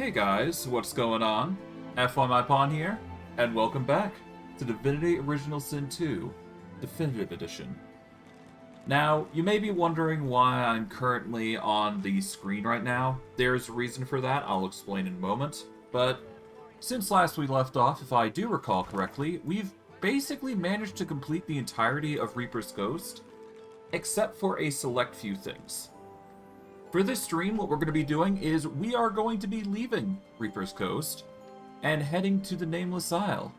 Hey guys, what's going on? F1MyPawn here, and welcome back to Divinity Original Sin II, Definitive Edition. Now, you may be wondering why I'm currently on the screen right now. There's a reason for that, I'll explain in a moment. But since last we left off, if I do recall correctly, we've basically managed to complete the entirety of Reaper's Ghost, except for a select few things. For this stream, what we're going to be doing is we are going to be leaving Reaper's Coast and heading to the Nameless Isle.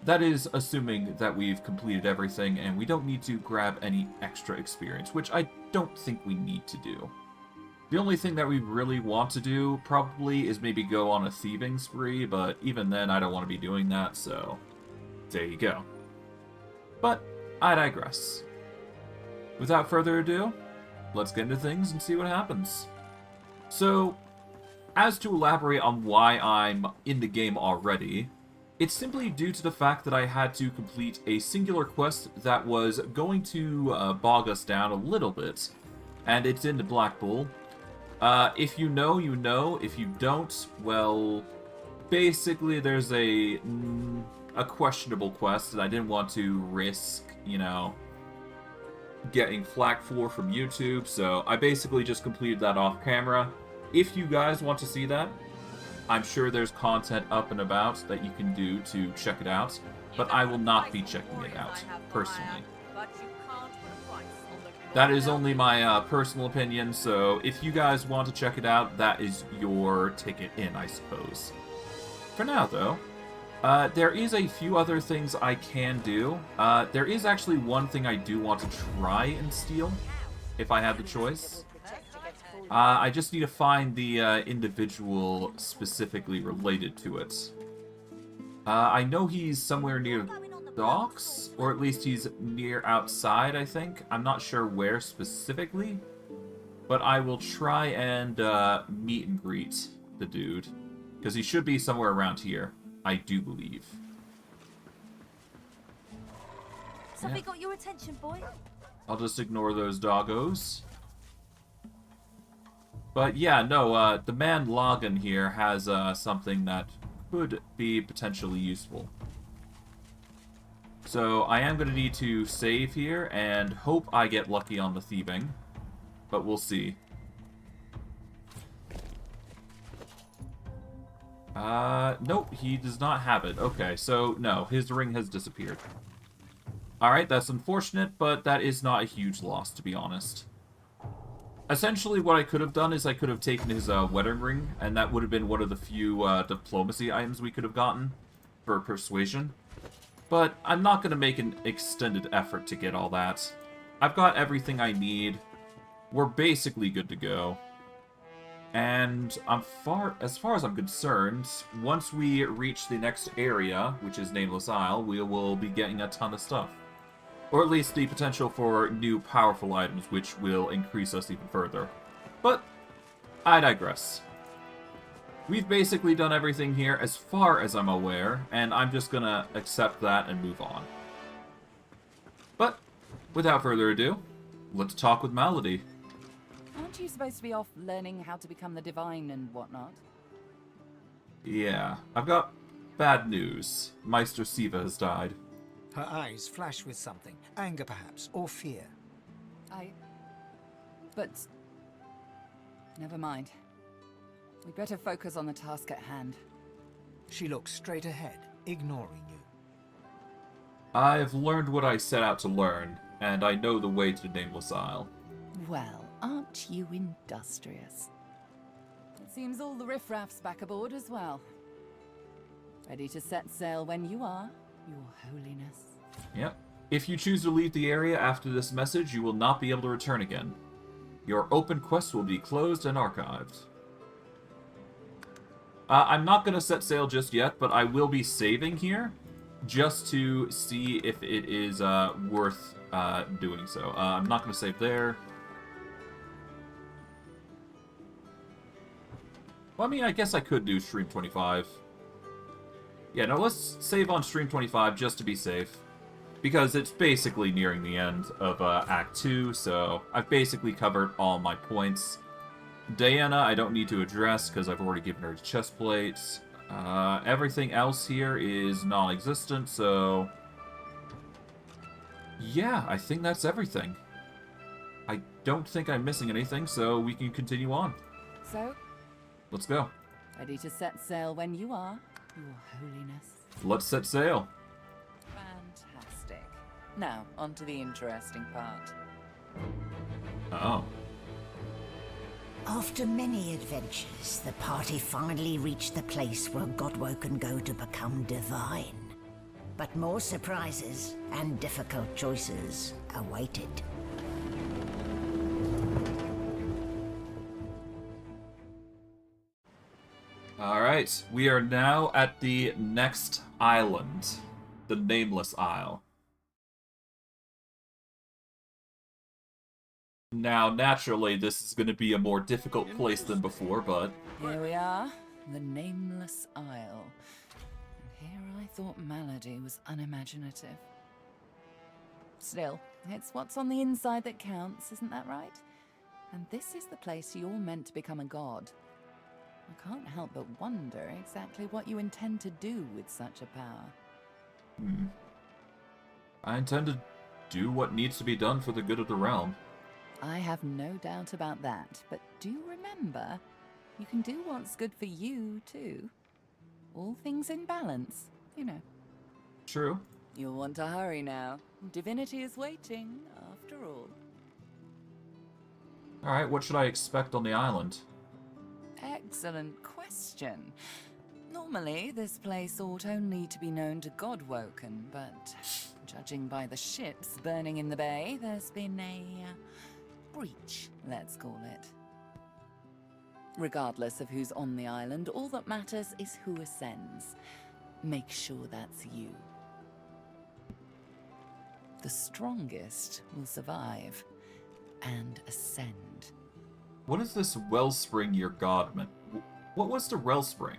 That is assuming that we've completed everything and we don't need to grab any extra experience, which I don't think we need to do. The only thing that we really want to do probably is maybe go on a thieving spree, but even then I don't want to be doing that, so there you go. But I digress. Without further ado, let's get into things and see what happens. So, as to elaborate on why I'm in the game already, it's simply due to the fact that I had to complete a singular quest that was going to bog us down a little bit, and it's in the Black Bull. If you know, you know. If you don't, well, basically there's a questionable quest that I didn't want to risk, you know, getting flack for from YouTube, so I basically just completed that off camera. If you guys want to see that, I'm sure there's content up and about that you can do to check it out, but I will not be checking it out, personally. That is only my personal opinion, so if you guys want to check it out, that is your ticket in, I suppose. For now, though, there is a few other things I can do. There is actually one thing I do want to try and steal, if I have the choice. I just need to find the individual specifically related to it. I know he's somewhere near the docks, or at least he's near outside, I think. I'm not sure where specifically, but I will try and meet and greet the dude, because he should be somewhere around here. I do believe. Something got your attention, boy? I'll just ignore those doggos. But yeah, no, the man Logan here has something that could be potentially useful. So I am going to need to save here and hope I get lucky on the thieving. But we'll see. Nope, he does not have it. Okay, so no, his ring has disappeared. Alright, that's unfortunate, but that is not a huge loss, to be honest. Essentially, what I could have done is I could have taken his wedding ring, and that would have been one of the few diplomacy items we could have gotten for persuasion. But I'm not going to make an extended effort to get all that. I've got everything I need. We're basically good to go. And as far as I'm concerned, once we reach the next area, which is Nameless Isle, we will be getting a ton of stuff. Or at least the potential for new powerful items, which will increase us even further. But, I digress. We've basically done everything here as far as I'm aware, and I'm just gonna accept that and move on. But, without further ado, let's talk with Malady. Aren't you supposed to be off learning how to become the divine and whatnot? Yeah, I've got bad news. Meister Siva has died. Her eyes flash with something. Anger, perhaps, or fear. But... never mind. We better focus on the task at hand. She looks straight ahead, ignoring you. I've learned what I set out to learn, and I know the way to the Nameless Isle. Well, aren't you industrious? It seems all the riffraff's back aboard as well. Ready to set sail when you are, Your Holiness. Yep. If you choose to leave the area after this message, you will not be able to return again. Your open quest will be closed and archived. I'm not going to set sail just yet, but I will be saving here, just to see if it is worth doing so. I'm not going to save there. Well, I mean, I guess I could do Stream 25. Yeah, no, let's save on Stream 25 just to be safe. Because it's basically nearing the end of Act 2, so I've basically covered all my points. Diana, I don't need to address because I've already given her the chest plates. Everything else here is non-existent, so... yeah, I think that's everything. I don't think I'm missing anything, so we can continue on. So, Let's go. ready to set sail when you are, Your Holiness. Let's set sail. Fantastic. Now, on to the interesting part. Oh. After many adventures, the party finally reached the place where Godwo can go to become divine. But more surprises and difficult choices awaited. Alright, we are now at the next island. The Nameless Isle. Now, naturally, this is going to be a more difficult place than before, but... Here we are, the Nameless Isle. And here I thought Malady was unimaginative. Still, it's what's on the inside that counts, isn't that right? And this is the place you're meant to become a god. I can't help but wonder exactly what you intend to do with such a power. I intend to do what needs to be done for the good of the realm. I have no doubt about that, but do remember, you can do what's good for you, too. All things in balance, you know. True. You'll want to hurry now. Divinity is waiting, after all. Alright, what should I expect on the island? Excellent question. Normally, this place ought only to be known to Godwoken, but judging by the ships burning in the bay, there's been a breach, let's call it. Regardless of who's on the island, all that matters is who ascends. Make sure that's you. The strongest will survive and ascend. What is this wellspring your god meant? What was the wellspring?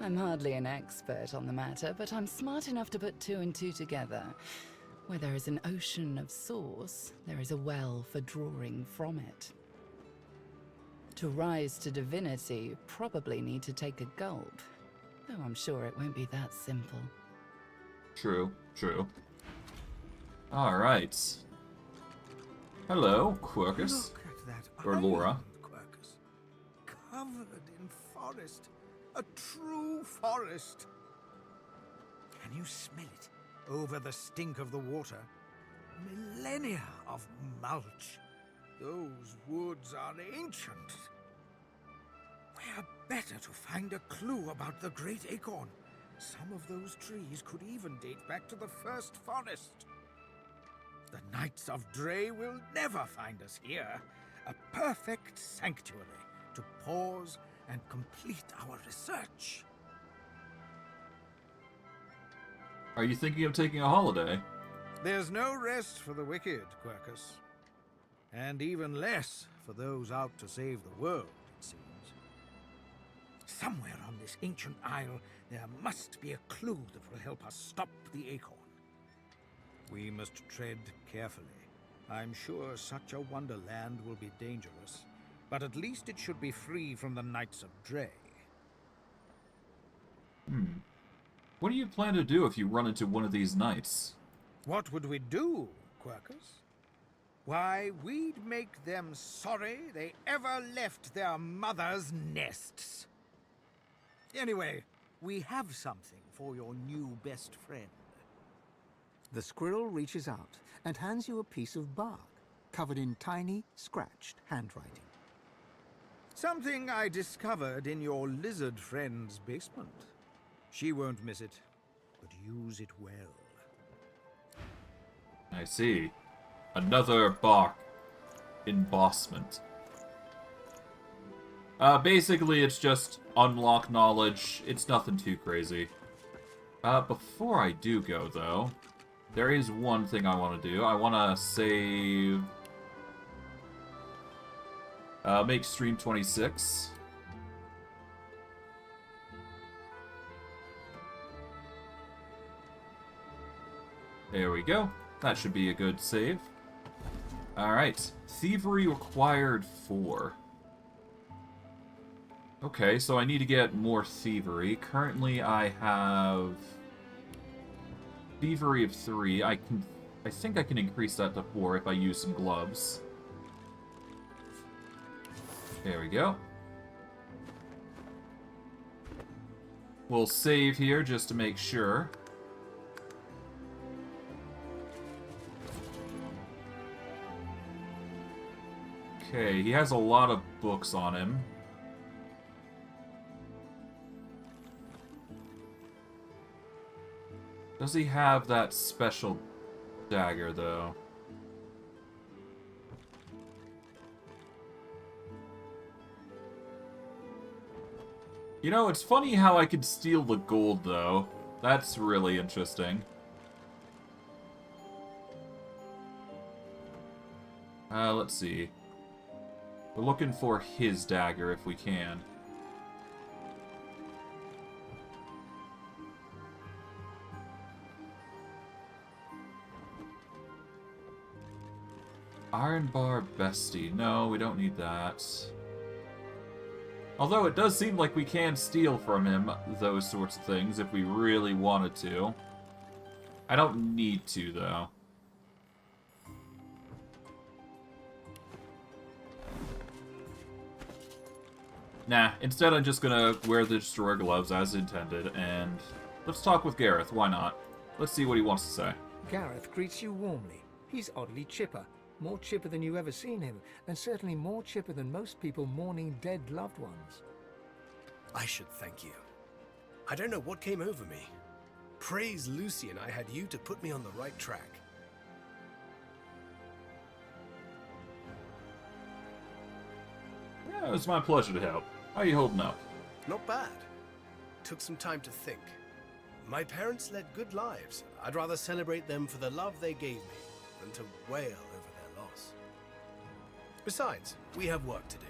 I'm hardly an expert on the matter, but I'm smart enough to put two and two together. Where there is an ocean of source, there is a well for drawing from it. To rise to divinity, you probably need to take a gulp, though I'm sure it won't be that simple. True, true. Alright. Hello, Quercus. Look at that Or Laura. island, Quercus. Covered in forest. A true forest. Can you smell it? Over the stink of the water. Millennia of mulch. Those woods are ancient. Where better to find a clue about the Great Acorn? Some of those trees could even date back to the first forest. The Knights of Dre will never find us here. A perfect sanctuary to pause and complete our research. Are you thinking of taking a holiday? There's no rest for the wicked, Quercus. And even less for those out to save the world, it seems. Somewhere on this ancient isle, there must be a clue that will help us stop the Acorn. We must tread carefully. I'm sure such a wonderland will be dangerous, but at least it should be free from the Knights of Dre. What do you plan to do if you run into one of these knights? What would we do, Quercus? Why, we'd make them sorry they ever left their mother's nests. Anyway, we have something for your new best friend. The squirrel reaches out and hands you a piece of bark, covered in tiny, scratched handwriting. Something I discovered in your lizard friend's basement. She won't miss it, but use it well. I see. Another bark embossment. Basically, it's just unlock knowledge. It's nothing too crazy. Before I do go, though, there is one thing I want to do. I want to save... make stream 26. There we go. That should be a good save. Alright. Thievery required 4. Okay, so I need to get more thievery. Currently, I have thievery of 3. I think I can increase that to 4 if I use some gloves. There we go. We'll save here just to make sure. Okay, he has a lot of books on him. Does he have that special dagger, though? You know, it's funny how I could steal the gold, though. That's really interesting. Let's see. We're looking for his dagger if we can. Iron Bar Bestie. No, we don't need that. Although it does seem like we can steal from him those sorts of things if we really wanted to. I don't need to, though. Nah, instead I'm just gonna wear the Destroyer gloves as intended, and let's talk with Gareth, why not? Let's see what he wants to say. Gareth greets you warmly. He's oddly chipper. More chipper than you've ever seen him, and certainly more chipper than most people mourning dead loved ones. I should thank you. I don't know what came over me. Praise Lucian, I had you to put me on the right track. Yeah, it's my pleasure to help. How are you holding up? Not bad. Took some time to think. My parents led good lives. I'd rather celebrate them for the love they gave me than to wail over their loss. Besides, we have work to do.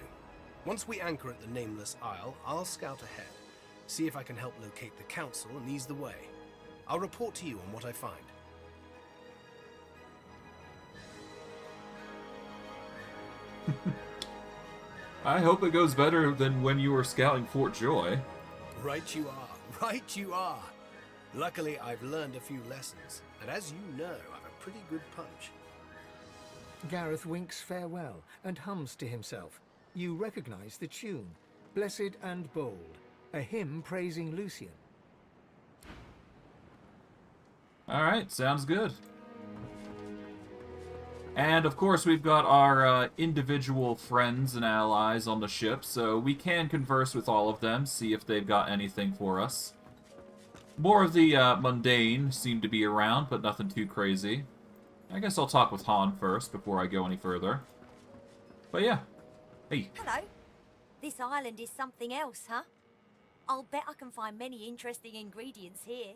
Once we anchor at the Nameless Isle, I'll scout ahead, see if I can help locate the council and ease the way. I'll report to you on what I find. I hope it goes better than when you were scouting Fort Joy. Right you are, right you are. Luckily, I've learned a few lessons, and as you know, I've a pretty good punch. Gareth winks farewell and hums to himself. You recognize the tune, Blessed and Bold, a hymn praising Lucian. Alright, sounds good. And of course we've got our individual friends and allies on the ship, so we can converse with all of them, see if they've got anything for us. More of the mundane seem to be around, but nothing too crazy. I guess I'll talk with Han first before I go any further. But yeah. Hey. Hello. This island is something else, huh? I'll bet I can find many interesting ingredients here.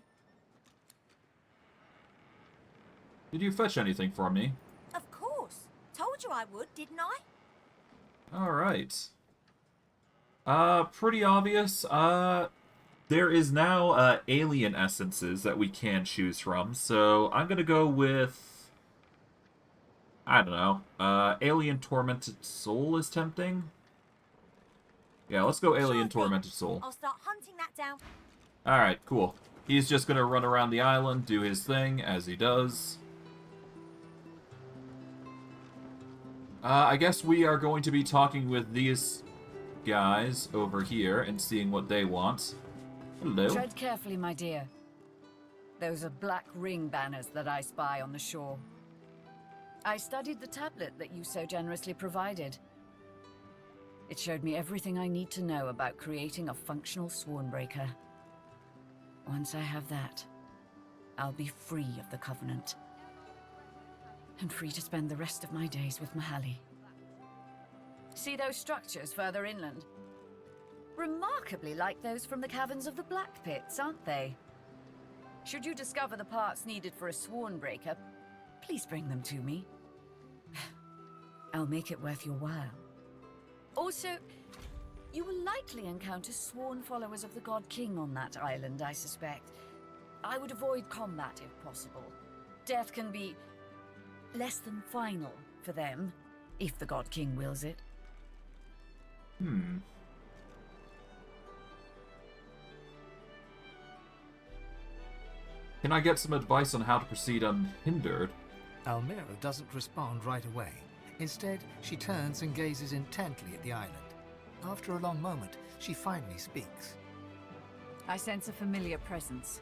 Did you fetch anything for me? Of course. Told you I would, didn't I? Alright. Pretty obvious. There is now alien essences that we can choose from, so I'm gonna go with... I don't know. Alien Tormented Soul is tempting? Yeah, let's go Alien Tormented Soul. I'll start hunting that down. Alright, cool. He's just gonna run around the island, do his thing, as he does. I guess we are going to be talking with these guys over here and seeing what they want. Hello. Tread carefully, my dear. Those are black ring banners that I spy on the shore. I studied the tablet that you so generously provided. It showed me everything I need to know about creating a functional Swornbreaker. Once I have that, I'll be free of the Covenant. And free to spend the rest of my days with Mahalli. See those structures further inland? Remarkably like those from the caverns of the Black Pits, aren't they? Should you discover the parts needed for a Swornbreaker, please bring them to me. I'll make it worth your while. Also, you will likely encounter sworn followers of the God King on that island, I suspect. I would avoid combat if possible. Death can be less than final for them, if the God King wills it. Can I get some advice on how to proceed unhindered? Almira doesn't respond right away. Instead, she turns and gazes intently at the island. After a long moment, she finally speaks. I sense a familiar presence.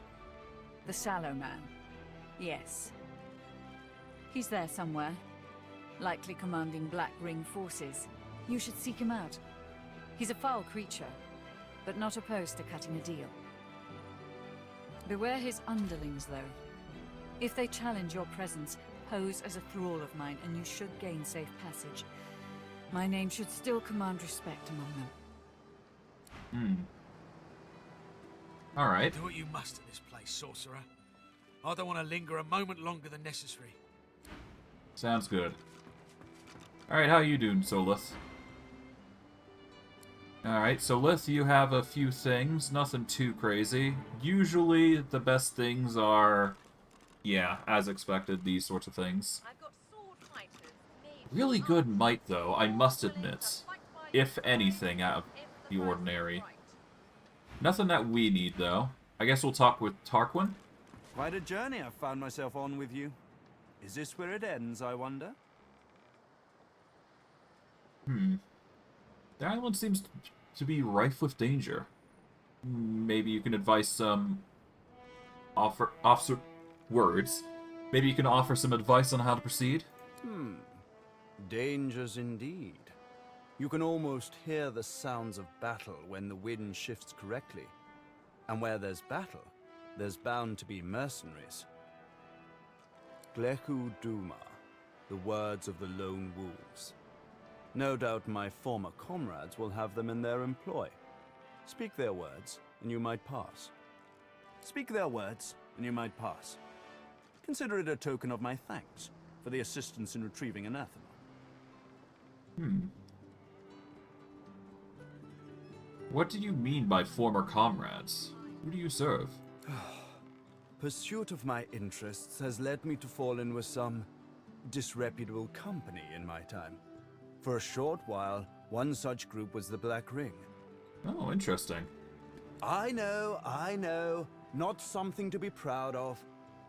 The Sallow Man. Yes. He's there somewhere. Likely commanding Black Ring forces. You should seek him out. He's a foul creature, but not opposed to cutting a deal. Beware his underlings, though. If they challenge your presence, pose as a thrall of mine, and you should gain safe passage. My name should still command respect among them. Alright. Do what you must in this place, sorcerer. I don't want to linger a moment longer than necessary. Sounds good. Alright, how you doing, Solith? Alright, Solith, you have a few things. Nothing too crazy. Usually, the best things are... yeah, as expected, these sorts of things. Really good might, though, I must admit. If anything, out of the ordinary. Nothing that we need, though. I guess we'll talk with Tarquin. Quite a journey I've found myself on with you. Is this where it ends, I wonder? The island seems to be rife with danger. Maybe you can advise some... words. Maybe you can offer some advice on how to proceed? Dangers indeed. You can almost hear the sounds of battle when the wind shifts correctly. And where there's battle, there's bound to be mercenaries. Gleku Duma, the words of the lone wolves. No doubt my former comrades will have them in their employ. Speak their words, and you might pass. Speak their words, and you might pass. Consider it a token of my thanks for the assistance in retrieving anathema. What do you mean by former comrades? Who do you serve? Pursuit of my interests has led me to fall in with some disreputable company in my time. For a short while, one such group was the Black Ring. Oh, interesting. I know, not something to be proud of,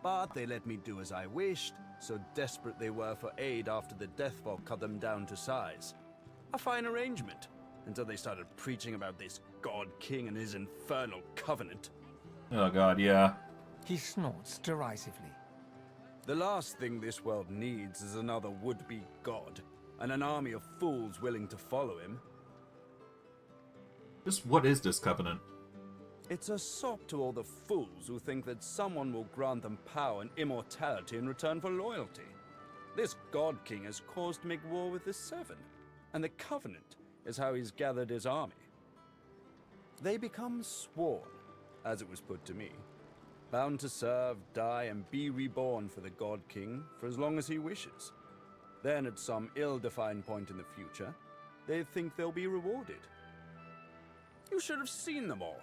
but they let me do as I wished, so desperate they were for aid after the death fog cut them down to size. A fine arrangement, until they started preaching about this God King and his infernal covenant. Oh god, yeah. He snorts derisively. The last thing this world needs is another would-be god, and an army of fools willing to follow him. Just what is this covenant? It's a sop to all the fools who think that someone will grant them power and immortality in return for loyalty. This God King has caused to make war with the Seven, and the Covenant is how he's gathered his army. They become sworn, as it was put to me, bound to serve, die, and be reborn for the God King for as long as he wishes. Then at some ill-defined point in the future, they think they'll be rewarded. You should have seen them all.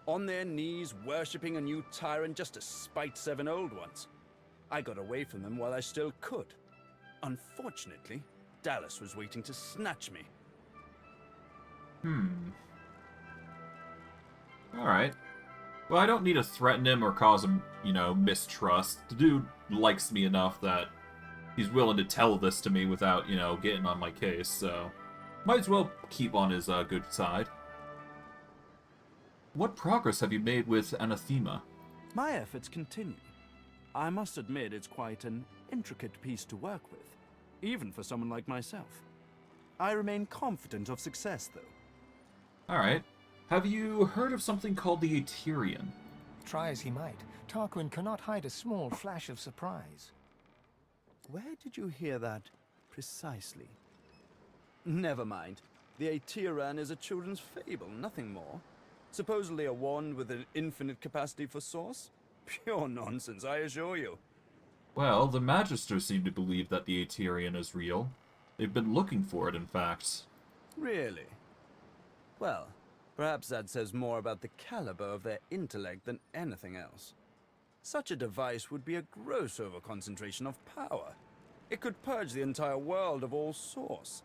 On their knees, worshipping a new tyrant just to spite 7 old ones. I got away from them while I still could. Unfortunately, Dallas was waiting to snatch me. Alright. Well, I don't need to threaten him or cause him, mistrust. The dude likes me enough that he's willing to tell this to me without, getting on my case, so... might as well keep on his good side. What progress have you made with anathema? My efforts continue. I must admit it's quite an intricate piece to work with, even for someone like myself. I remain confident of success, though. Alright. Have you heard of something called the Aterian? Try as he might, Tarquin cannot hide a small flash of surprise. Where did you hear that precisely? Never mind. The Aterian is a children's fable, nothing more. Supposedly a wand with an infinite capacity for source? Pure nonsense, I assure you. Well, the Magisters seem to believe that the Aterian is real. They've been looking for it, in fact. Really? Well, perhaps that says more about the caliber of their intellect than anything else. Such a device would be a gross overconcentration of power. It could purge the entire world of all source.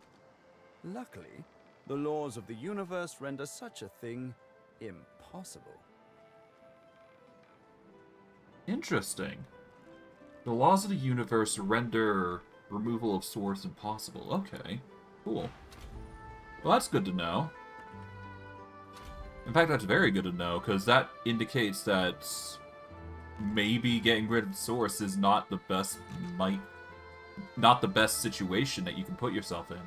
Luckily, the laws of the universe render such a thing impossible. Interesting. The laws of the universe render removal of swords impossible. Okay, cool. Well, that's good to know. In fact, that's very good to know, because that indicates that maybe getting rid of the source is not the best situation that you can put yourself in.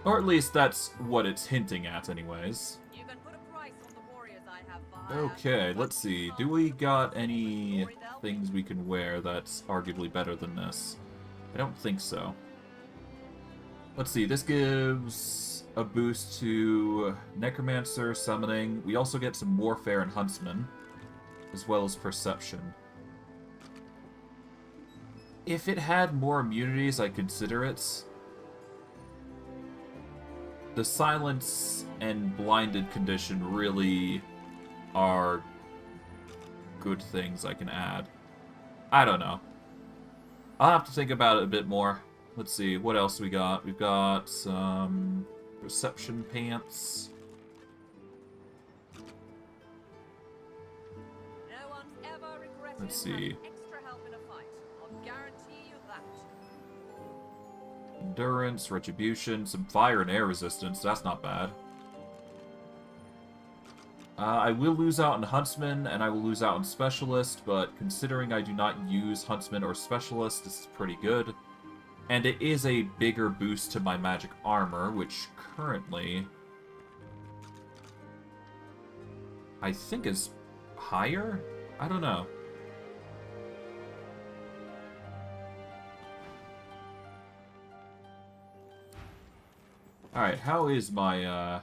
Or at least that's what it's hinting at anyways. You can put a price on the warriors I have for hire. Okay, let's see. Do we got any things we can wear that's arguably better than this? I don't think so. Let's see, this gives a boost to Necromancer, Summoning. We also get some Warfare and Huntsman, as well as Perception. If it had more immunities, I'd consider it. The Silence and Blinded condition really are good things I can add. I don't know. I'll have to think about it a bit more. Let's see, what else we got? We've got some Perception Pants. No one's ever regretted Let's see. having extra help in a fight. I'll guarantee you that. Endurance, Retribution, some Fire and Air Resistance. That's not bad. I will lose out on Huntsman, and I will lose out on Specialist, but considering I do not use Huntsman or Specialist, this is pretty good. And it is a bigger boost to my magic armor, which currently I think is higher? I don't know. Alright, how is my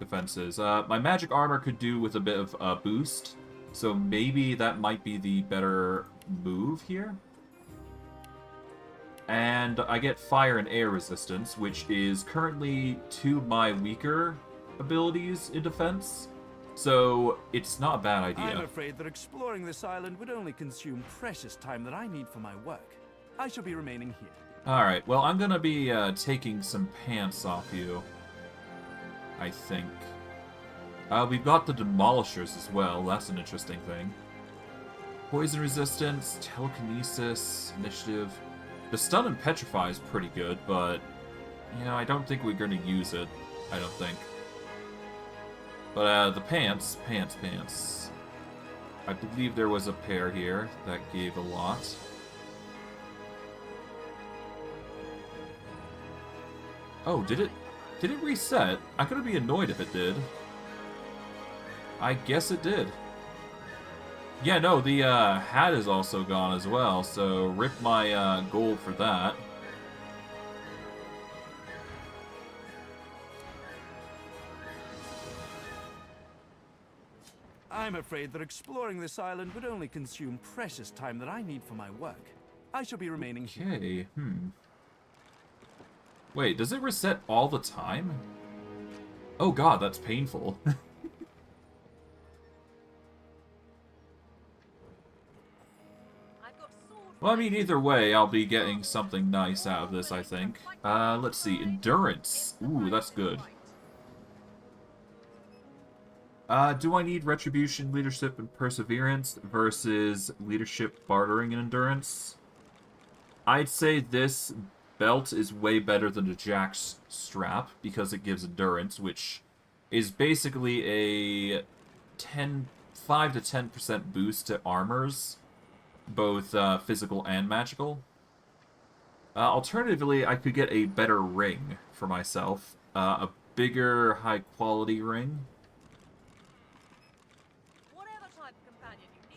defenses? My magic armor could do with a bit of a boost, so maybe that might be the better move here. And I get fire and air resistance, which is currently to my weaker abilities in defense. So it's not a bad idea. I'm afraid that exploring this island would only consume precious time that I need for my work. I shall be remaining here. Alright, well, I'm gonna be taking some pants off you, I think. We've got the Demolishers as well. That's an interesting thing. Poison resistance, telekinesis, initiative. The stun and petrify is pretty good, but you know, I don't think we're gonna use it. I don't think. But the pants. I believe there was a pair here that gave a lot. Oh, did it reset? I'm gonna be annoyed if it did. I guess it did. Yeah, no, the hat is also gone as well, so rip my gold for that. I'm afraid that exploring this island would only consume precious time that I need for my work. I shall be remaining here. Okay, Wait, does it reset all the time? Oh god, that's painful. Well, I mean, either way, I'll be getting something nice out of this, I think. Let's see. Endurance. Ooh, that's good. Do I need Retribution, Leadership, and Perseverance versus Leadership, Bartering, and Endurance? I'd say this belt is way better than the Jack's strap, because it gives Endurance, which is basically a 5 to 10% boost to armors, both physical and magical. Alternatively, I could get a better ring for myself. A bigger, high-quality ring.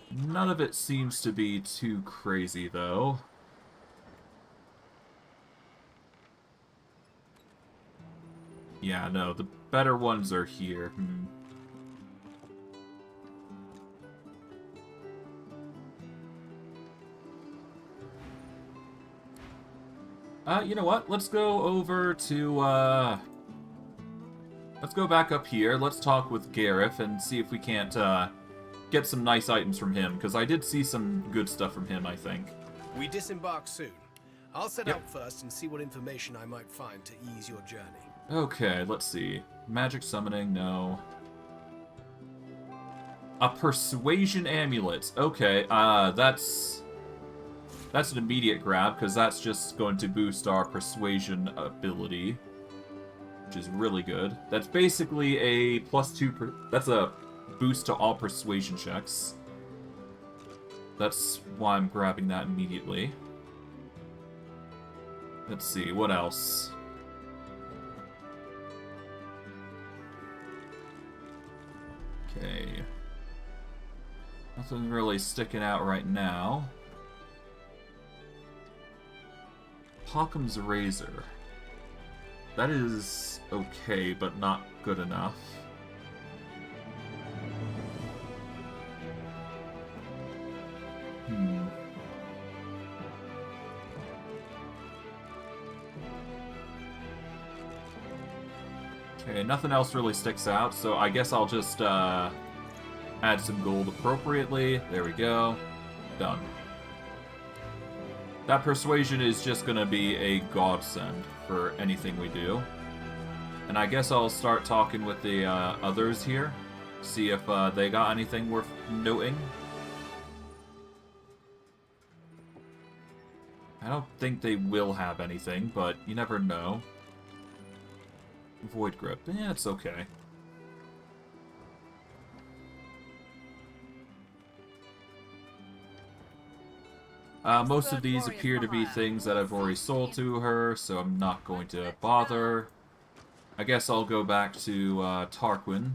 None of it seems to be too crazy, though. Yeah, no, the better ones are here. You know what? Let's go over to, let's go back up here. Let's talk with Gareth and see if we can't, get some nice items from him, because I did see some good stuff from him, I think. We disembark soon. I'll set out first and see what information I might find to ease your journey. Okay, let's see. Magic summoning, no. A persuasion amulet. Okay, that's an immediate grab, because that's just going to boost our persuasion ability, which is really good. That's basically a +2 that's a boost to all persuasion checks. That's why I'm grabbing that immediately. Let's see, what else? Okay. Nothing really sticking out right now. Pockham's Razor. That is okay, but not good enough. Okay, nothing else really sticks out, so I guess I'll just add some gold appropriately. There we go. Done. That persuasion is just gonna be a godsend for anything we do. And I guess I'll start talking with the others here. See if they got anything worth noting. I don't think they will have anything, but you never know. Void Grip. Yeah, it's okay. Most of these appear to be things that I've already sold to her, so I'm not going to bother. I guess I'll go back to Tarquin.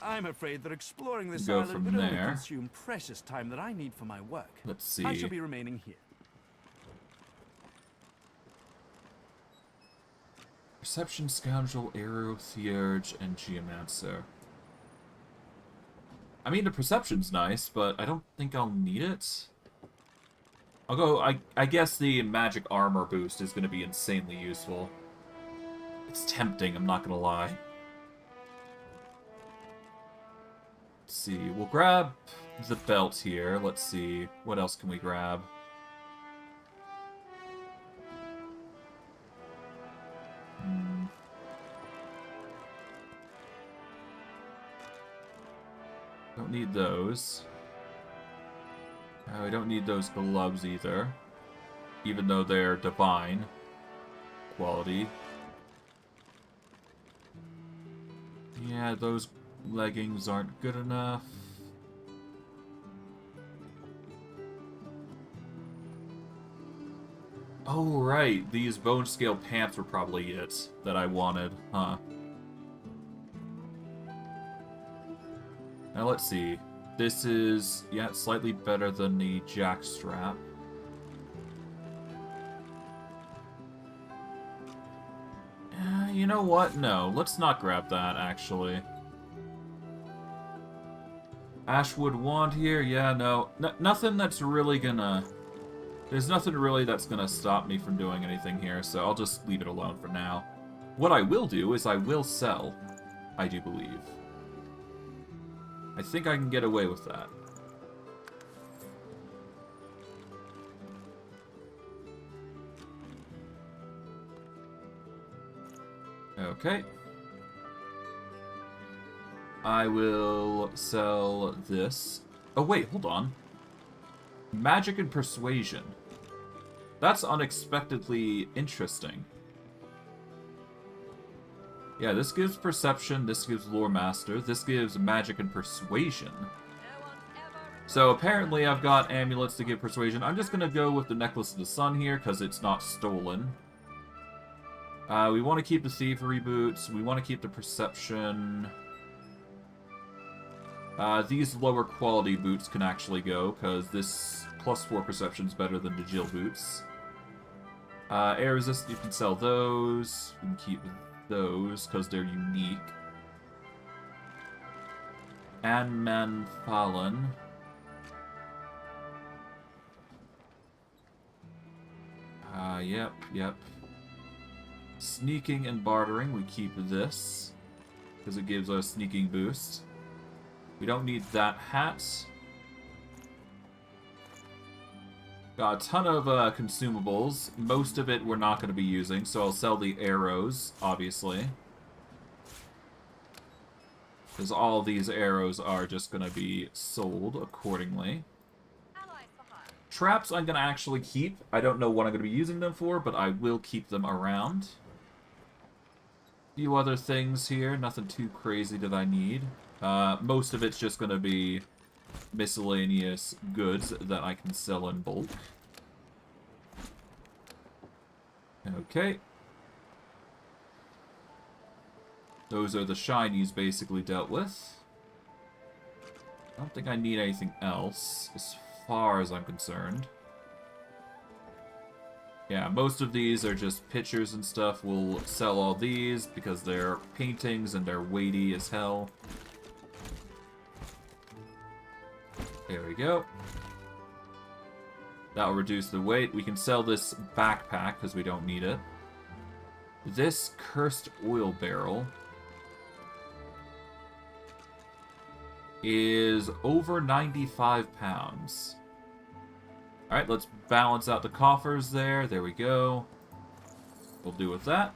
I'm afraid that exploring this Go island from would only there. consume precious time that I need for my work. Let's see. I shall be remaining here. Perception, Scoundrel, Arrow, Theurge, and Geomancer. I mean, the Perception's nice, but I don't think I'll need it. I'll go... I guess the Magic Armor boost is going to be insanely useful. It's tempting, I'm not going to lie. Let's see, we'll grab the belt here. Let's see, what else can we grab? Don't need those. We don't need those gloves either. Even though they're divine quality. Yeah, those leggings aren't good enough. Oh, right. These bone scale pants were probably it that I wanted, huh? Now let's see. This is, yeah, slightly better than the jackstrap. You know what? No, let's not grab that, actually. Ashwood wand here? Yeah, no. Nothing that's really gonna... There's nothing really that's gonna stop me from doing anything here, so I'll just leave it alone for now. What I will do is I will sell, I do believe. I think I can get away with that. Okay. I will sell this. Oh wait, hold on. Magic and Persuasion. That's unexpectedly interesting. Yeah, this gives Perception, this gives Lore Master, this gives Magic and Persuasion. So apparently I've got amulets to give Persuasion. I'm just gonna go with the Necklace of the Sun here, because it's not stolen. We want to keep the Thievery Boots, we want to keep the Perception. These lower quality boots can actually go, because this +4 Perception is better than the Jill Boots. Air Resist, you can sell those. You can keep those, because they're unique. Anman Fallen. Yep. Sneaking and Bartering, we keep this, because it gives us a sneaking boost. We don't need that hat. Got a ton of consumables. Most of it we're not going to be using, so I'll sell the arrows, obviously. Because all these arrows are just going to be sold accordingly. Traps I'm going to actually keep. I don't know what I'm going to be using them for, but I will keep them around. A few other things here. Nothing too crazy that I need. Most of it's just going to be miscellaneous goods that I can sell in bulk. Okay. Those are the shinies basically dealt with. I don't think I need anything else, as far as I'm concerned. Yeah, most of these are just pictures and stuff. We'll sell all these because they're paintings and they're weighty as hell. There we go. That'll reduce the weight. We can sell this backpack because we don't need it. This cursed oil barrel is over 95 pounds. Alright, let's balance out the coffers there. There we go. We'll do with that.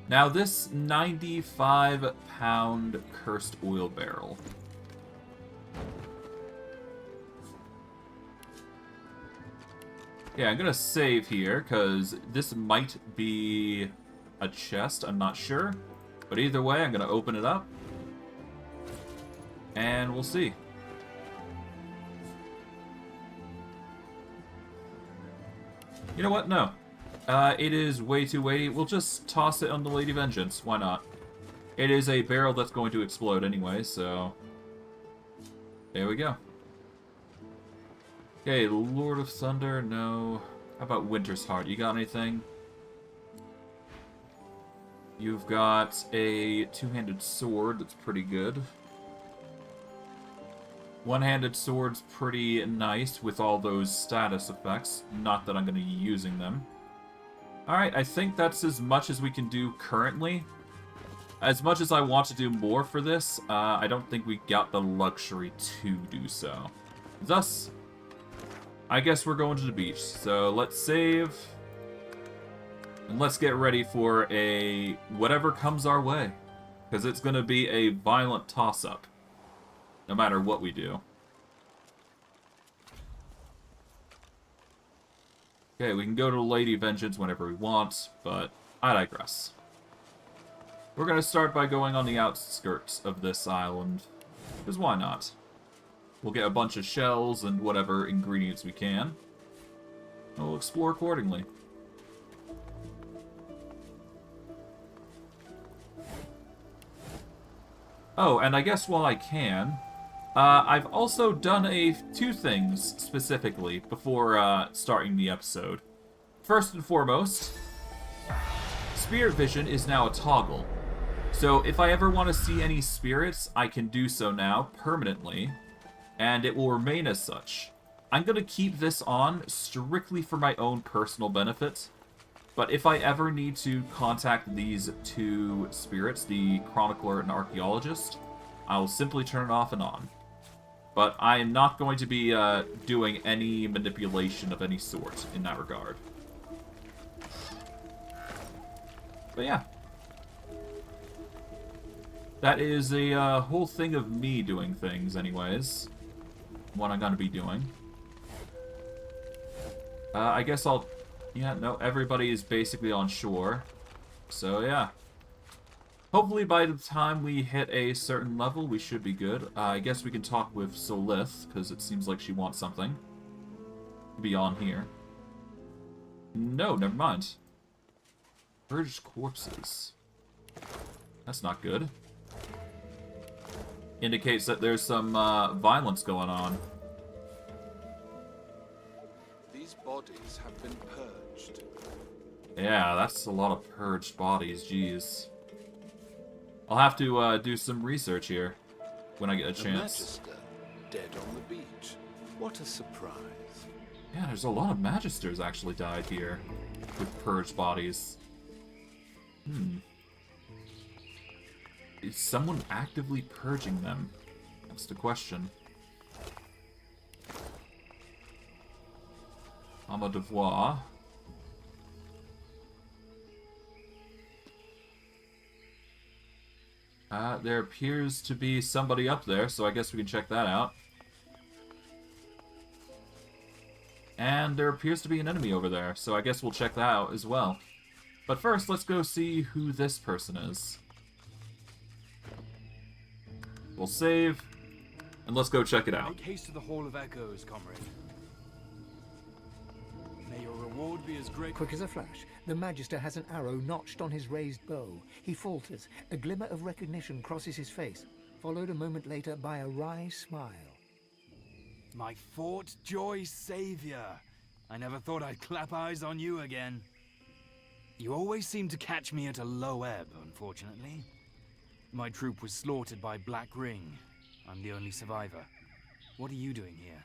Now this 95-pound cursed oil barrel. Yeah, I'm gonna save here, because this might be a chest, I'm not sure. But either way, I'm gonna open it up. And we'll see. You know what? No. It is way too weighty. We'll just toss it on the Lady Vengeance. Why not? It is a barrel that's going to explode anyway, so... There we go. Okay, Lord of Thunder, no. How about Winter's Heart? You got anything? You've got a two-handed sword that's pretty good. One-handed sword's pretty nice with all those status effects. Not that I'm going to be using them. Alright, I think that's as much as we can do currently. As much as I want to do more for this, I don't think we got the luxury to do so. Thus, I guess we're going to the beach. So let's save. And let's get ready for a whatever comes our way. Because it's going to be a violent toss-up. No matter what we do. Okay, we can go to Lady Vengeance whenever we want, but I digress. We're going to start by going on the outskirts of this island. Because why not? We'll get a bunch of shells and whatever ingredients we can. And we'll explore accordingly. Oh, and I guess while I can, I've also done two things specifically before starting the episode. First and foremost, Spirit Vision is now a toggle. So if I ever want to see any spirits, I can do so now permanently, and it will remain as such. I'm going to keep this on strictly for my own personal benefit, but if I ever need to contact these two spirits, the Chronicler and Archaeologist, I will simply turn it off and on. But I am not going to be doing any manipulation of any sort in that regard. But yeah. That is a whole thing of me doing things anyways. What I'm going to be doing. I guess I'll... Yeah, no, everybody is basically on shore. So yeah. Hopefully by the time we hit a certain level, we should be good. I guess we can talk with Solith, because it seems like she wants something. Beyond here. No, never mind. Purged corpses. That's not good. Indicates that there's some violence going on. These bodies have been purged. Yeah, that's a lot of purged bodies, jeez. I'll have to do some research here when I get a chance. Magister, dead on the beach. What a surprise. Yeah, there's a lot of Magisters actually died here with purged bodies. Is someone actively purging them? That's the question. Armor Devoir. There appears to be somebody up there, so I guess we can check that out. And there appears to be an enemy over there, so I guess we'll check that out as well. But first, let's go see who this person is. We'll save, and let's go check it out. Make haste to the Hall of Echoes, comrade. May your reward be as great... Quick as a flash, the Magister has an arrow notched on his raised bow. He falters. A glimmer of recognition crosses his face, followed a moment later by a wry smile. My Fort Joy Savior. I never thought I'd clap eyes on you again. You always seem to catch me at a low ebb, unfortunately. My troop was slaughtered by Black Ring. I'm the only survivor. What are you doing here?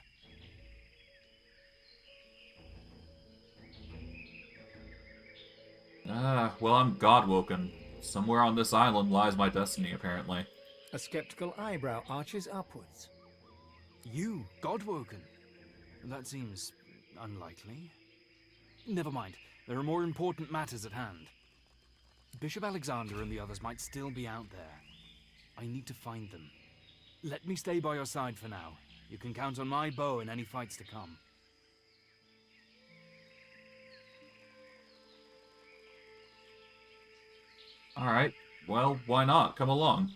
Well, I'm Godwoken. Somewhere on this island lies my destiny, apparently. A skeptical eyebrow arches upwards. You, Godwoken? That seems unlikely. Never mind. There are more important matters at hand. Bishop Alexander and the others might still be out there. I need to find them. Let me stay by your side for now. You can count on my bow in any fights to come. Alright, well, why not? Come along.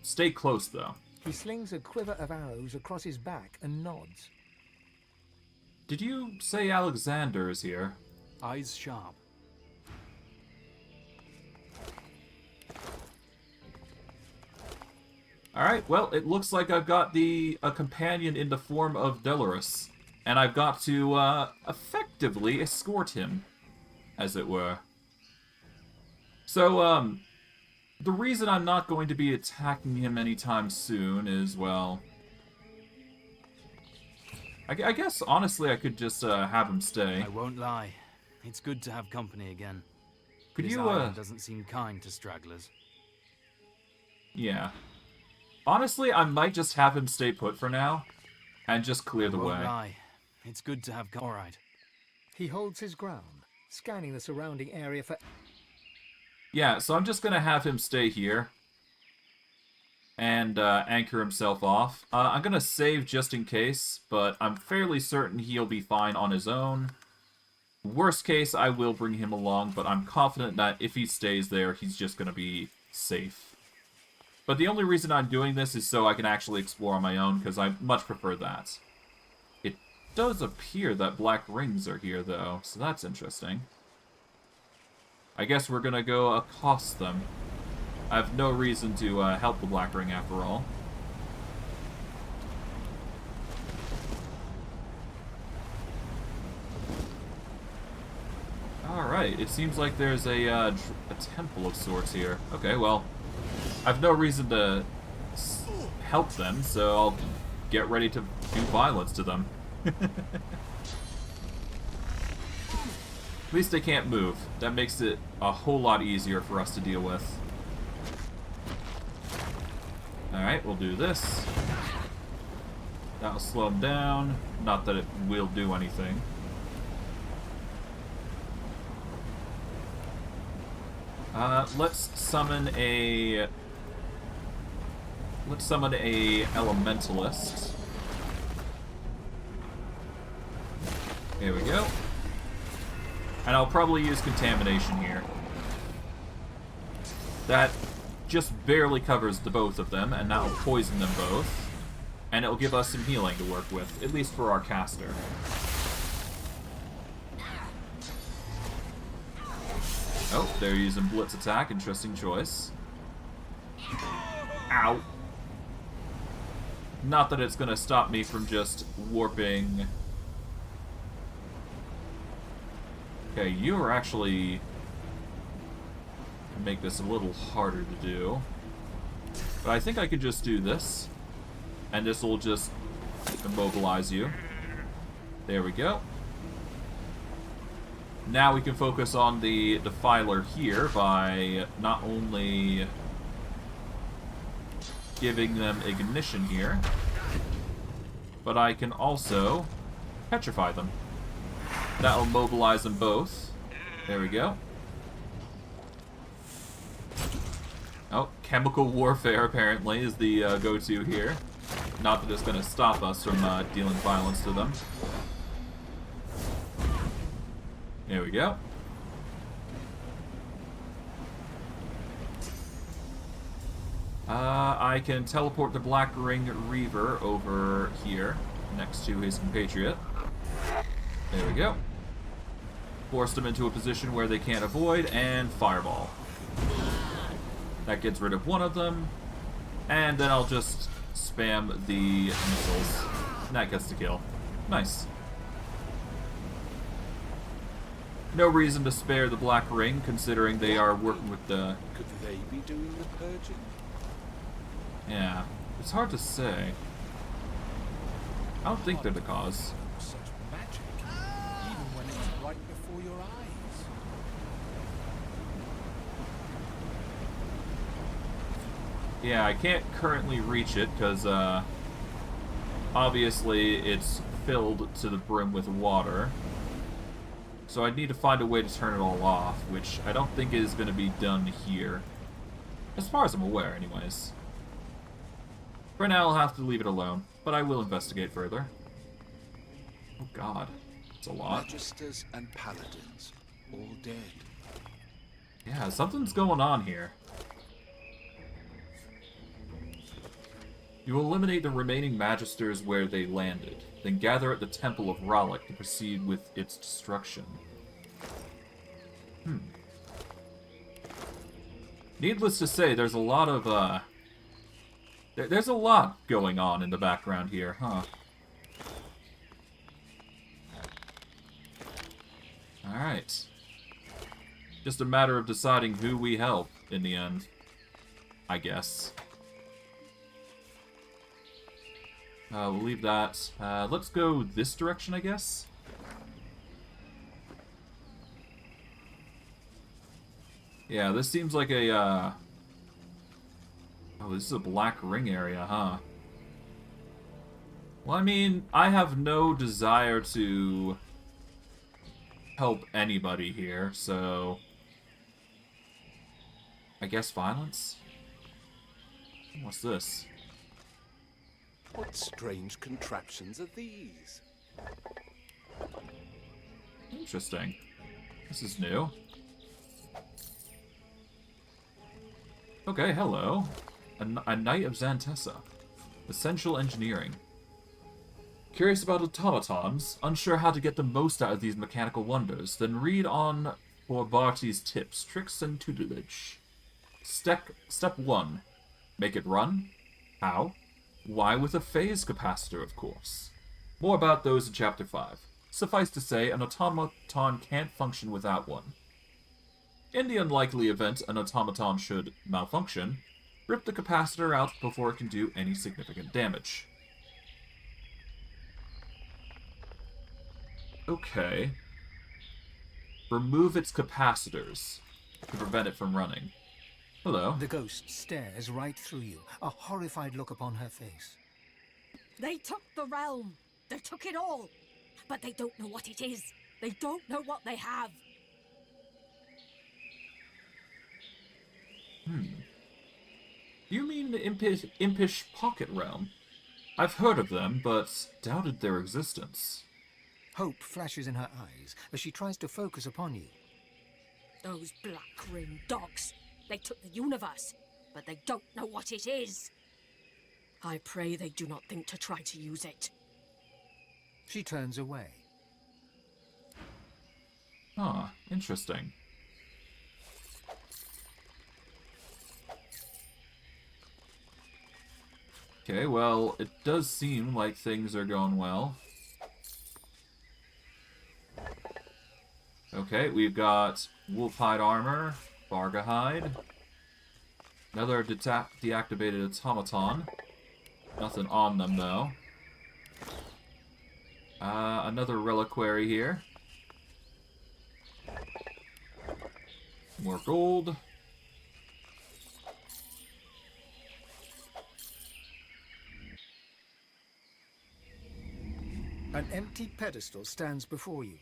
Stay close, though. He slings a quiver of arrows across his back and nods. Did you say Alexander is here? Eyes sharp. Alright, well, it looks like I've got a companion in the form of Delorus. And I've got to, effectively escort him, as it were. So, the reason I'm not going to be attacking him anytime soon is, well... I guess, honestly, I could just, have him stay. I won't lie. It's good to have company again. Could This you, island doesn't seem kind to stragglers. Yeah. Honestly, I might just have him stay put for now, and just clear the I won't way. lie. It's good to have alright. He holds his ground, scanning the surrounding area for... Yeah, so I'm just gonna have him stay here. And, anchor himself off. I'm gonna save just in case, but I'm fairly certain he'll be fine on his own. Worst case, I will bring him along, but I'm confident that if he stays there, he's just gonna be safe. But the only reason I'm doing this is so I can actually explore on my own, because I much prefer that. It does appear that Black Rings are here, though, so that's interesting. I guess we're gonna go accost them. I have no reason to help the Black Ring, after all. Alright, it seems like there's a temple of sorts here. Okay, well, I've no reason to help them, so I'll get ready to do violence to them. At least they can't move. That makes it a whole lot easier for us to deal with. Alright, we'll do this. That'll slow them down. Not that it will do anything. Let's summon a elementalist. Here we go. And I'll probably use contamination here. That just barely covers the both of them, and that'll poison them both. And it'll give us some healing to work with, at least for our caster. Oh, they're using Blitz attack. Interesting choice. Ow. Not that it's gonna stop me from just warping. Okay, you are actually make this a little harder to do. But I think I could just do this. And this will just immobilize you. There we go. Now we can focus on the Defiler here by not only giving them ignition here, but I can also petrify them. That'll mobilize them both. There we go. Oh, chemical warfare apparently is the go-to here. Not that it's going to stop us from dealing violence to them. There we go. I can teleport the Black Ring Reaver over here, next to his compatriot. There we go. Forced them into a position where they can't avoid, and fireball. That gets rid of one of them, and then I'll just spam the missiles, and that gets the kill. Nice. No reason to spare the Black Ring, considering they are working with the... Could they be doing the purging? Yeah, it's hard to say. I don't think they're the cause. Such magic, even when it's right before your eyes. Yeah, I can't currently reach it, because, obviously it's filled to the brim with water. So I'd need to find a way to turn it all off, which I don't think is going to be done here. As far as I'm aware, anyways. For now, I'll have to leave it alone, but I will investigate further. Oh god, it's a lot. Magisters and paladins, all dead. Yeah, something's going on here. You will eliminate the remaining Magisters where they landed, then gather at the Temple of Rallick to proceed with its destruction. Needless to say, there's a lot of, there's a lot going on in the background here, huh? Alright. Just a matter of deciding who we help in the end, I guess. We'll leave that. Let's go this direction, I guess. Yeah, this seems like a, Oh, this is a Black Ring area, huh? Well, I mean, I have no desire to help anybody here, so... I guess violence? What's this? What strange contraptions are these? Interesting. This is new. Okay, hello. A Knight of Xantessa. Essential Engineering. Curious about automatons, unsure how to get the most out of these mechanical wonders, then read on for Barty's tips, tricks, and tutelage. Step 1. Make it run? How? Why, with a phase capacitor, of course. More about those in Chapter 5. Suffice to say, an automaton can't function without one. In the unlikely event an automaton should malfunction, rip the capacitor out before it can do any significant damage. Okay. Remove its capacitors to prevent it from running. Hello. The ghost stares right through you, a horrified look upon her face. They took the realm. They took it all. But they don't know what it is. They don't know what they have. You mean the impish pocket realm? I've heard of them, but doubted their existence. Hope flashes in her eyes as she tries to focus upon you. Those Black Ring dogs. They took the universe, but they don't know what it is. I pray they do not think to try to use it. She turns away. Ah, interesting. Okay, well, it does seem like things are going well. Okay, we've got wolf-hide armor, Varga hide, another deactivated automaton. Nothing on them, though. Another reliquary here. More gold. An empty pedestal stands before you.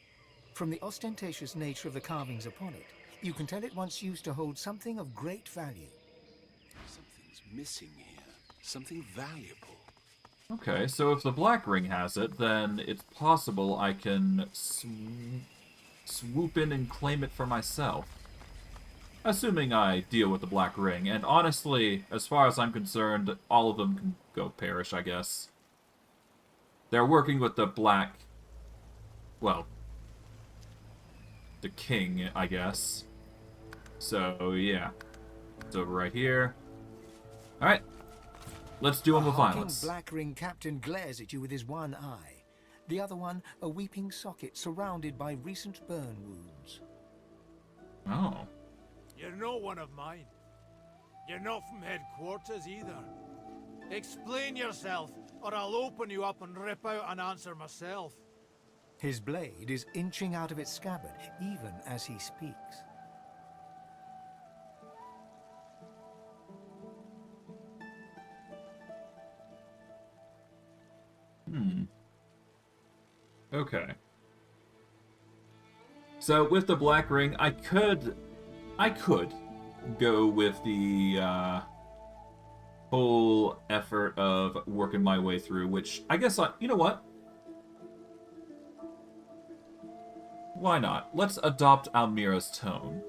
From the ostentatious nature of the carvings upon it, you can tell it once used to hold something of great value. missing here. Something valuable. Okay, so if the Black Ring has it, then it's possible I can swoop in and claim it for myself. Assuming I deal with the Black Ring, and honestly, as far as I'm concerned, all of them can go perish, I guess. They're working with the Black... well, the King, I guess. So, yeah. It's over right here. Alright. Let's do him with violence. Black Ring Captain glares at you with his one eye. The other one, a weeping socket surrounded by recent burn wounds. Oh. You're not one of mine. You're not from headquarters either. Explain yourself, or I'll open you up and rip out an answer myself. His blade is inching out of its scabbard, even as he speaks. Okay. So with the Black Ring, I could go with the whole effort of working my way through, which I guess you know what? Why not? Let's adopt Almira's tone.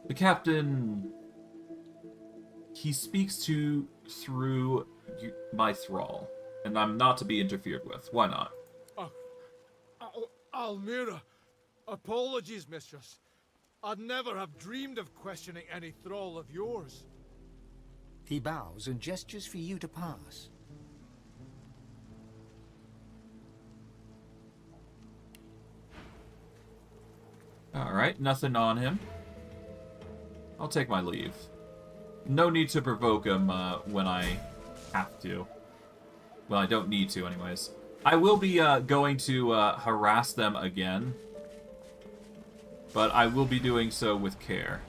The captain, he speaks through my thrall, and I'm not to be interfered with. Why not? Almira, apologies, mistress. I'd never have dreamed of questioning any thrall of yours. He bows and gestures for you to pass. Alright, nothing on him. I'll take my leave. No need to provoke him when I have to. Well, I don't need to, anyways. I will be going to harass them again, but I will be doing so with care.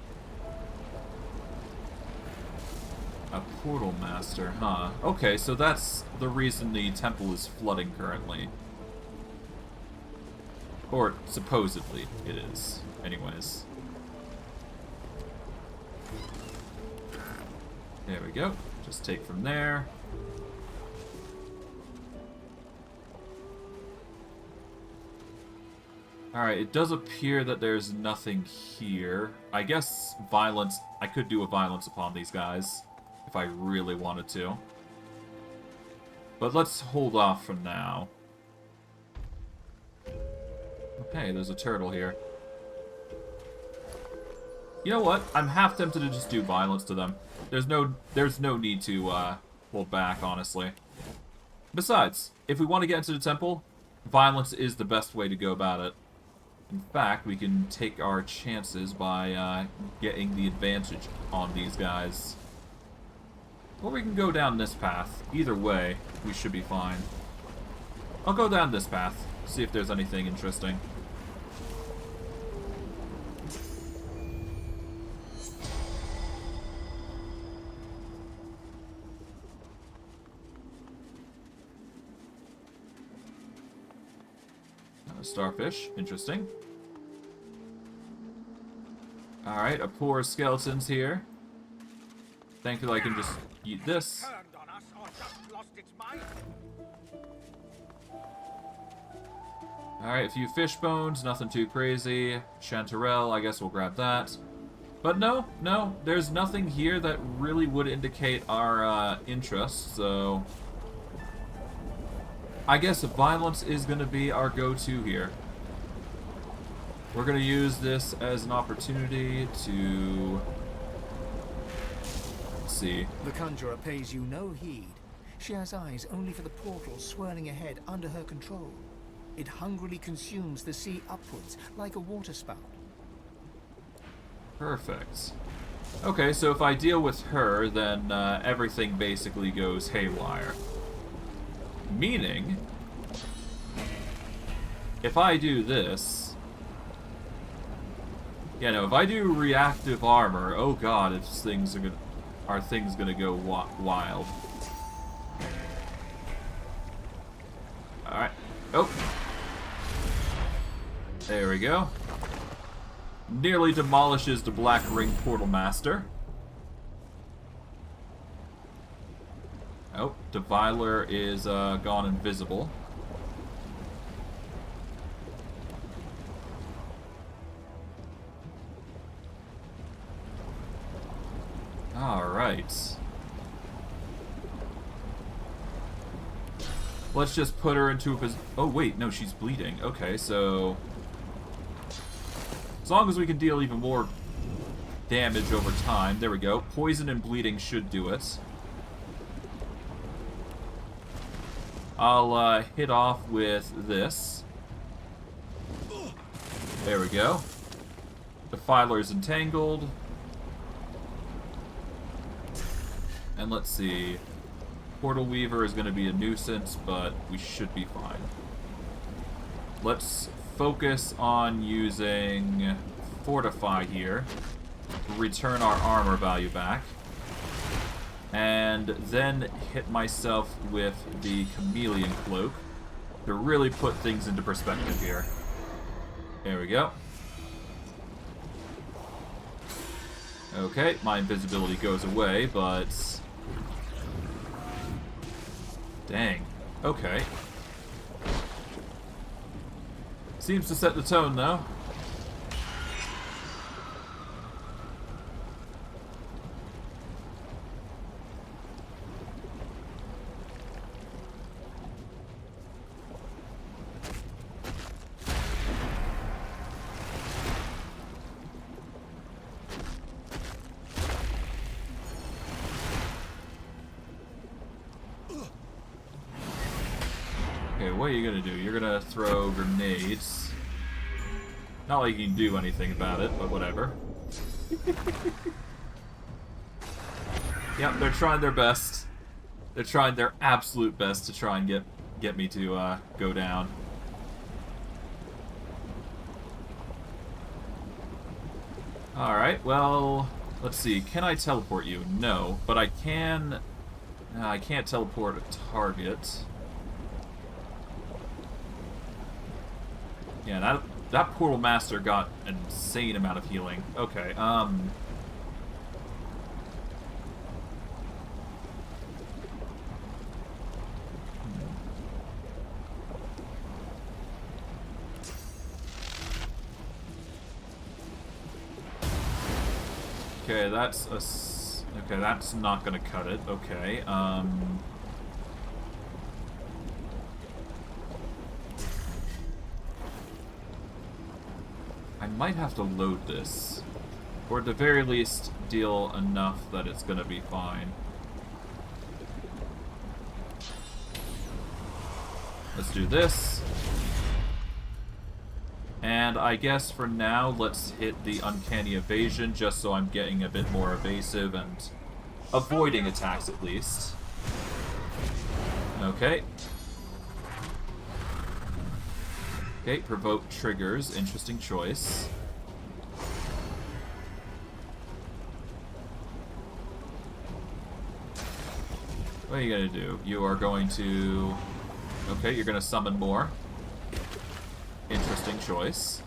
A portal master, huh? Okay, so that's the reason the temple is flooding currently. Or supposedly it is, anyways. There we go. Just take from there. Alright, it does appear that there's nothing here. I guess violence... I could do a violence upon these guys, if I really wanted to. But let's hold off for now. Okay, there's a turtle here. You know what? I'm half tempted to just do violence to them. There's no need to hold back, honestly. Besides, if we want to get into the temple, violence is the best way to go about it. In fact, we can take our chances by getting the advantage on these guys. Or we can go down this path. Either way, we should be fine. I'll go down this path, see if there's anything interesting. Starfish, interesting. Alright, a poor skeleton's here. Thankfully I can just eat this. Alright, a few fish bones, nothing too crazy. Chanterelle, I guess we'll grab that. But no, there's nothing here that really would indicate our interest, so... I guess violence is going to be our go-to here. We're going to use this as an opportunity to... Let's see. The conjurer pays you no heed. She has eyes only for the portal swirling ahead under her control. It hungrily consumes the sea upwards, like a waterspout. Perfect. Okay, so if I deal with her, then everything basically goes haywire. Meaning, if I do this... Yeah, no, if I do reactive armor, oh god, are things gonna go wild. Alright. Oh! There we go. Nearly demolishes the Black Ring Portal Master. Oh, Deviler is gone invisible. Alright. Let's just put her into a position. Oh, wait, no, she's bleeding. Okay, so... as long as we can deal even more damage over time. There we go. Poison and bleeding should do it. I'll hit off with this. There we go. Defiler's entangled. And let's see. Portal Weaver is going to be a nuisance, but we should be fine. Let's focus on using Fortify here to return our armor value back. And then hit myself with the Chameleon Cloak to really put things into perspective here. There we go. Okay, my invisibility goes away, but... dang. Okay. Seems to set the tone, though. Okay, what are you gonna do? You're gonna throw grenades. Not like you can do anything about it, but whatever. Yep, they're trying their best. They're trying their absolute best to try and get me to go down. Alright, well, let's see. Can I teleport you? No, but I can... I can't teleport a target. Yeah, that Portal Master got an insane amount of healing. Okay, okay, that's a... okay, that's not gonna cut it. Okay, I might have to load this. Or at the very least, deal enough that it's gonna be fine. Let's do this. And I guess for now, let's hit the Uncanny Evasion, just so I'm getting a bit more evasive and avoiding attacks at least. Okay. Okay, provoke triggers. Interesting choice. What are you gonna do? You are going to... okay, you're gonna summon more. Interesting choice.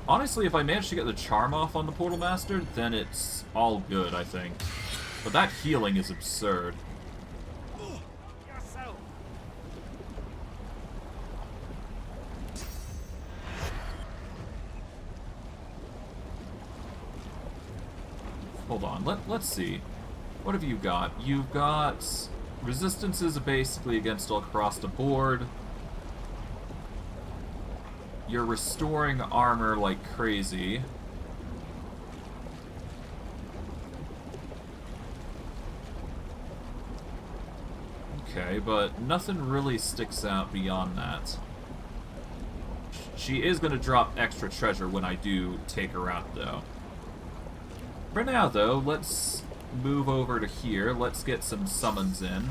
Honestly, if I manage to get the charm off on the Portal Master, then it's all good, I think. But that healing is absurd. Hold on, let's see. What have you got? You've got resistances basically against all across the board. You're restoring armor like crazy. Okay, but nothing really sticks out beyond that. She is going to drop extra treasure when I do take her out, though. For now, though, let's move over to here. Let's get some summons in.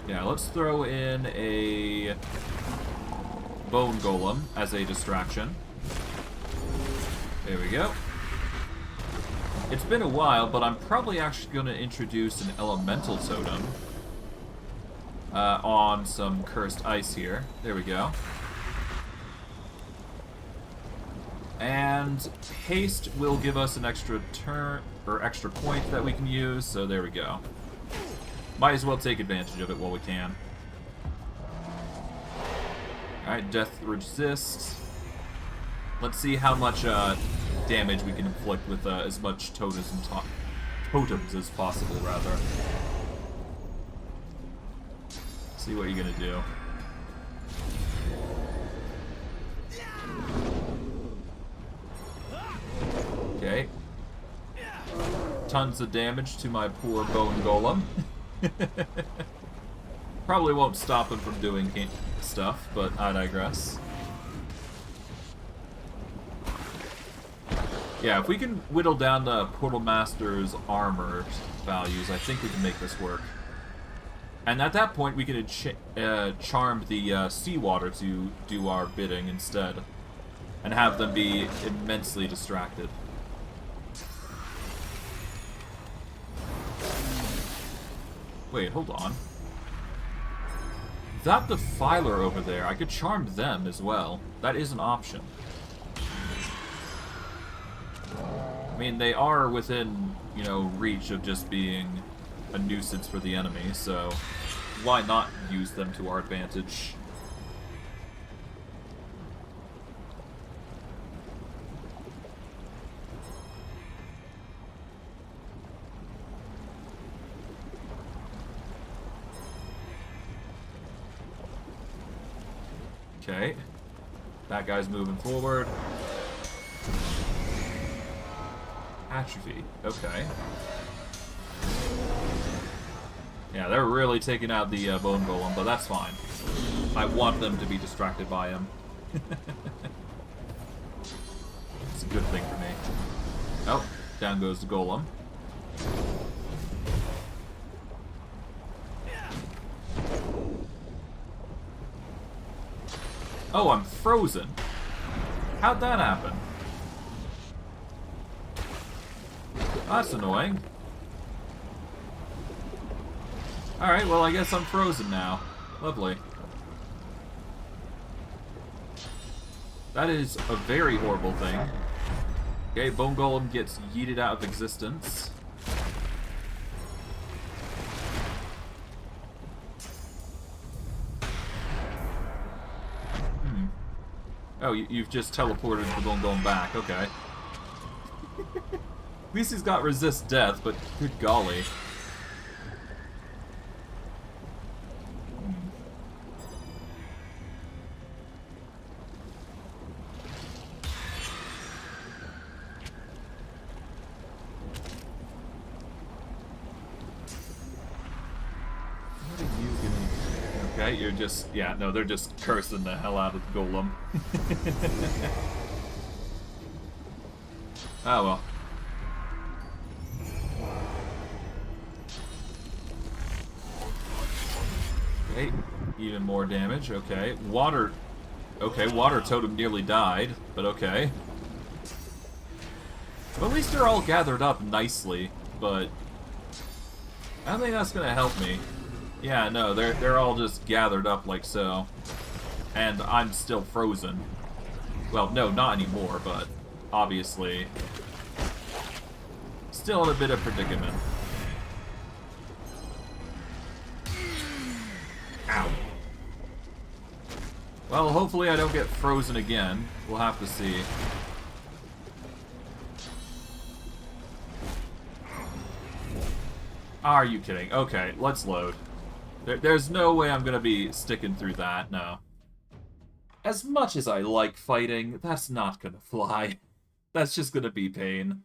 Yeah, let's throw in a Bone Golem as a distraction. There we go. It's been a while, but I'm probably actually going to introduce an elemental totem on some cursed ice here. There we go. And haste will give us an extra turn, or extra point that we can use, so there we go. Might as well take advantage of it while we can. Alright, death resist. Let's see how much damage we can inflict with as much totems as possible, rather. See what you're gonna do. Okay. Tons of damage to my poor bone golem. Probably won't stop him from doing stuff, but I digress. Yeah, if we can whittle down the Portal Master's armor values, I think we can make this work. And at that point, we can charm the seawater to do our bidding instead. And have them be immensely distracted. Wait, hold on. That defiler over there, I could charm them as well. That is an option. I mean, they are within, you know, reach of just being a nuisance for the enemy, so why not use them to our advantage? Okay. That guy's moving forward. Atrophy. Okay. Yeah, they're really taking out the bone golem, but that's fine. I want them to be distracted by him. It's a good thing for me. Oh, down goes the golem. Oh, I'm frozen. How'd that happen? That's annoying. Alright, well, I guess I'm frozen now. Lovely. That is a very horrible thing. Okay, Bone Golem gets yeeted out of existence. Oh, you've just teleported the Bone Golem back. Okay. At least he's got resist death, but good golly. What are you doing? Okay, you're just... Yeah, no, they're just cursing the hell out of the Golem. Oh, well. Okay, even more damage. Okay, water. Okay, water totem nearly died, but okay. Well, at least they're all gathered up nicely, but I don't think that's gonna help me. Yeah, no, they're all just gathered up like so, and I'm still frozen. Well, no, not anymore, but obviously still in a bit of predicament. Ow. Well, hopefully I don't get frozen again. We'll have to see. Are you kidding? Okay, let's load. There's no way I'm gonna be sticking through that, no. As much as I like fighting, that's not gonna fly. That's just gonna be pain.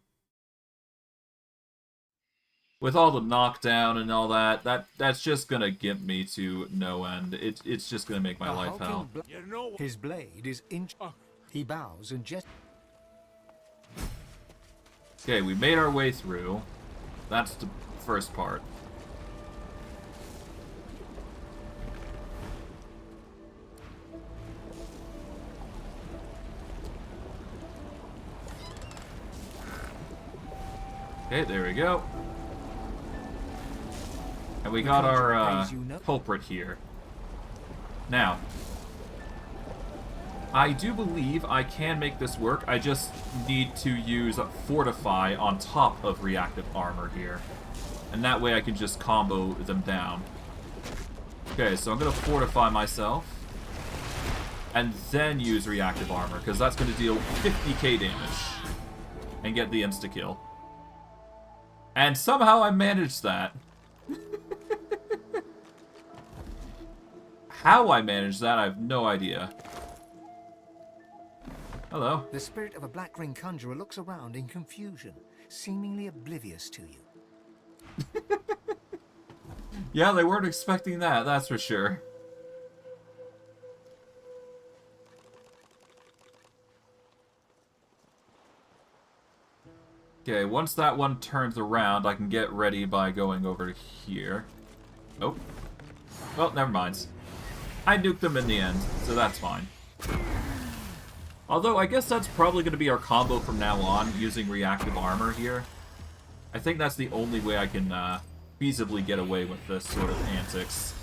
With all the knockdown and all that's just gonna get me to no end. It's just gonna make my life hell. His blade is inch. He bows and just. Okay, we made our way through. That's the first part. Okay, there we go. And we got our culprit here. Now, I do believe I can make this work. I just need to use Fortify on top of reactive armor here. And that way I can just combo them down. Okay, so I'm going to Fortify myself. And then use reactive armor, because that's going to deal 50k damage. And get the insta-kill. And somehow I managed that. How I managed that, I have no idea. Hello. The spirit of a black ring conjurer looks around in confusion, seemingly oblivious to you. Yeah, they weren't expecting that, that's for sure. Okay, once that one turns around, I can get ready by going over to here. Nope. Well, never mind. I nuked them in the end, so that's fine. Although, I guess that's probably going to be our combo from now on, using reactive armor here. I think that's the only way I can feasibly get away with this sort of antics.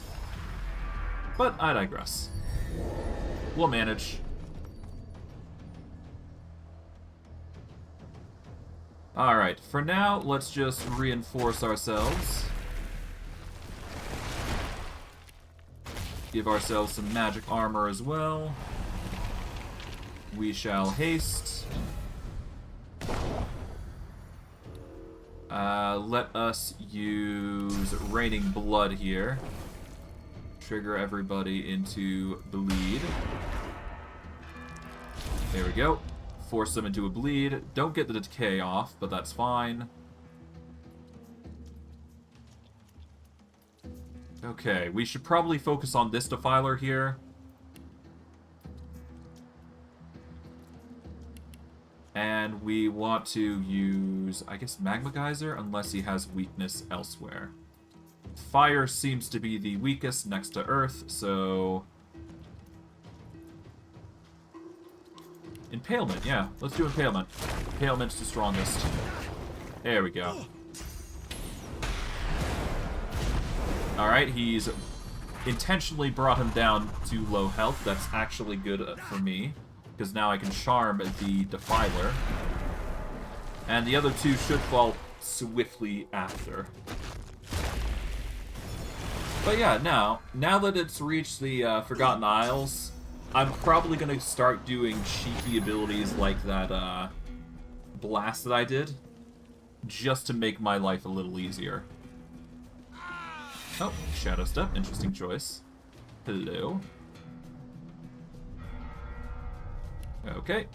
But I digress. We'll manage. Alright, for now, let's just reinforce ourselves. Give ourselves some magic armor as well. We shall haste. Let us use Raining Blood here. Trigger everybody into bleed. There we go. Force them into a bleed. Don't get the decay off, but that's fine. Okay, we should probably focus on this Defiler here. And we want to use, I guess, Magma Geyser, unless he has weakness elsewhere. Fire seems to be the weakest next to Earth, so... Impalement, yeah. Let's do Impalement. Impalement's the strongest. There we go. Alright, he's intentionally brought him down to low health. That's actually good for me, because now I can charm the Defiler. And the other two should fall swiftly after. But yeah, now that it's reached the Forgotten Isles, I'm probably going to start doing cheeky abilities like that blast that I did, just to make my life a little easier. Oh, Shadow Step, interesting choice. Hello. Okay.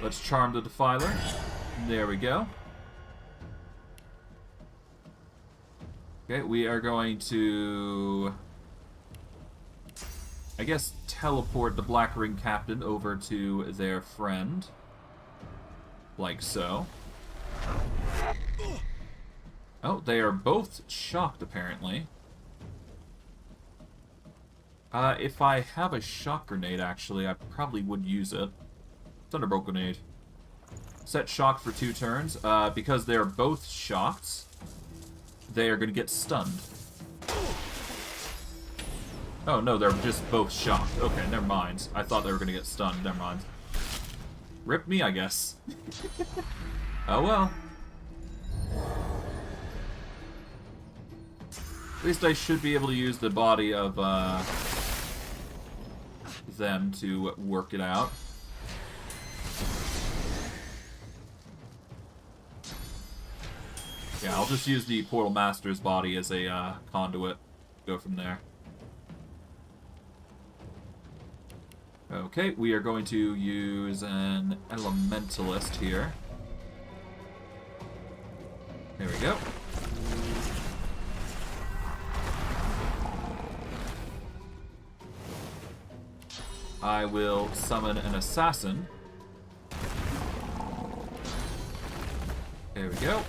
Let's charm the Defiler. There we go. Okay, we are going to, I guess, teleport the Black Ring Captain over to their friend. Like so. Oh, they are both shocked, apparently. If I have a shock grenade, actually, I probably would use it. Thunderbolt grenade. Set shock for 2 turns. Because they're both shocked, they are going to get stunned. Oh, no, they're just both shocked. Okay, never mind. I thought they were going to get stunned. Never mind. Rip me, I guess. Oh, well. At least I should be able to use the body of them to work it out. Yeah, I'll just use the Portal Master's body as a conduit. Go from there. Okay, we are going to use an Elementalist here. There we go. I will summon an Assassin. There we go.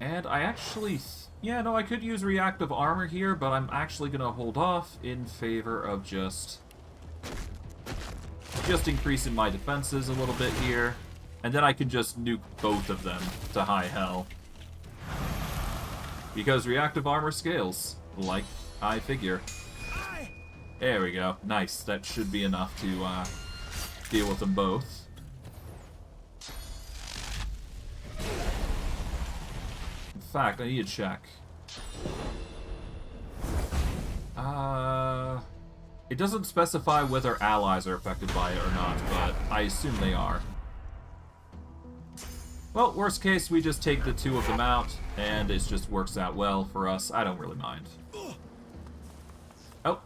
And I actually Yeah, no, I could use reactive armor here, but I'm actually going to hold off in favor of just increasing my defenses a little bit here. And then I can just nuke both of them to high hell. Because reactive armor scales, like I figure. There we go. Nice. That should be enough to deal with them both. In fact, I need to check. It doesn't specify whether allies are affected by it or not, but I assume they are. Well, worst case, we just take the two of them out, and it just works out well for us. I don't really mind. Oh.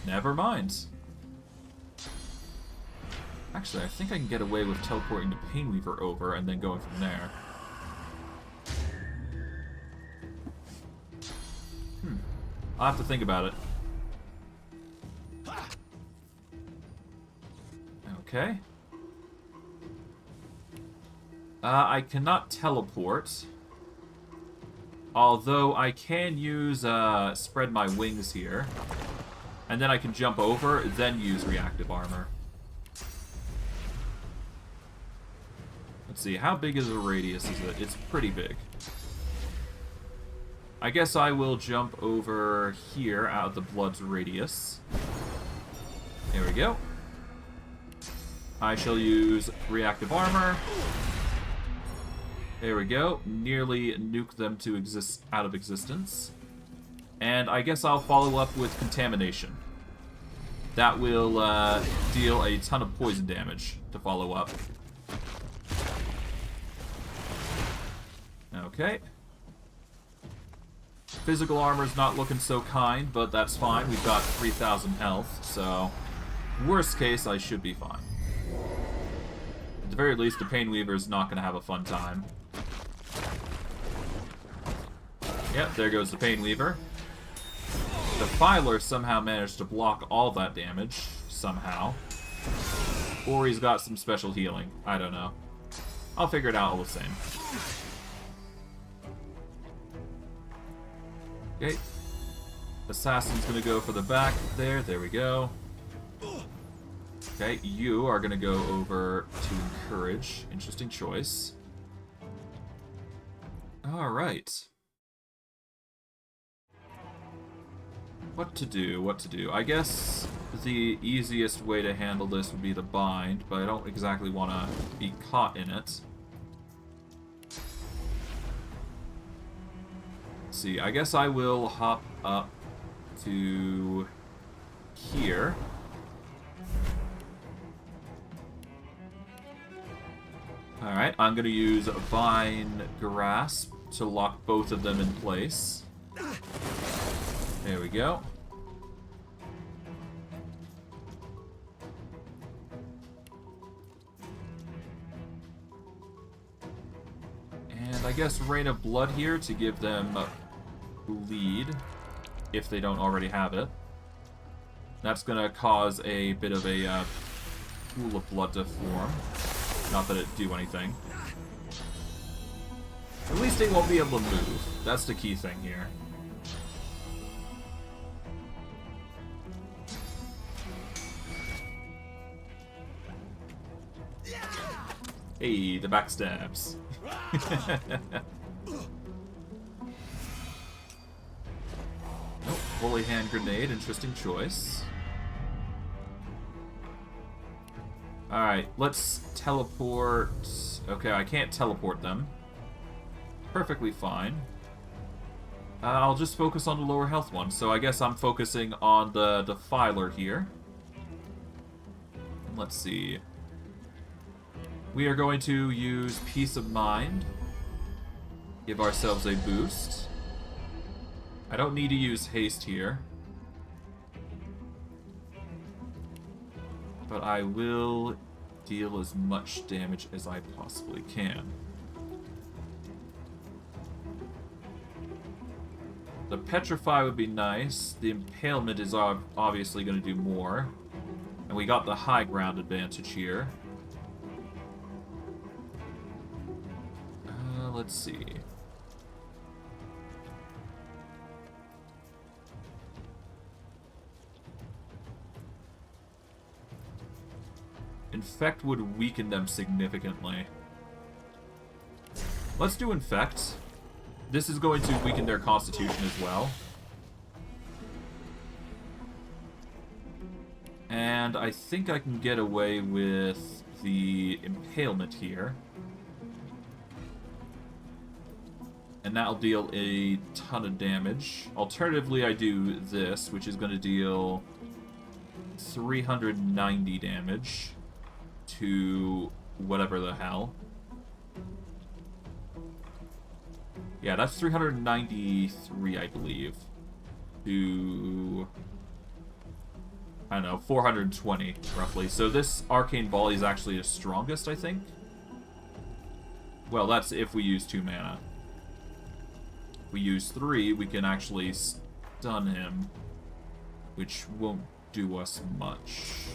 Never mind. Actually, I think I can get away with teleporting the Painweaver over and then going from there. I'll have to think about it. Okay. I cannot teleport. Although I can use spread my wings here. And then I can jump over, then use reactive armor. Let's see, how big is the radius is it? It's pretty big. I guess I will jump over here out of the blood's radius. There we go. I shall use reactive armor. There we go. Nearly nuke them to out of existence. And I guess I'll follow up with contamination. That will deal a ton of poison damage to follow up. Okay. Physical armor's not looking so kind, but that's fine. We've got 3,000 health, so worst case, I should be fine. At the very least, the Painweaver's not going to have a fun time. Yep, there goes the Painweaver. The Filer somehow managed to block all that damage, somehow. Or he's got some special healing. I don't know. I'll figure it out all the same. Okay. Assassin's gonna go for the back there. There we go. Okay, you are gonna go over to encourage. Interesting choice. Alright. What to do, what to do. I guess the easiest way to handle this would be the bind, but I don't exactly want to be caught in it. Let's see, I guess I will hop up to here. Alright, I'm going to use Vine Grasp to lock both of them in place. There we go. And I guess Rain of Blood here to give them lead, if they don't already have it. That's going to cause a bit of a pool of blood to form. Not that it do anything. At least they won't be able to move. That's the key thing here. Hey, the backstabs. Oh, Holy Hand Grenade, interesting choice. Alright, let's teleport. Okay, I can't teleport them. Perfectly fine. I'll just focus on the lower health one. So I guess I'm focusing on the Defiler here. And let's see. We are going to use Peace of Mind. Give ourselves a boost. I don't need to use haste here. But I will deal as much damage as I possibly can. The Petrify would be nice. The Impalement is obviously going to do more. And we got the high ground advantage here. Let's see. Infect would weaken them significantly. Let's do Infect. This is going to weaken their constitution as well. And I think I can get away with the Impalement here. And that'll deal a ton of damage. Alternatively, I do this, which is going to deal 390 damage to whatever the hell. Yeah, that's 393, I believe. To... I don't know, 420, roughly. So this Arcane Volley is actually the strongest, I think. Well, that's if we use 2 mana. If we use 3, we can actually stun him, which won't do us much.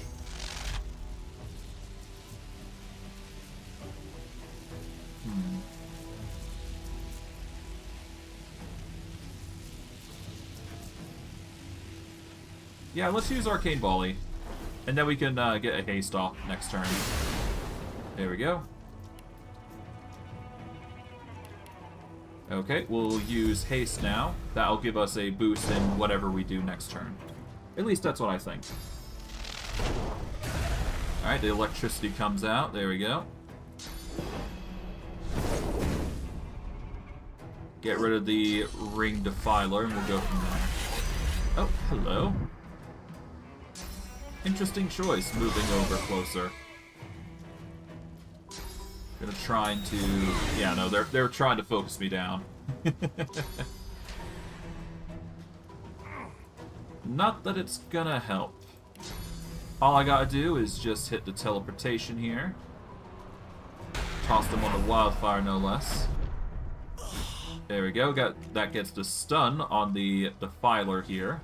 Yeah, let's use Arcane Volley. And then we can get a haste off next turn. There we go. Okay, we'll use haste now. That'll give us a boost in whatever we do next turn. At least that's what I think. Alright, the electricity comes out. There we go. Get rid of the Ring Defiler and we'll go from there. Oh, hello. Interesting choice, moving over closer. Gonna try to... Yeah, no, they're trying to focus me down. Not that it's gonna help. All I gotta do is just hit the teleportation here. Toss them on the wildfire, no less. There we go. That gets the stun on the Defiler here.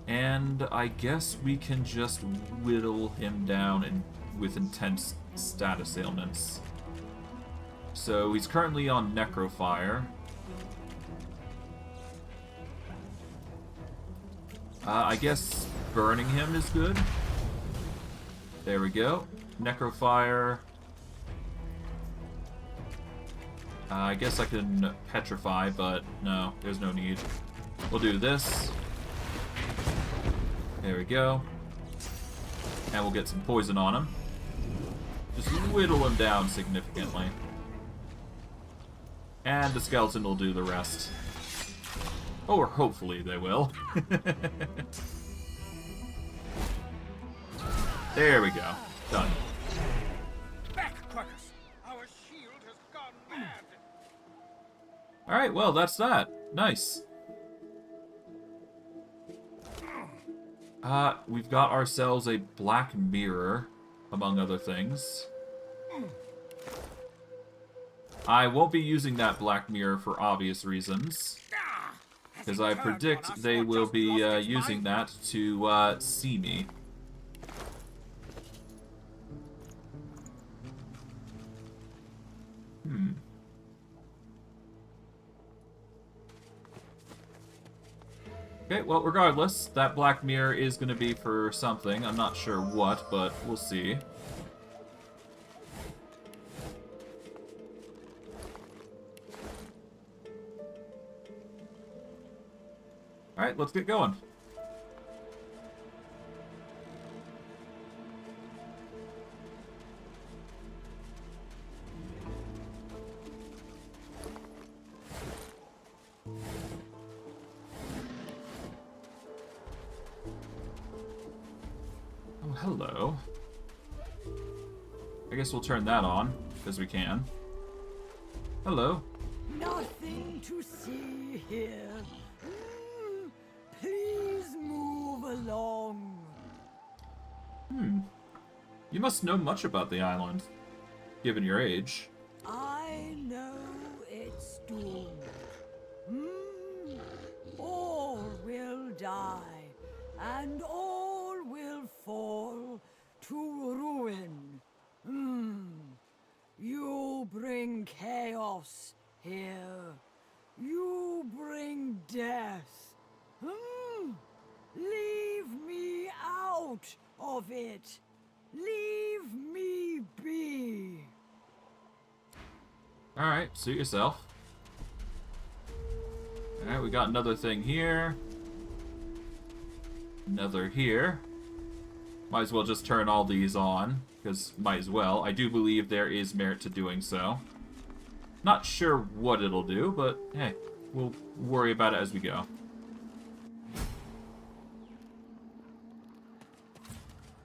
And I guess we can just whittle him down with intense status ailments. So he's currently on Necrofire. I guess burning him is good. There we go. Necrofire. I guess I can petrify, but no, there's no need. We'll do this. There we go. And we'll get some poison on him. Just whittle him down significantly. And the skeleton will do the rest. Or hopefully they will. There we go. Done. Alright, well, that's that. Nice. We've got ourselves a black mirror, among other things. I won't be using that black mirror for obvious reasons. Because I predict they will be using that to see me. Okay, well, regardless, that black mirror is going to be for something. I'm not sure what, but we'll see. Alright, let's get going. Oh, hello. I guess we'll turn that on, because we can. Hello. Nothing to see here. Please move along. You must know much about the island, given your age. I know it's doomed. All will die, and all will fall to ruin. You bring chaos here. You bring death. Leave me out of it. Leave me be. Alright, suit yourself. Alright, we got another thing here. Another here. Might as well just turn all these on, because might as well. I do believe there is merit to doing so. Not sure what it'll do, but hey, we'll worry about it as we go.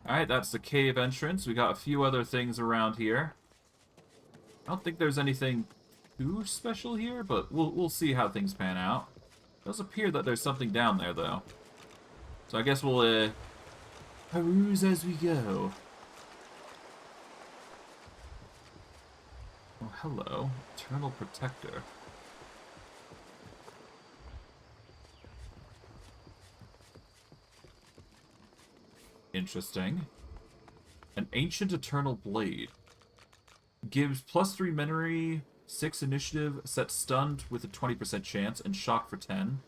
Alright, that's the cave entrance. We got a few other things around here. I don't think there's anything too special here, but we'll see how things pan out. It does appear that there's something down there, though. So I guess we'll, peruse as we go. Oh, hello. Eternal Protector. Interesting. An Ancient Eternal Blade. Gives +3 memory, 6 initiative, sets stunned with a 20% chance, and shock for 10.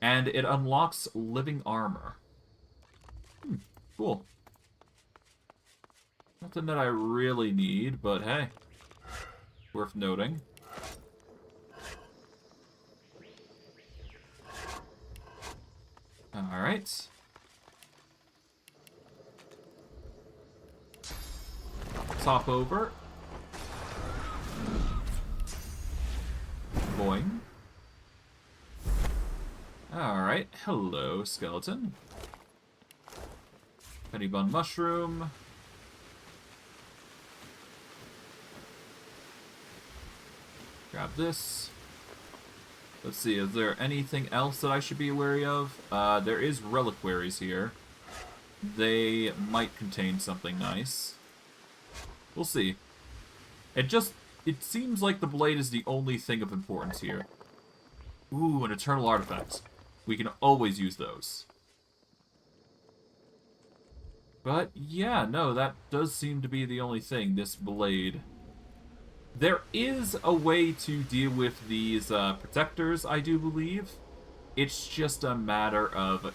And it unlocks living armor. Cool. Nothing that I really need, but hey. Worth noting. Alright. Let's hop over. Boing. Alright, hello, skeleton. Penny bun mushroom. Grab this. Let's see, is there anything else that I should be wary of? There is reliquaries here. They might contain something nice. We'll see. It seems like the blade is the only thing of importance here. Ooh, an eternal artifact. We can always use those. But yeah, no, that does seem to be the only thing, this blade. There is a way to deal with these protectors, I do believe. It's just a matter of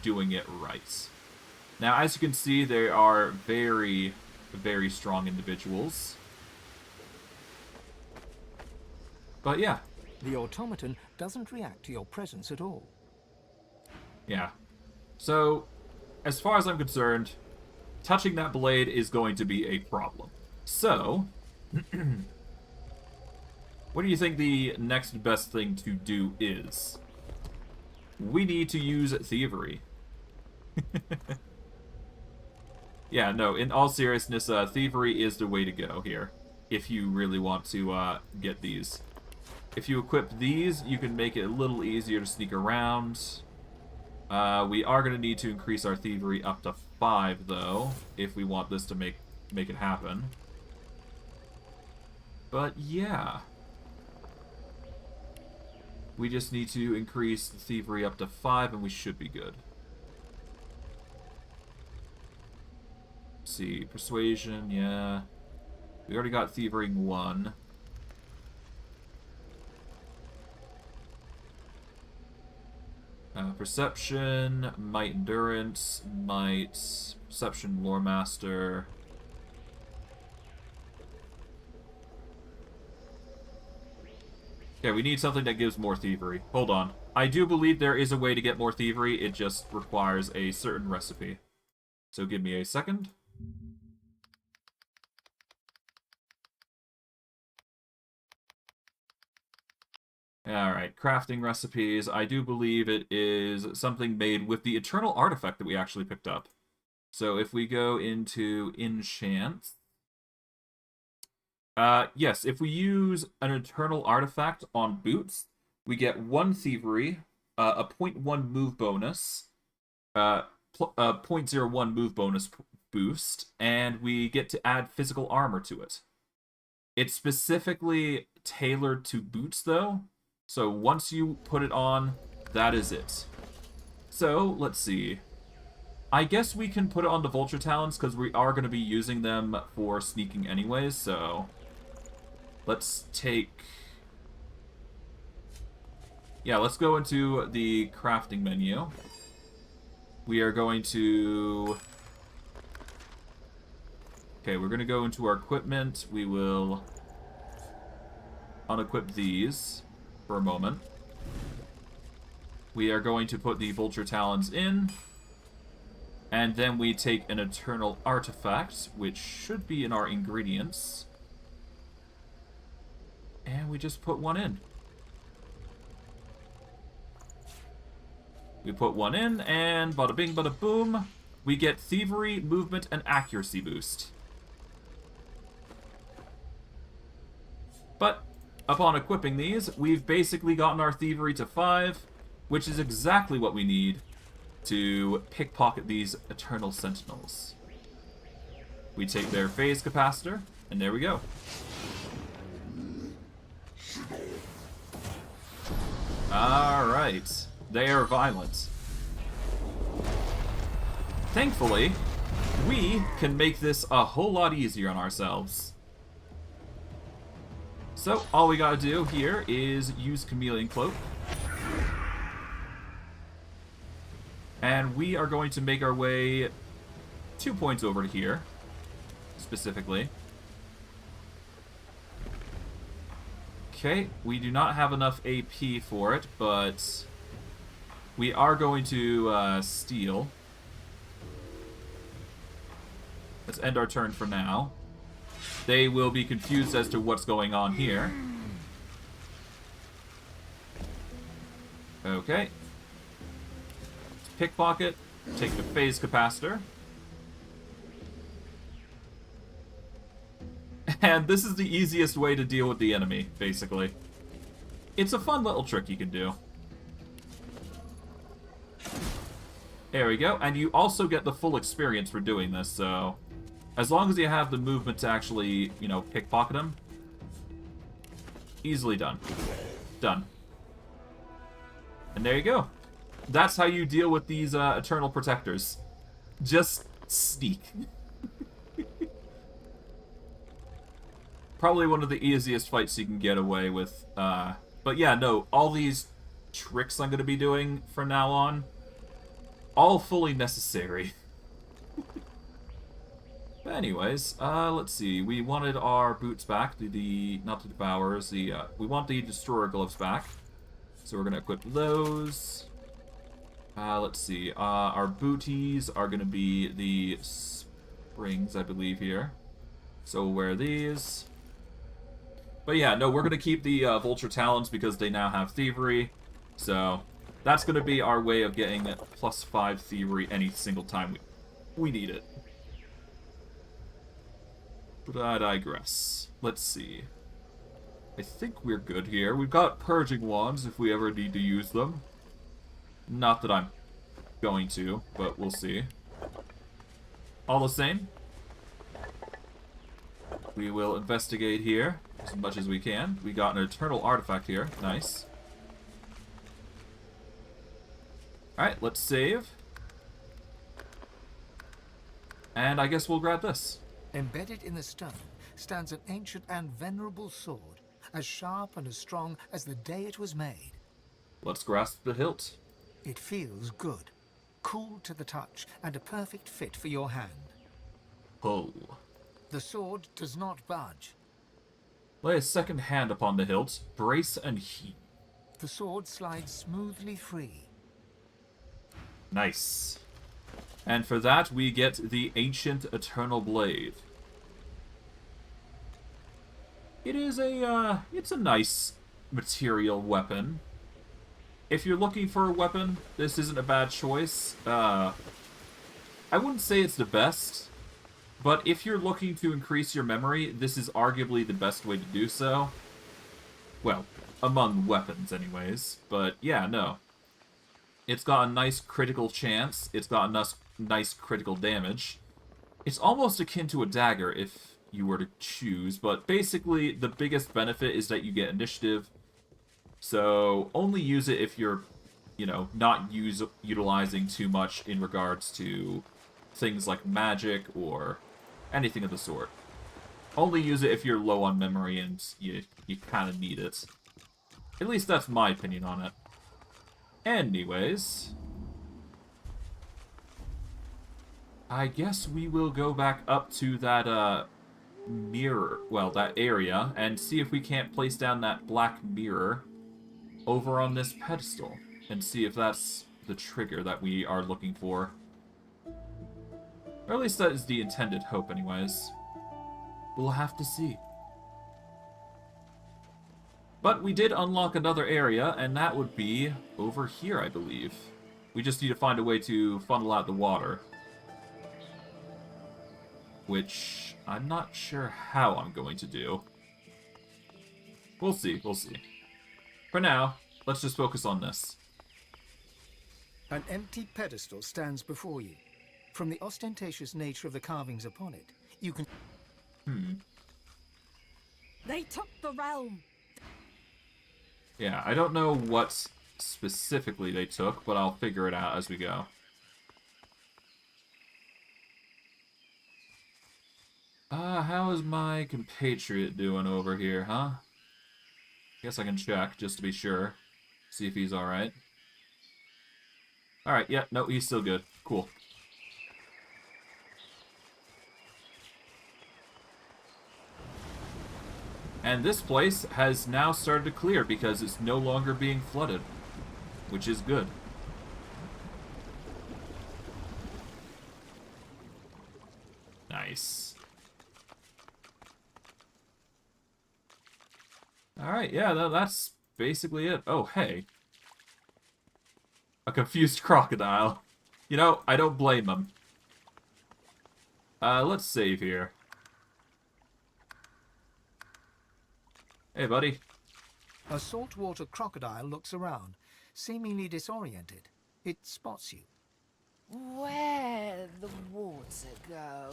doing it right. Now, as you can see, they are very, very strong individuals. But yeah. The automaton doesn't react to your presence at all. Yeah. So, as far as I'm concerned, touching that blade is going to be a problem. So, what do you think the next best thing to do is? We need to use thievery. Yeah, no, in all seriousness, thievery is the way to go here, if you really want to get these. If you equip these, you can make it a little easier to sneak around. We are going to need to increase our thievery up to 5, though, if we want this to make it happen. But yeah. We just need to increase the thievery up to 5, and we should be good. Let's see, persuasion, yeah. We already got thievering 1. Perception, might endurance, might, perception lore master. Okay, we need something that gives more thievery. Hold on. I do believe there is a way to get more thievery, it just requires a certain recipe. So give me a second. Alright, crafting recipes. I do believe it is something made with the Eternal Artifact that we actually picked up. So if we go into Enchant... yes, if we use an Eternal Artifact on boots, we get 1 thievery, a 0.1 move bonus, a 0.01 move bonus boost, and we get to add physical armor to it. It's specifically tailored to boots, though. So once you put it on, that is it. So, let's see. I guess we can put it on the Vulture Talons, because we are going to be using them for sneaking anyways, so... Let's take... Yeah, let's go into the crafting menu. we are going to... Okay, we're going to go into our equipment. We will unequip these for a moment. We are going to put the Vulture Talons in. And then we take an Eternal Artifact, which should be in our ingredients. And we just put one in. We put one in, and bada bing, bada boom. We get Thievery, Movement, and Accuracy boost. But, upon equipping these, we've basically gotten our Thievery to 5, which is exactly what we need to pickpocket these Eternal Sentinels. We take their Phase Capacitor, and there we go. Alright. They are violent. Thankfully, we can make this a whole lot easier on ourselves. So, all we gotta do here is use Chameleon Cloak. And we are going to make our way 2 points over to here, specifically. Okay, we do not have enough AP for it, but we are going to steal. Let's end our turn for now. They will be confused as to what's going on here. Okay. Pickpocket. Take the Phase Capacitor. And this is the easiest way to deal with the enemy, basically. It's a fun little trick you can do. There we go. And you also get the full experience for doing this, so... As long as you have the movement to actually, you know, pickpocket them. Easily done. Done. And there you go. That's how you deal with these Eternal Protectors. Just sneak. Probably one of the easiest fights you can get away with. But yeah, no, all these tricks I'm going to be doing from now on, all fully necessary. But anyways, let's see. We wanted our boots back, not the Devourers, we want the Destroyer Gloves back. So we're going to equip those. Let's see. Our booties are going to be the springs, I believe, here. So we'll wear these. But yeah, no, we're going to keep the Vulture Talons because they now have Thievery. So that's going to be our way of getting +5 Thievery any single time we need it. But I digress. Let's see. I think we're good here. We've got Purging Wands if we ever need to use them. Not that I'm going to, but we'll see. All the same, we will investigate here as much as we can. We got an Eternal Artifact here. Nice. Alright, let's save. And I guess we'll grab this. Embedded in the stone stands an ancient and venerable sword, as sharp and as strong as the day it was made. Let's grasp the hilt. It feels good, cool to the touch, and a perfect fit for your hand. Pull. The sword does not budge. Lay a second hand upon the hilt, brace and heat. The sword slides smoothly free. Nice. And for that, we get the Ancient Eternal Blade. It is it's a nice material weapon. If you're looking for a weapon, this isn't a bad choice. I wouldn't say it's the best, but if you're looking to increase your memory, this is arguably the best way to do so. Well, among weapons anyways, but yeah, no. It's got a nice critical chance, it's got a nice critical damage. It's almost akin to a dagger if you were to choose, but basically the biggest benefit is that you get initiative. So only use it if you're, you know, not utilizing too much in regards to things like magic or anything of the sort. Only use it if you're low on memory and you kind of need it. At least that's my opinion on it. Anyways, I guess we will go back up to that, mirror, well, that area, and see if we can't place down that black mirror over on this pedestal, and see if that's the trigger that we are looking for. Or at least that is the intended hope, anyways. We'll have to see. But we did unlock another area, and that would be over here, I believe. We just need to find a way to funnel out the water. Which I'm not sure how I'm going to do. We'll see, we'll see. For now, let's just focus on this. An empty pedestal stands before you. From the ostentatious nature of the carvings upon it, you can... They took the realm. Yeah, I don't know what specifically they took, but I'll figure it out as we go. How is my compatriot doing over here, huh? Guess I can check, just to be sure. See if he's alright. Alright, yeah, no, he's still good. Cool. And this place has now started to clear because it's no longer being flooded, which is good. Nice. Alright, yeah, that's basically it. Oh, hey. A confused crocodile. You know, I don't blame him. Let's save here. Hey, buddy. A saltwater crocodile looks around, seemingly disoriented. It spots you. Where'd the water go?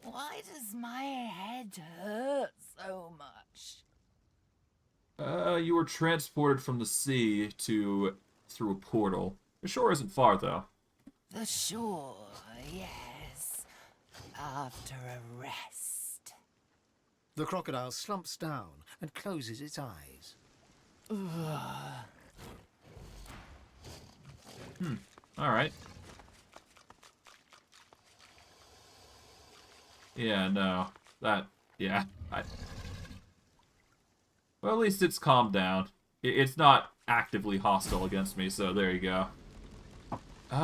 Why does my head hurt so much? You were transported from the sea through a portal. The shore isn't far, though. The shore, yes. After a rest. The crocodile slumps down and closes its eyes. Alright. Yeah, no. Yeah. Well, at least it's calmed down. It's not actively hostile against me, so there you go.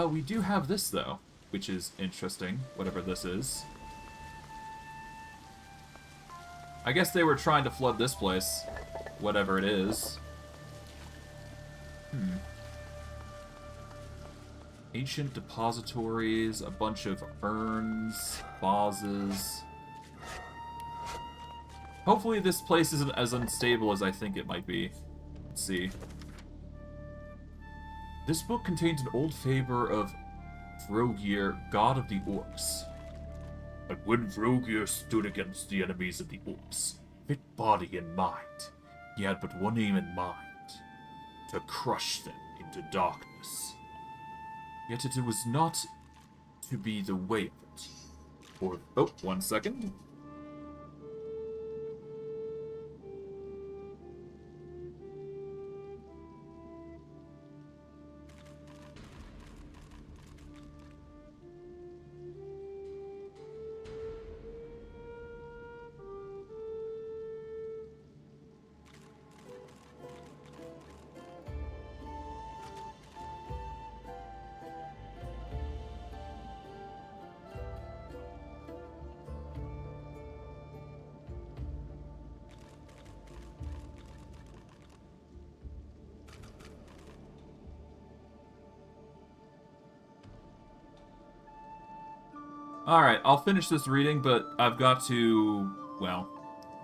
We do have this, though, which is interesting, whatever this is. I guess they were trying to flood this place, whatever it is. Ancient depositories, a bunch of urns, vases. Hopefully this place isn't as unstable as I think it might be. Let's see. This book contains an old fable of Vrogir, god of the orcs. And when Vrogir stood against the enemies of the orcs, fit body and mind, he had but one aim in mind, to crush them into darkness. Yet it was not to be the way of it. Or, oh, 1 second. Alright, I'll finish this reading, but I've got to... well,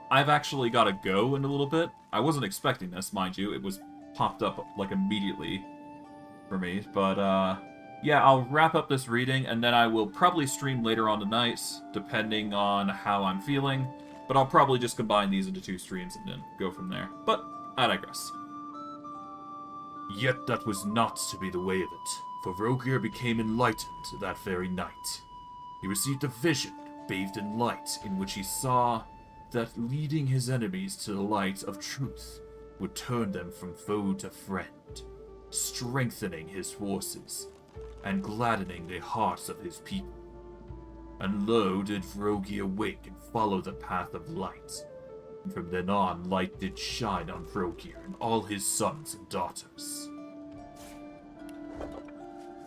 I've actually got to go in a little bit. I wasn't expecting this, mind you. It was popped up, like, immediately for me. But, yeah, I'll wrap up this reading, and then I will probably stream later on tonight, depending on how I'm feeling. But I'll probably just combine these into 2 streams and then go from there. But, I digress. Yet that was not to be the way of it, for Vrogir became enlightened that very night. He received a vision, bathed in light, in which he saw that leading his enemies to the light of truth would turn them from foe to friend, strengthening his forces and gladdening the hearts of his people. And lo, did Vrogi awake and follow the path of light. And from then on, light did shine on Vrogi and all his sons and daughters.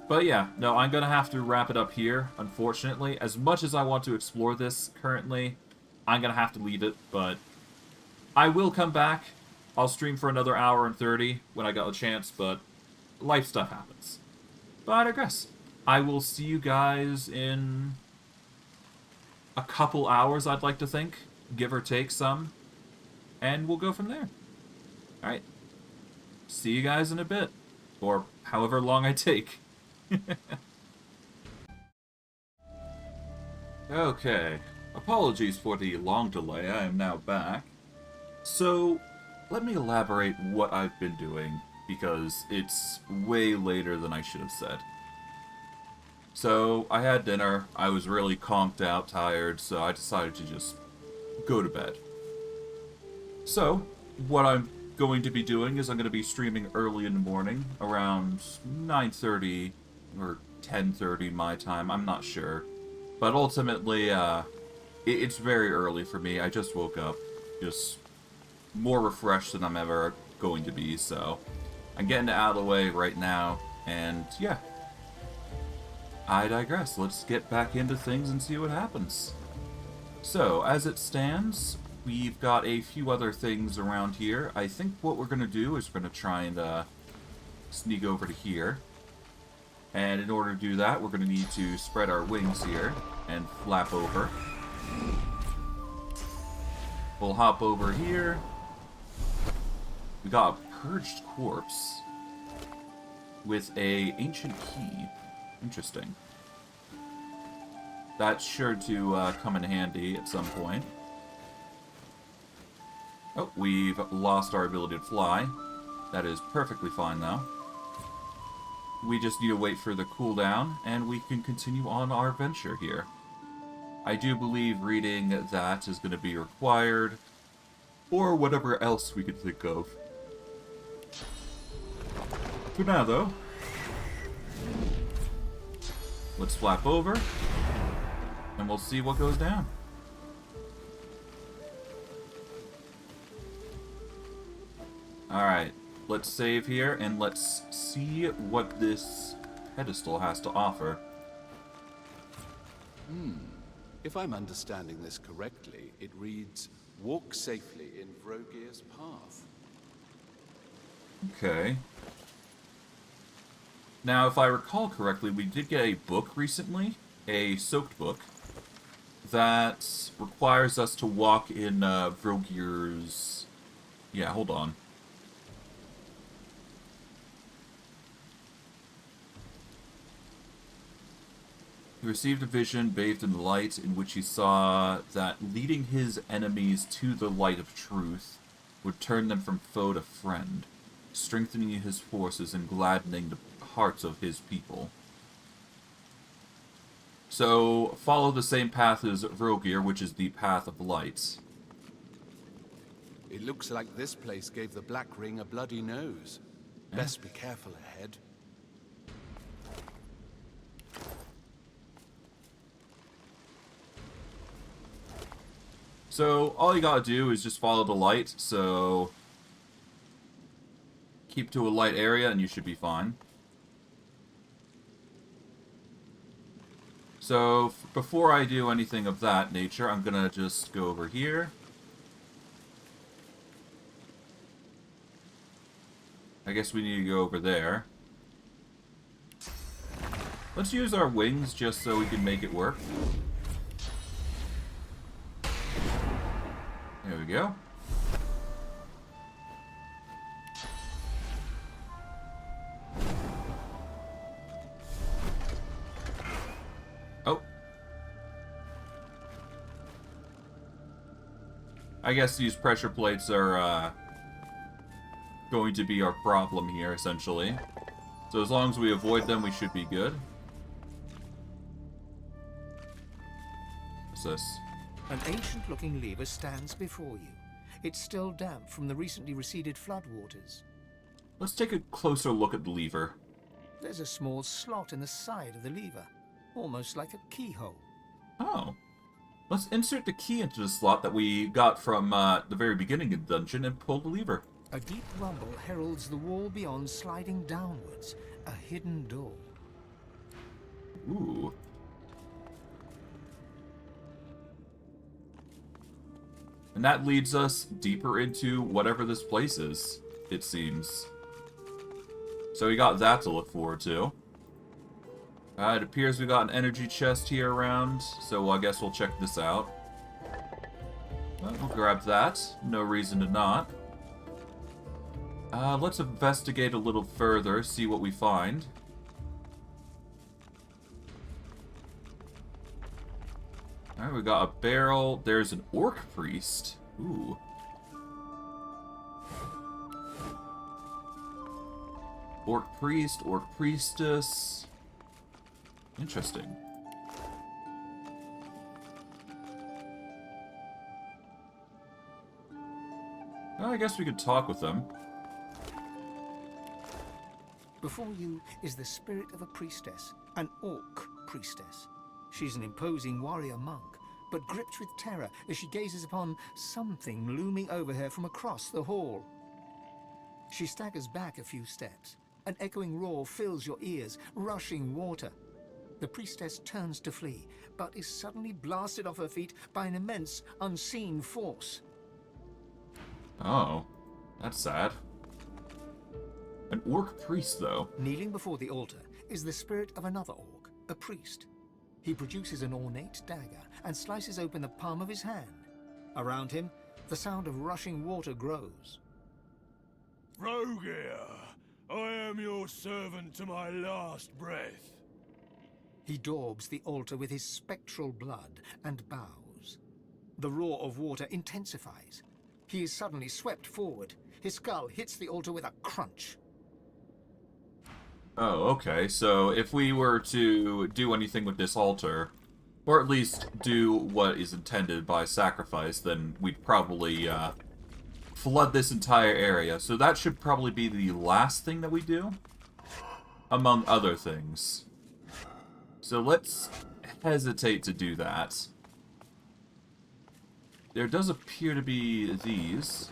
But yeah, no, I'm gonna have to wrap it up here, unfortunately. As much as I want to explore this currently, I'm gonna have to leave it, but I will come back. I'll stream for another hour and 30 when I got a chance, but life stuff happens. But I digress. I will see you guys in a couple hours, I'd like to think, give or take some, and we'll go from there. Alright. See you guys in a bit, or however long I take. Okay, apologies for the long delay, I am now back. So, let me elaborate what I've been doing, because it's way later than I should have said. So, I had dinner, I was really conked out, tired, so I decided to just go to bed. So, what I'm going to be doing is I'm going to be streaming early in the morning, around 9:30 or 10:30 my time, I'm not sure. But ultimately, it's very early for me. I just woke up, just more refreshed than I'm ever going to be, so I'm getting it out of the way right now, and yeah. I digress. Let's get back into things and see what happens. So, as it stands, we've got a few other things around here. I think what we're going to do is we're going to try and sneak over to here. And in order to do that, we're going to need to spread our wings here and flap over. We'll hop over here. We got a purged corpse with a ancient key. Interesting. That's sure to come in handy at some point. Oh, we've lost our ability to fly. That is perfectly fine, though. We just need to wait for the cooldown, and we can continue on our venture here. I do believe reading that is going to be required, or whatever else we could think of. For now, though, let's flap over, and we'll see what goes down. Alright, let's save here, and let's see what this pedestal has to offer. If I'm understanding this correctly, it reads, "Walk safely in Vrogir's path." Okay. Now, if I recall correctly, we did get a book recently, a soaked book, that requires us to walk in Vrogir's... Yeah, hold on. He received a vision bathed in light in which he saw that leading his enemies to the light of truth would turn them from foe to friend, strengthening his forces and gladdening the hearts of his people. So, follow the same path as Vrogir, which is the path of light. It looks like this place gave the Black Ring a bloody nose. Best be careful ahead. So, all you gotta do is just follow the light, so... Keep to a light area and you should be fine. So, before I do anything of that nature, I'm gonna just go over here. I guess we need to go over there. Let's use our wings just so we can make it work. There we go. Oh. I guess these pressure plates are going to be our problem here, essentially. So as long as we avoid them, we should be good. What's this? An ancient-looking lever stands before you. It's still damp from the recently receded floodwaters. Let's take a closer look at the lever. There's a small slot in the side of the lever, almost like a keyhole. Oh. Let's insert the key into the slot that we got from the very beginning of the dungeon and pull the lever. A deep rumble heralds the wall beyond sliding downwards. A hidden door. Ooh. And that leads us deeper into whatever this place is, it seems. So we got that to look forward to. It appears we got an energy chest here around, so I guess we'll check this out. Well, we'll grab that. No reason to not. Let's investigate a little further, see what we find. Alright, we got a barrel. There's an orc priest. Ooh. Orc priest, orc priestess. Interesting. Well, I guess we could talk with them. Before you is the spirit of a priestess, an orc priestess. She's an imposing warrior monk, but gripped with terror as she gazes upon something looming over her from across the hall. She staggers back a few steps. An echoing roar fills your ears, rushing water. The priestess turns to flee, but is suddenly blasted off her feet by an immense, unseen force. Oh, that's sad. An orc priest, though. Kneeling before the altar is the spirit of another orc, a priest. He produces an ornate dagger and slices open the palm of his hand. Around him, the sound of rushing water grows. Rogir, I am your servant to my last breath. He daubs the altar with his spectral blood and bows. The roar of water intensifies. He is suddenly swept forward. His skull hits the altar with a crunch. Oh, okay. So if we were to do anything with this altar, or at least do what is intended by sacrifice, then we'd probably flood this entire area. So that should probably be the last thing that we do, among other things. So let's hesitate to do that. There does appear to be these.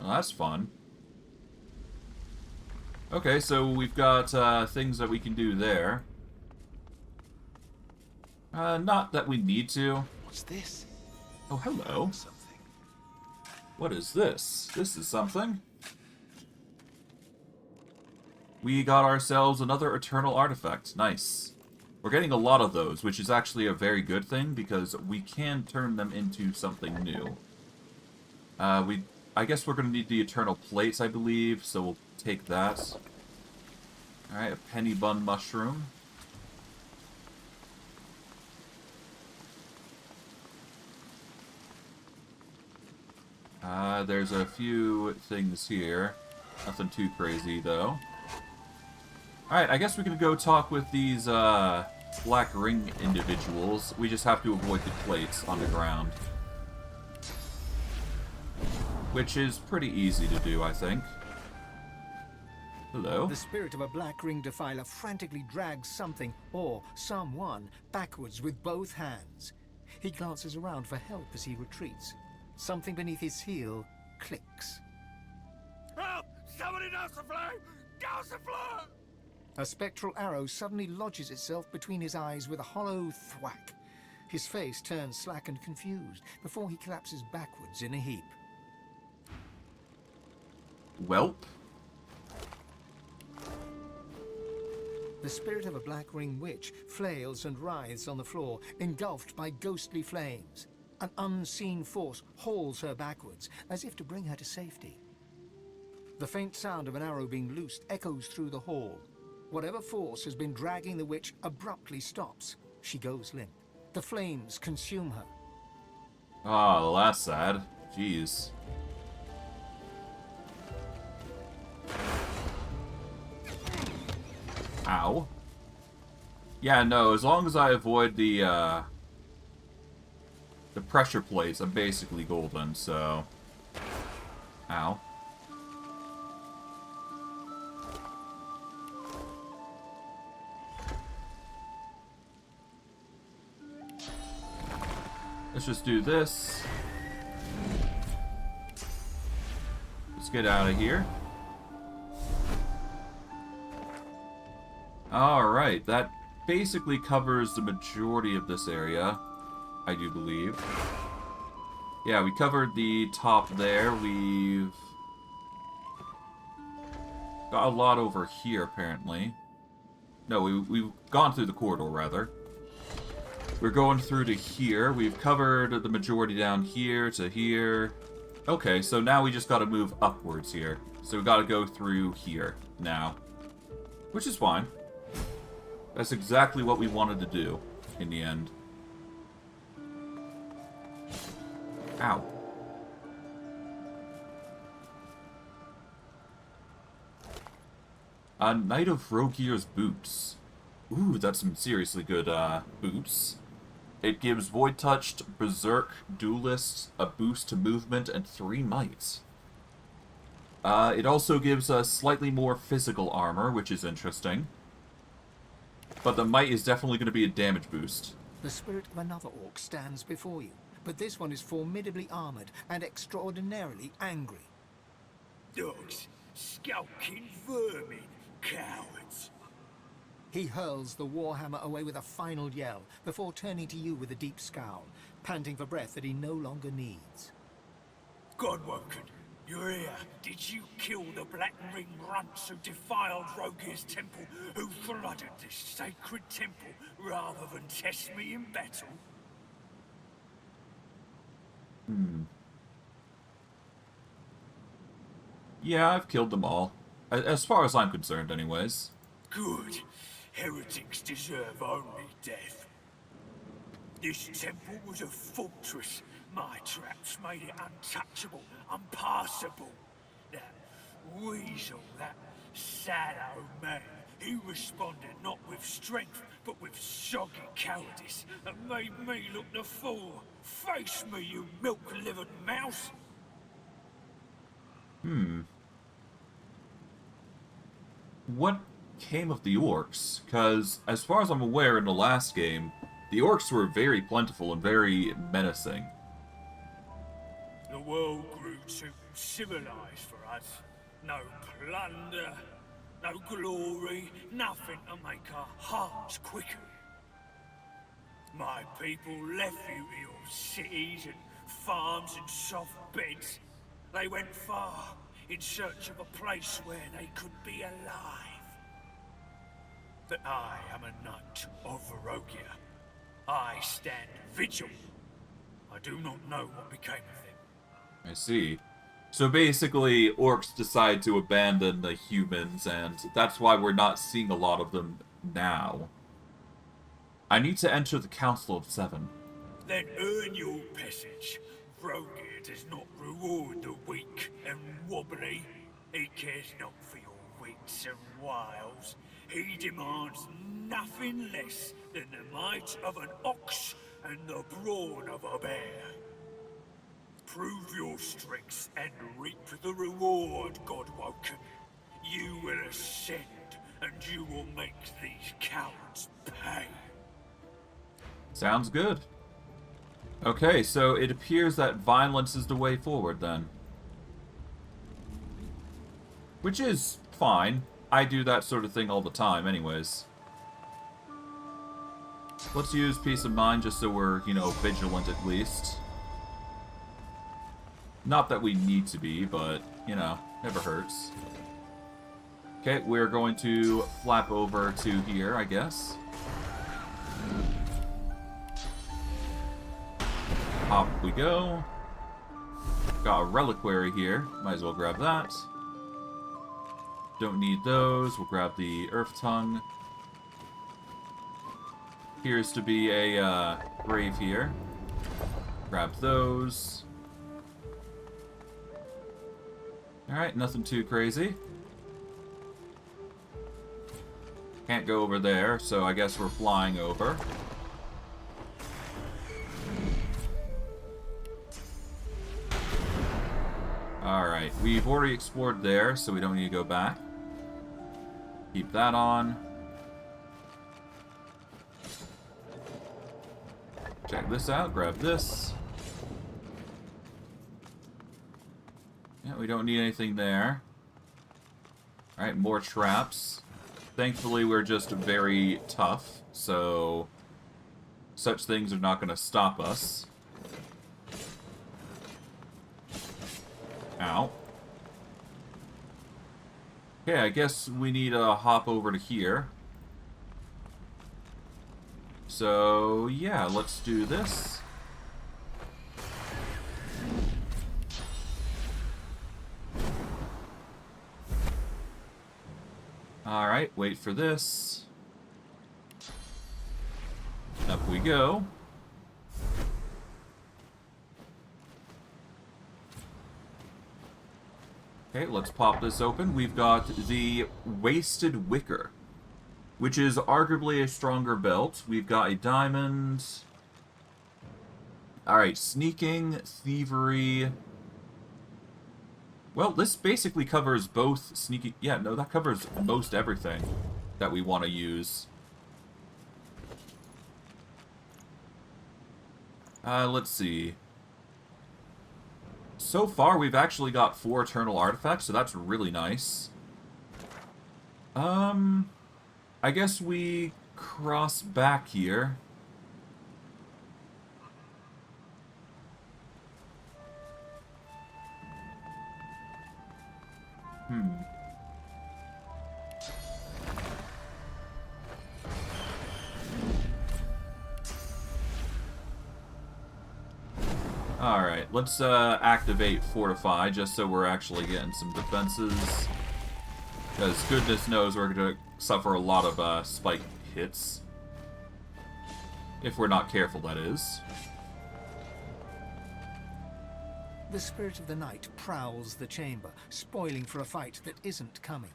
Well, that's fun. Okay, so we've got things that we can do there. Not that we need to. What's this? Oh, hello. Something. What is this? This is something. We got ourselves another eternal artifact. Nice. We're getting a lot of those, which is actually a very good thing, because we can turn them into something new. I guess we're going to need the eternal plates, I believe, so we'll take that. Alright, a penny bun mushroom. There's a few things here. Nothing too crazy, though. Alright, I guess we can go talk with these, black ring individuals. We just have to avoid the plates on the ground. Which is pretty easy to do, I think. Hello? The spirit of a black ring defiler frantically drags something, or someone, backwards with both hands. He glances around for help as he retreats. Something beneath his heel clicks. Help! Somebody douse the flame! Douse the flame! A spectral arrow suddenly lodges itself between his eyes with a hollow thwack. His face turns slack and confused before he collapses backwards in a heap. Welp. The spirit of a black ring witch flails and writhes on the floor, engulfed by ghostly flames. An unseen force hauls her backwards, as if to bring her to safety. The faint sound of an arrow being loosed echoes through the hall. Whatever force has been dragging the witch abruptly stops. She goes limp. The flames consume her. Oh, well, that's sad. Jeez. Ow. Yeah, no, as long as I avoid the pressure plates, I'm basically golden, so... Ow. Let's just do this. Let's get out of here. Alright, that basically covers the majority of this area, I do believe. Yeah, we covered the top there. We've got a lot over here, apparently. No, we've gone through the corridor, rather. We're going through to here. We've covered the majority down here to here. Okay, so now we just gotta move upwards here. So we gotta go through here now. Which is fine. That's exactly what we wanted to do in the end. Ow. A Knight of Rogier's boots. Ooh, that's some seriously good boots. It gives Void Touched, Berserk, Duelist a boost to movement and 3 might. It also gives us slightly more physical armor, which is interesting. But the might is definitely going to be a damage boost. The spirit of another orc stands before you, but this one is formidably armored and extraordinarily angry. Dogs, skulking vermin, cowards. He hurls the warhammer away with a final yell, before turning to you with a deep scowl, panting for breath that he no longer needs. Godwoken, you're here. Did you kill the Black Ring runts who defiled Rogier's temple, who flooded this sacred temple, rather than test me in battle? Yeah, I've killed them all. As far as I'm concerned, anyways. Good. Heretics deserve only death. This temple was a fortress. My traps made it untouchable, unpassable. That weasel, that Sallow Man, he responded not with strength, but with soggy cowardice, and made me look the fool. Face me, you milk-livered mouse! What came of the orcs? Because, as far as I'm aware, in the last game, the orcs were very plentiful and very menacing. The world grew too civilized for us. No plunder, no glory, nothing to make our hearts quicken. My people left you to your cities and farms and soft beds. They went far in search of a place where they could be alive. But I am a knight of Rogier. I stand vigil. I do not know what became of them. I see. So basically, orcs decide to abandon the humans, and that's why we're not seeing a lot of them now. I need to enter the Council of Seven. Then earn your passage. Rogier does not reward the weak and wobbly. He cares not for your wits and wiles. He demands nothing less than the might of an ox and the brawn of a bear. Prove your strength and reap the reward, Godwoken. You will ascend, and you will make these cowards pay. Sounds good. Okay, so it appears that violence is the way forward, then. Which is fine. I do that sort of thing all the time, anyways. Let's use peace of mind just so we're, you know, vigilant at least. Not that we need to be, but, you know, never hurts. Okay, we're going to flap over to here, I guess. Hop we go. Got a reliquary here. Might as well grab that. Don't need those. We'll grab the Earth Tongue. Appears to be a grave here. Grab those. Alright, nothing too crazy. Can't go over there, so I guess we're flying over. Alright, we've already explored there, so we don't need to go back. Keep that on. Check this out, grab this. Yeah, we don't need anything there. Alright, more traps. Thankfully, we're just very tough, so such things are not going to stop us. Ow. Okay, I guess we need to hop over to here. So, yeah, let's do this. Alright, wait for this. Up we go. Okay, let's pop this open. We've got the Wasted Wicker, which is arguably a stronger belt. We've got a diamond. Alright, sneaking, thievery. Well, this basically covers both sneaking... Yeah, no, that covers most everything that we want to use. Let's see. So far, we've actually got 4 eternal artifacts, so that's really nice. I guess we cross back here. Alright, let's activate Fortify, just so we're actually getting some defenses. Because goodness knows we're going to suffer a lot of spike hits. If we're not careful, that is. The spirit of the night prowls the chamber, spoiling for a fight that isn't coming.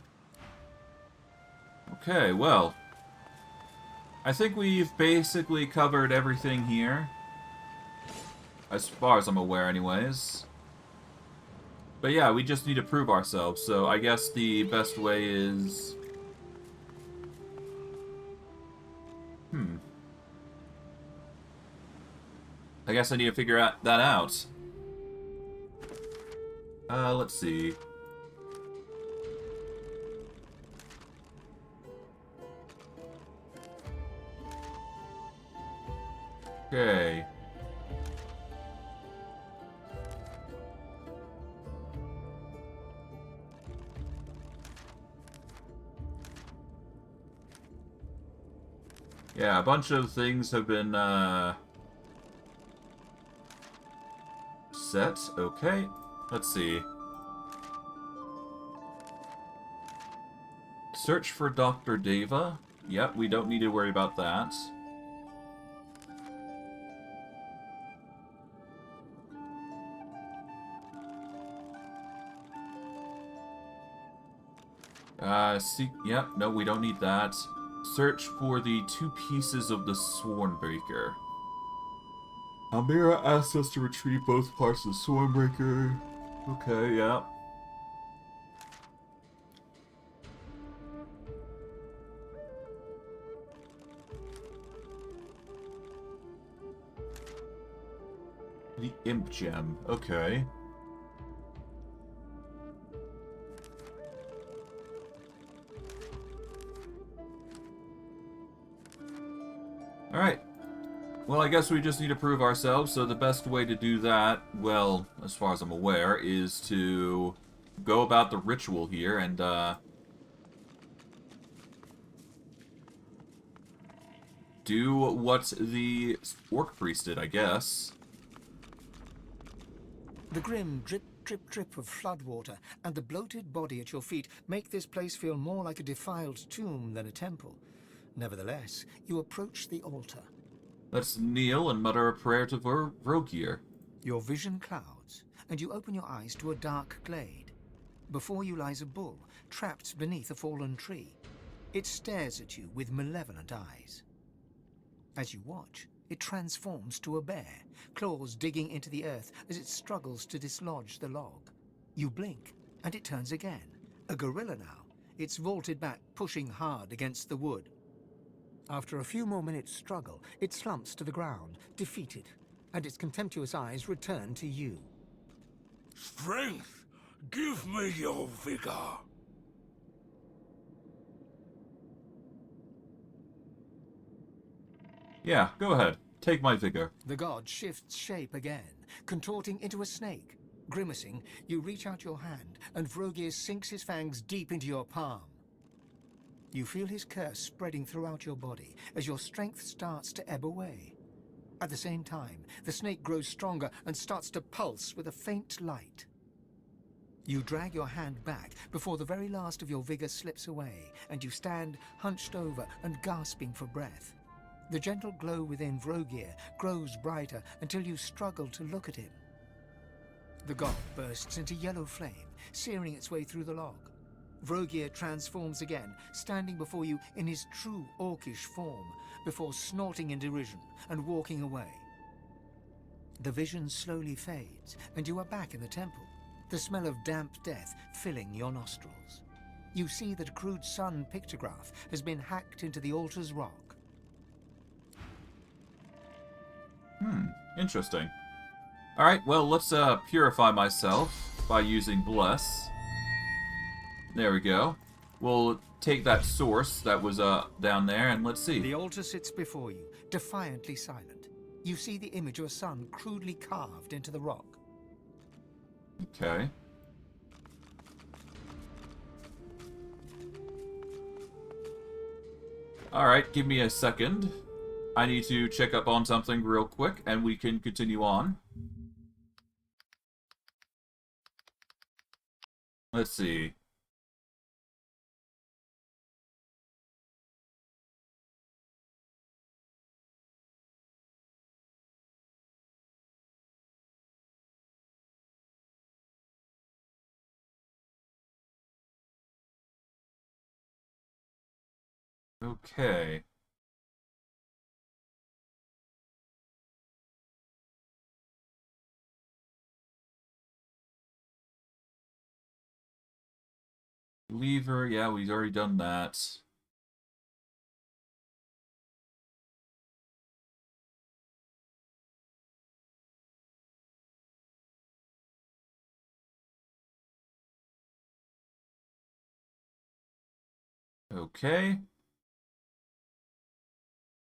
Okay, well, I think we've basically covered everything here. As far as I'm aware, anyways. But yeah, we just need to prove ourselves, so I guess the best way is... I guess I need to figure that out. Let's see. Okay. Yeah, a bunch of things have been, set. Okay. Let's see. Search for Dr. Deva. Yep, we don't need to worry about that. Yep, no, we don't need that. Search for the 2 pieces of the Swornbreaker. Almira asked us to retrieve both parts of the Swornbreaker. Okay, yeah. The Imp Gem, okay. Alright. Well, I guess we just need to prove ourselves, so the best way to do that, well, as far as I'm aware, is to go about the ritual here and, do what the Orc Priest did, I guess. The grim drip, drip, drip of floodwater and the bloated body at your feet make this place feel more like a defiled tomb than a temple. Nevertheless, you approach the altar. Let's kneel and mutter a prayer to Vrogir. Your vision clouds, and you open your eyes to a dark glade. Before you lies a bull, trapped beneath a fallen tree. It stares at you with malevolent eyes. As you watch, it transforms to a bear, claws digging into the earth as it struggles to dislodge the log. You blink, and it turns again. A gorilla now. It's vaulted back, pushing hard against the wood. After a few more minutes' struggle, it slumps to the ground, defeated, and its contemptuous eyes return to you. Strength! Give me your vigor! Yeah, go ahead. Take my vigor. The god shifts shape again, contorting into a snake. Grimacing, you reach out your hand, and Vrogir sinks his fangs deep into your palm. You feel his curse spreading throughout your body as your strength starts to ebb away. At the same time, the snake grows stronger and starts to pulse with a faint light. You drag your hand back before the very last of your vigor slips away, and you stand hunched over and gasping for breath. The gentle glow within Vrogir grows brighter until you struggle to look at him. The god bursts into yellow flame, searing its way through the log. Vrogir transforms again, standing before you in his true orcish form, before snorting in derision and walking away. The vision slowly fades, and you are back in the temple, the smell of damp death filling your nostrils. You see that a crude sun pictograph has been hacked into the altar's rock. Interesting. Alright, well, let's purify myself by using Bless. There we go. We'll take that source that was down there, and let's see. The altar sits before you, defiantly silent. You see the image of a sun crudely carved into the rock. Okay. Alright, give me a second. I need to check up on something real quick, and we can continue on. Let's see. Okay. Lever, yeah, we've already done that. Okay.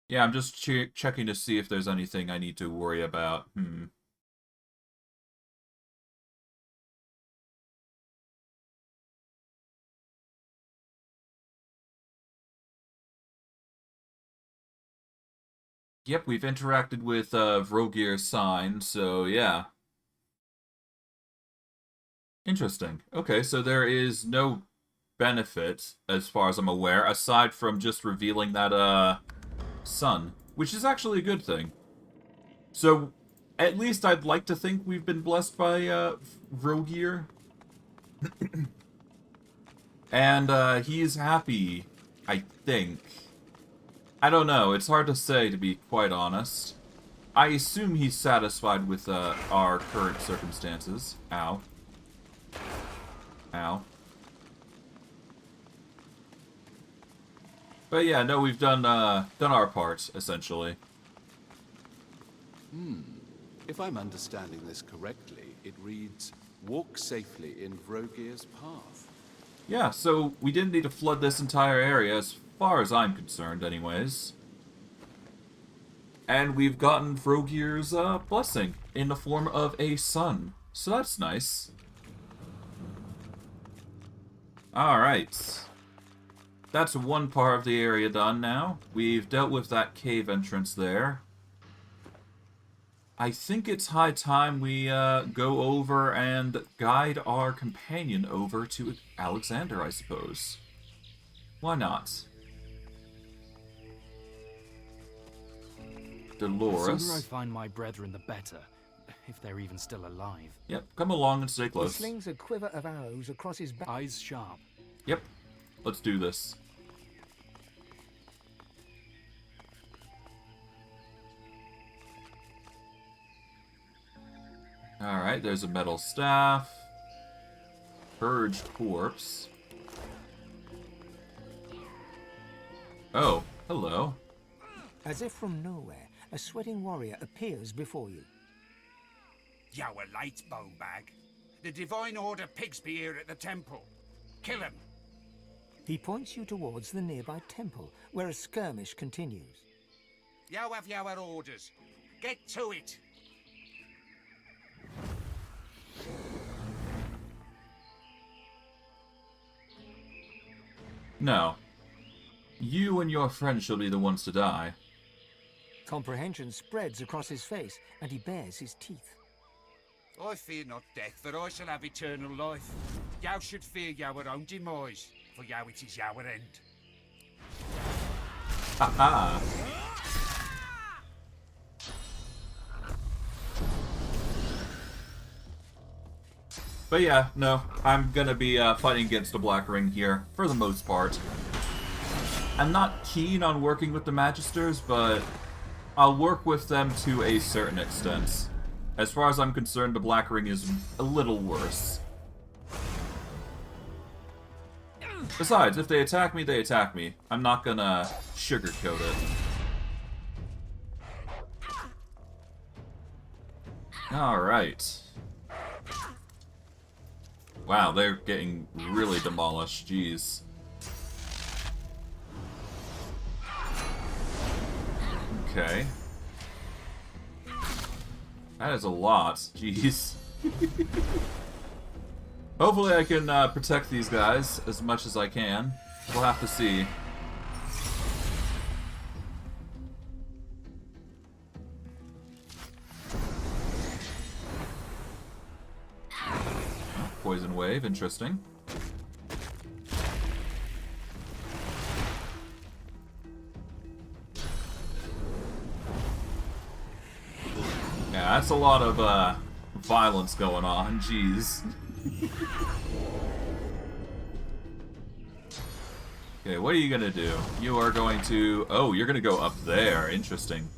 Yeah, I'm just checking to see if there's anything I need to worry about. Yep, we've interacted with Vrogir's sign, so yeah. Interesting. Okay, so there is no benefit, as far as I'm aware, aside from just revealing that sun, which is actually a good thing. So, at least I'd like to think we've been blessed by Vrogir. And he's happy, I think. I don't know, it's hard to say, to be quite honest. I assume he's satisfied with our current circumstances. Ow. Ow. But yeah, no, we've done our part, essentially. If I'm understanding this correctly, it reads, walk safely in Vrogir's path. Yeah, so we didn't need to flood this entire area, as far as I'm concerned, anyways. And we've gotten Vrogir's blessing in the form of a sun. So that's nice. Alright. That's one part of the area done now. We've dealt with that cave entrance there. I think it's high time we go over and guide our companion over to Alexander, I suppose. Why not? Dolores. The sooner I find my brethren, the better. If they're even still alive. Yep, come along and stay He close. slings a quiver of arrows across his back. Eyes sharp. Yep, let's do this. Alright, there's a metal staff. Purged corpse. Oh, hello. As if from nowhere, a sweating warrior appears before you. You were late, bonebag. The Divine Order Pigsby here at the temple. Kill him. He points you towards the nearby temple, where a skirmish continues. You have your orders. Get to it. No. You and your friends shall be the ones to die. Comprehension spreads across his face, and he bares his teeth. I fear not death, for I shall have eternal life. Thou should fear your own demise, for yow it is your end. Ha-ha! But yeah, no, I'm gonna be fighting against the Black Ring here, for the most part. I'm not keen on working with the Magisters, but I'll work with them to a certain extent. As far as I'm concerned, the Black Ring is a little worse. Besides, if they attack me, they attack me. I'm not gonna sugarcoat it. Alright. Wow, they're getting really demolished, jeez. Okay. That is a lot, jeez. Hopefully I can protect these guys as much as I can. We'll have to see. Poison wave, interesting. Yeah, that's a lot of violence going on, jeez. Okay, what are you gonna do? You are going to... Oh, you're gonna go up there. Interesting.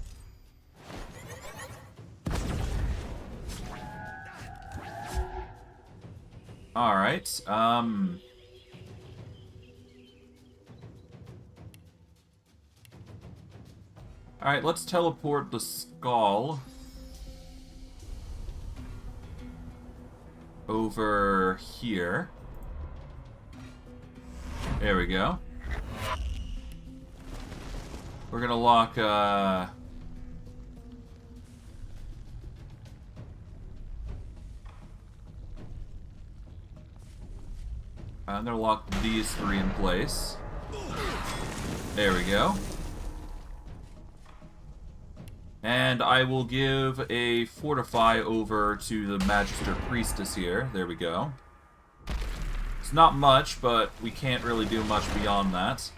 Alright, Alright, let's teleport the skull over here. There we go. We're gonna lock, I'm gonna lock these three in place. There we go. And I will give a Fortify over to the Magister Priestess here. There we go. It's not much, but we can't really do much beyond that.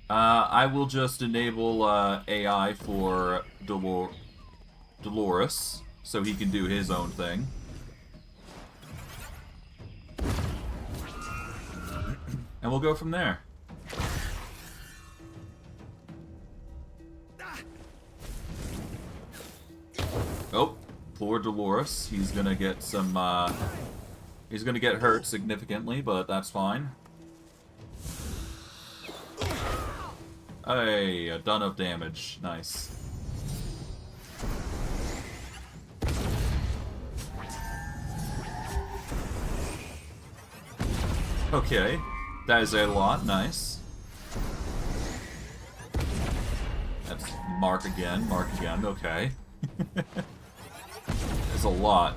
I will just enable AI for Dolores, so he can do his own thing. And we'll go from there. Oh, poor Dolores. He's gonna get some, he's gonna get hurt significantly, but that's fine. Hey, a ton of damage. Nice. Okay, that is a lot. Nice. That's mark again, okay. There's a lot.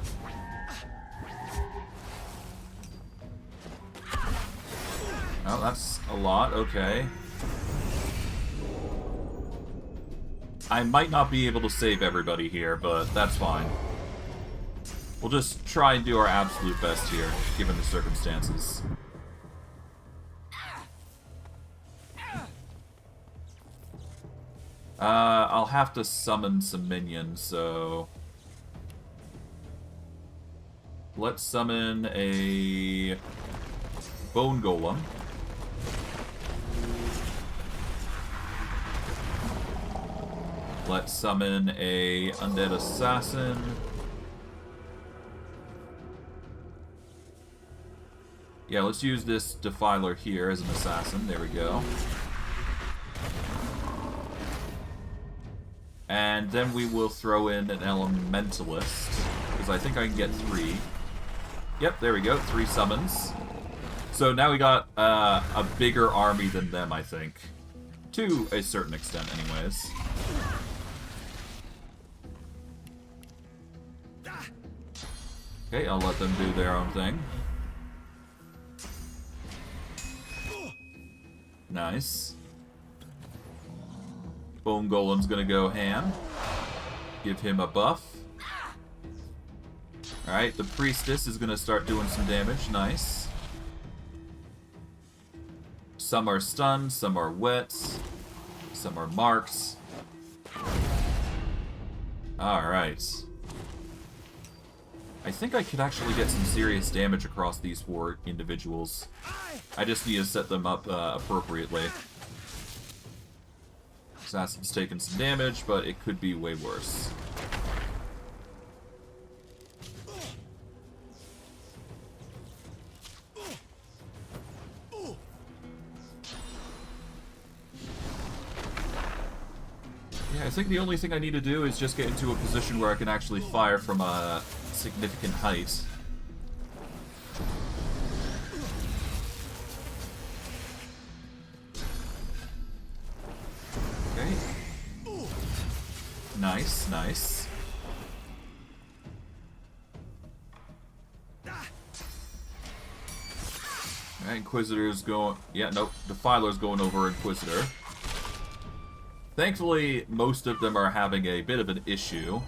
Oh, that's a lot, okay. I might not be able to save everybody here, but that's fine. We'll just try and do our absolute best here, given the circumstances. I'll have to summon some minions, so... Let's summon a... Bone Golem. Let's summon a Undead Assassin. Yeah, let's use this Defiler here as an assassin. There we go. And then we will throw in an elementalist, because I think I can get 3. Yep, there we go, 3 summons. So now we got a bigger army than them, I think. To a certain extent, anyways. Okay, I'll let them do their own thing. Nice. Bone Golem's gonna go ham. Give him a buff. Alright, the Priestess is gonna start doing some damage. Nice. Some are stunned, some are wet, some are marked. Alright. I think I could actually get some serious damage across these 4 individuals. I just need to set them up appropriately. Assassin's taken some damage, but it could be way worse. Yeah, I think the only thing I need to do is just get into a position where I can actually fire from a significant height. Okay. Nice, nice. Alright, Inquisitor's going... Yeah, nope. Defiler's going over Inquisitor. Thankfully, most of them are having a bit of an issue.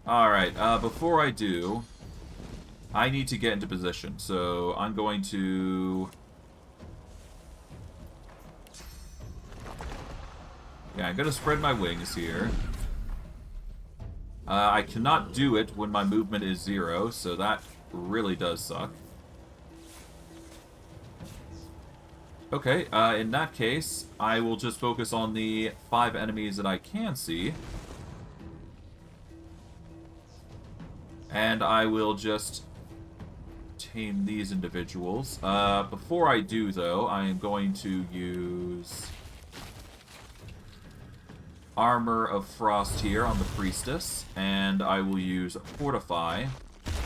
Alright, before I do, I need to get into position. So I'm going to... Yeah, I'm going to spread my wings here. I cannot do it when my movement is 0, so that really does suck. Okay, in that case, I will just focus on the 5 enemies that I can see. And I will just tame these individuals. Before I do, though, I am going to use Armor of Frost here on the Priestess, and I will use Fortify,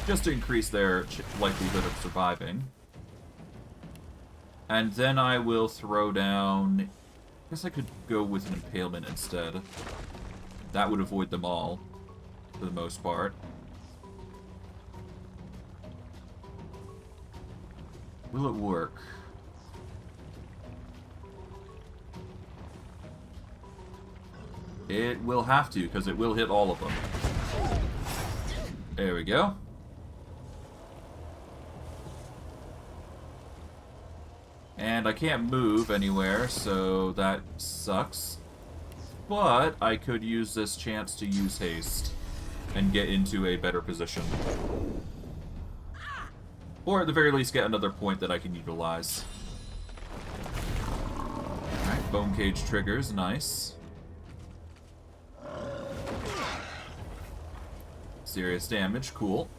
just to increase their likelihood of surviving. And then I will throw down... I guess I could go with an Impalement instead. That would avoid them all, for the most part. Will it work? It will have to, because it will hit all of them. There we go. And I can't move anywhere, so that sucks. But I could use this chance to use haste and get into a better position. Or at the very least get another point that I can utilize. Alright, Bone Cage triggers, nice. Serious damage, cool.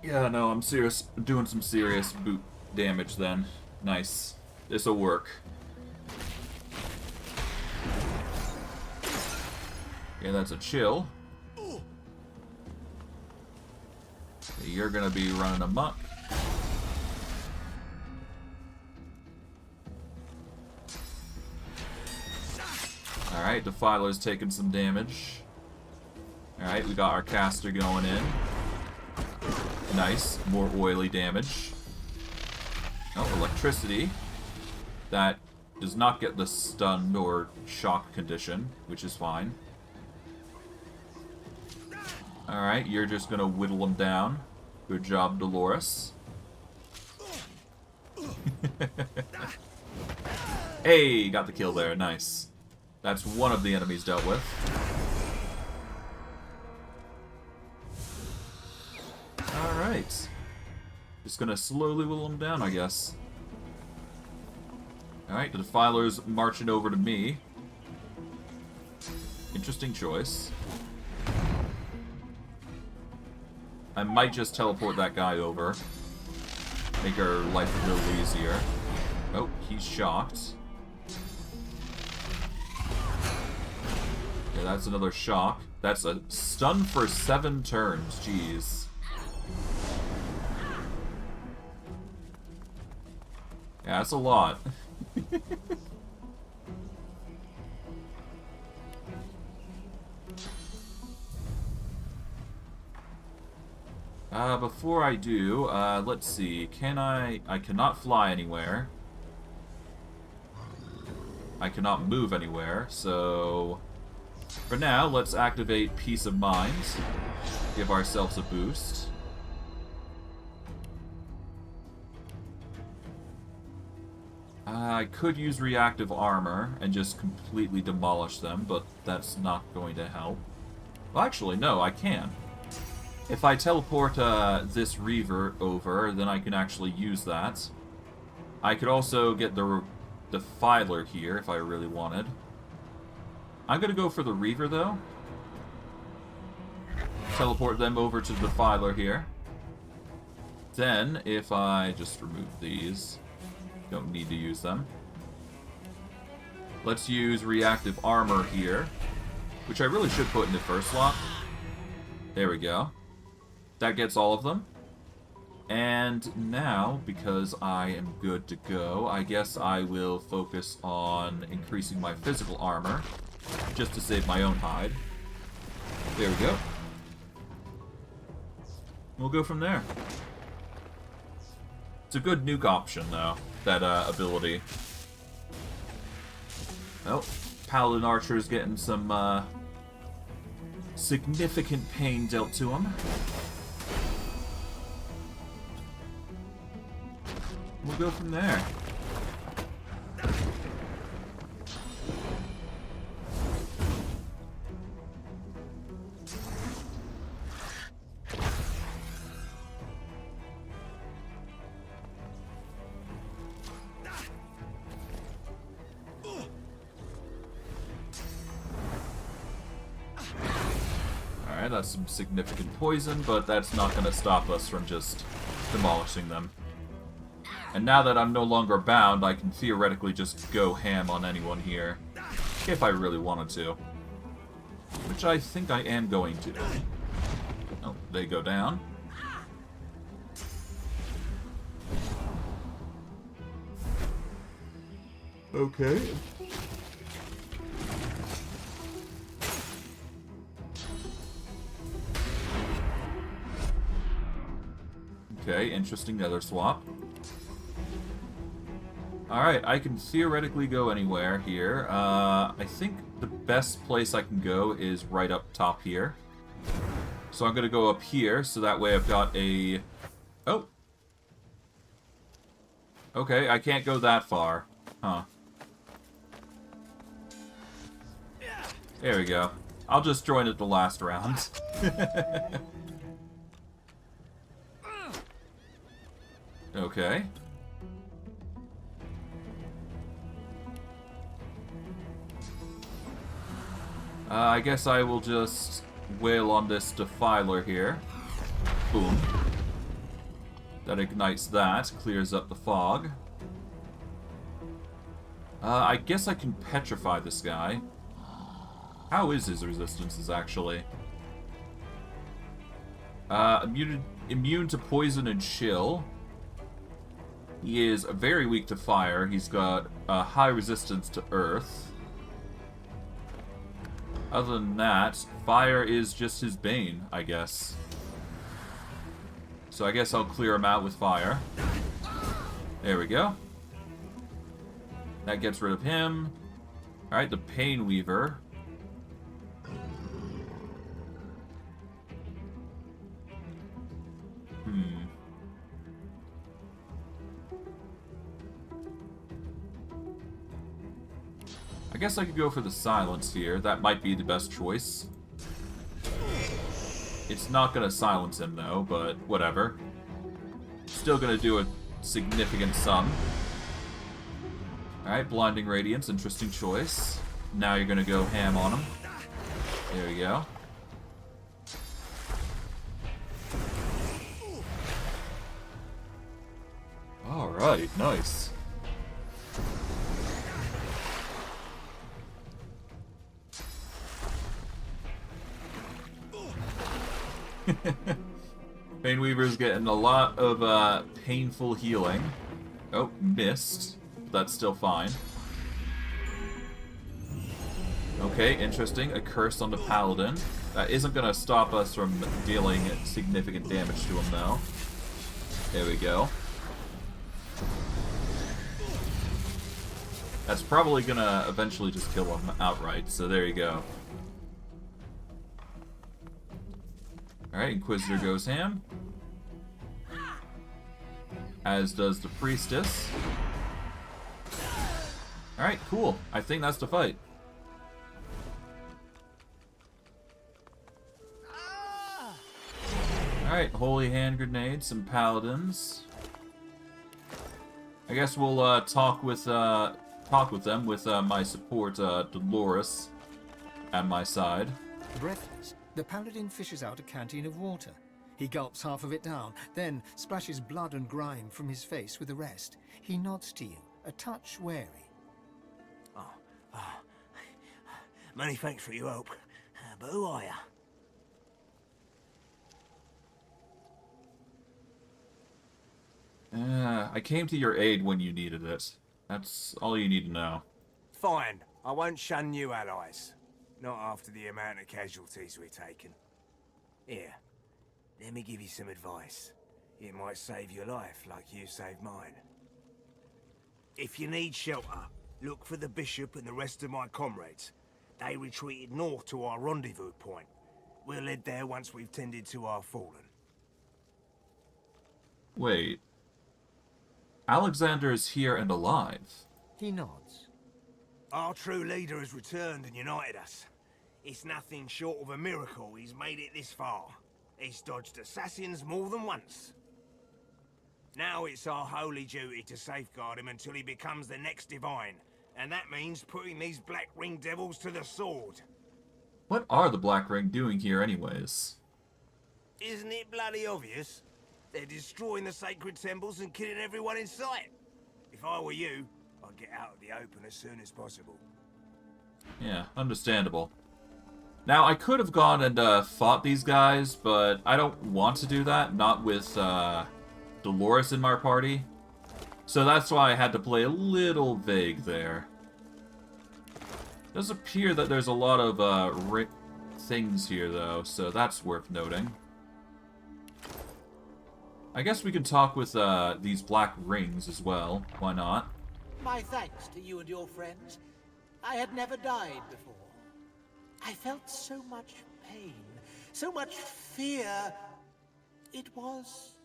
Yeah, no, I'm serious. Doing some serious boot damage then. Nice. This'll work. Yeah, that's a chill. You're gonna be running amok. Alright, Defiler's taking some damage. Alright, we got our caster going in. Nice, more oily damage. Oh, electricity. That does not get the stunned or shock condition, which is fine. Alright, you're just gonna whittle them down. Good job, Dolores. Hey, got the kill there, nice. That's one of the enemies dealt with. Alright. Just gonna slowly whittle them down, I guess. Alright, the Defiler's marching over to me. Interesting choice. I might just teleport that guy over. Make our life a little easier. Oh, he's shocked. Yeah, that's another shock. That's a stun for 7 turns. Jeez. Yeah, that's a lot. Before I do, let's see. I cannot fly anywhere. I cannot move anywhere, so... For now, let's activate Peace of Mind. Give ourselves a boost. I could use reactive armor and just completely demolish them, but that's not going to help. Well, actually, no, I can. If I teleport this Reaver over, then I can actually use that. I could also get the Defiler here if I really wanted. I'm going to go for the Reaver, though. Teleport them over to the Defiler here. Then, if I just remove these, don't need to use them. Let's use reactive armor here, which I really should put in the first slot. There we go. That gets all of them. And now, because I am good to go, I guess I will focus on increasing my physical armor, just to save my own hide. There we go. We'll go from there. It's a good nuke option, though, that ability. Oh, Paladin Archer is getting some significant pain dealt to him. We'll go from there. Alright, that's some significant poison, but that's not going to stop us from just demolishing them. And now that I'm no longer bound, I can theoretically just go ham on anyone here. If I really wanted to. Which I think I am going to. Oh, they go down. Okay. Okay, interesting nether swap. Alright, I can theoretically go anywhere here. I think the best place I can go is right up top here. So I'm going to go up here, so that way I've got a... Oh! Okay, I can't go that far. Huh. There we go. I'll just join it the last round. Okay. I guess I will just wail on this Defiler here. Boom. That ignites that, clears up the fog. I guess I can petrify this guy. How is his resistances, actually? Immune to poison and chill. He is very weak to fire. He's got high resistance to earth. Other than that, fire is just his bane, I guess. So I guess I'll clear him out with fire. There we go. That gets rid of him. Alright, the Pain Weaver. I guess I could go for the silence here. That might be the best choice. It's not going to silence him, though, but whatever. Still going to do a significant sum. Alright, Blinding Radiance, interesting choice. Now you're going to go ham on him. There we go. Alright, nice. Baneweaver's getting a lot of painful healing. Oh, missed. That's still fine. Okay, interesting. A curse on the Paladin. That isn't going to stop us from dealing significant damage to him, though. There we go. That's probably going to eventually just kill him outright, so there you go. Alright, Inquisitor goes ham. As does the Priestess. Alright, cool. I think that's the fight. Alright, Holy Hand Grenade, some Paladins. I guess we'll talk with them with my support, Dolores, at my side. Breathless, the Paladin fishes out a canteen of water. He gulps half of it down, then splashes blood and grime from his face with the rest. He nods to you, a touch wary. Many thanks for your help. But who are you? I came to your aid when you needed it. That's all you need to know. Fine. I won't shun you allies. Not after the amount of casualties we've taken. Here, let me give you some advice. It might save your life like you saved mine. If you need shelter, look for the Bishop and the rest of my comrades. They retreated north to our rendezvous point. We'll head there once we've tended to our fallen. Wait. Alexander is here and alive. He nods. Our true leader has returned and united us. It's nothing short of a miracle he's made it this far. He's dodged assassins more than once. Now it's our holy duty to safeguard him until he becomes the next Divine. And that means putting these Black Ring devils to the sword. What are the Black Ring doing here anyways? Isn't it bloody obvious? They're destroying the sacred temples and killing everyone in sight. If I were you, I'd get out of the open as soon as possible. Yeah, understandable. Now, I could have gone and fought these guys, but I don't want to do that, not with Dolores in my party. So that's why I had to play a little vague there. It does appear that there's a lot of things here, though, so that's worth noting. I guess we can talk with these Black Rings as well. Why not? My thanks to you and your friends. I had never died before. I felt so much pain, so much fear. It was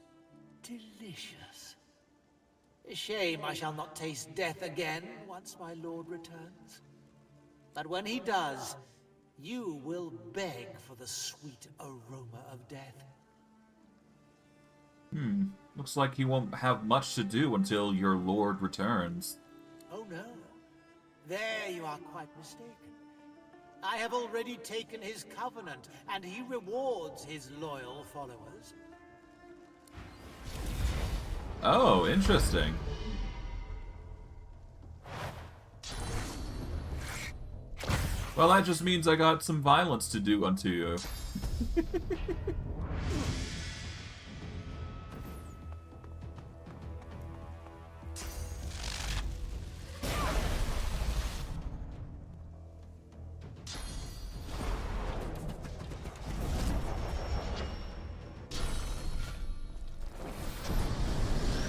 delicious. A shame I shall not taste death again once my lord returns. But when he does, you will beg for the sweet aroma of death. Looks like he won't have much to do until your lord returns. Oh no. There you are quite mistaken. I have already taken his covenant, and he rewards his loyal followers. Oh, interesting. Well, that just means I got some violence to do unto you.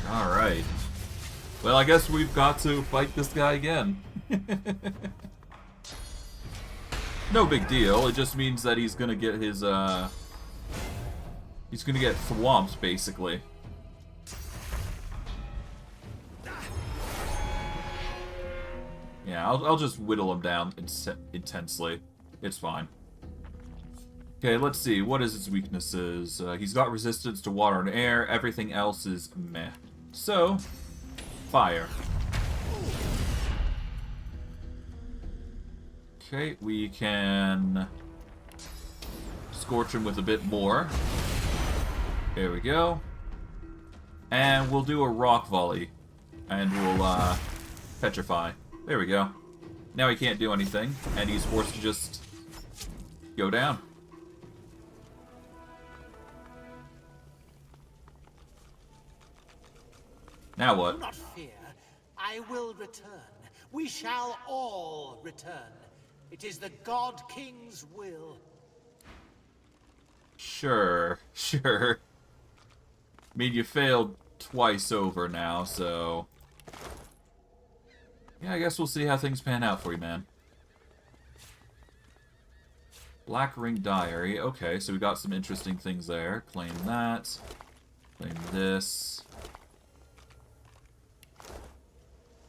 Alright. Well, I guess we've got to fight this guy again. No big deal, it just means that he's gonna get his, he's gonna get swamped, basically. Yeah, I'll just whittle him down intensely. It's fine. Okay, let's see. What is his weaknesses? He's got resistance to water and air. Everything else is meh. So, fire. Okay, we can scorch him with a bit more. There we go. And we'll do a rock volley. And we'll, petrify. There we go. Now he can't do anything, and he's forced to just go down. Now what? Do not fear. I will return. We shall all return. It is the God King's will. Sure, sure. I mean, you failed twice over now, so... yeah, I guess we'll see how things pan out for you, man. Black Ring Diary. Okay, so we got some interesting things there. Claim that. Claim this.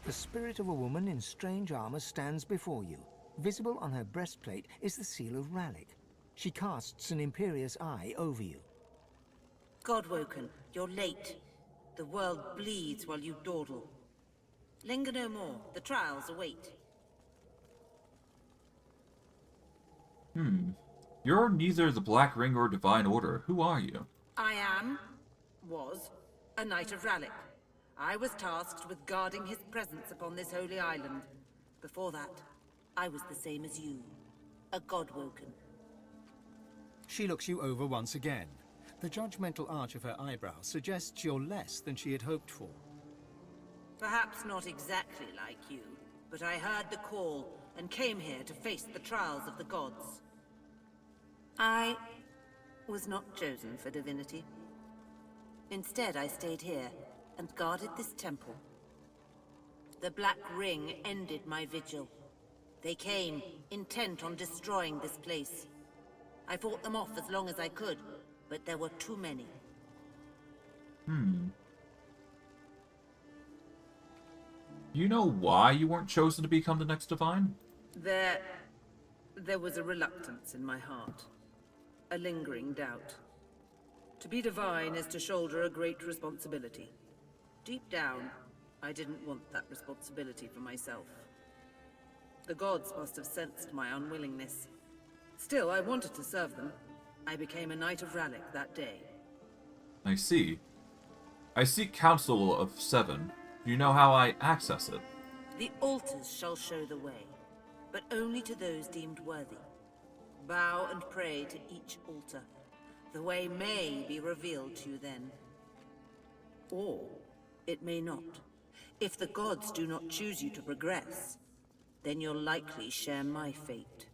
The spirit of a woman in strange armor stands before you. Visible on her breastplate is the seal of Rallick. She casts an imperious eye over you. Godwoken, you're late. The world bleeds while you dawdle. Linger no more. The trials await. You're neither the Black Ring or Divine Order. Who are you? I was, a Knight of Rallick. I was tasked with guarding his presence upon this holy island. Before that, I was the same as you, a Godwoken. She looks you over once again. The judgmental arch of her eyebrows suggests you're less than she had hoped for. Perhaps not exactly like you, but I heard the call and came here to face the trials of the gods. I was not chosen for divinity. Instead, I stayed here and guarded this temple. The Black Ring ended my vigil. They came, intent on destroying this place. I fought them off as long as I could, but there were too many. You know why you weren't chosen to become the next Divine? There was a reluctance in my heart. A lingering doubt. To be divine is to shoulder a great responsibility. Deep down, I didn't want that responsibility for myself. The gods must have sensed my unwillingness. Still, I wanted to serve them. I became a Knight of Rallick that day. I see. I seek Council of Seven. Do you know how I access it? The altars shall show the way, but only to those deemed worthy. Bow and pray to each altar. The way may be revealed to you then. Or it may not. If the gods do not choose you to progress, then you'll likely share my fate.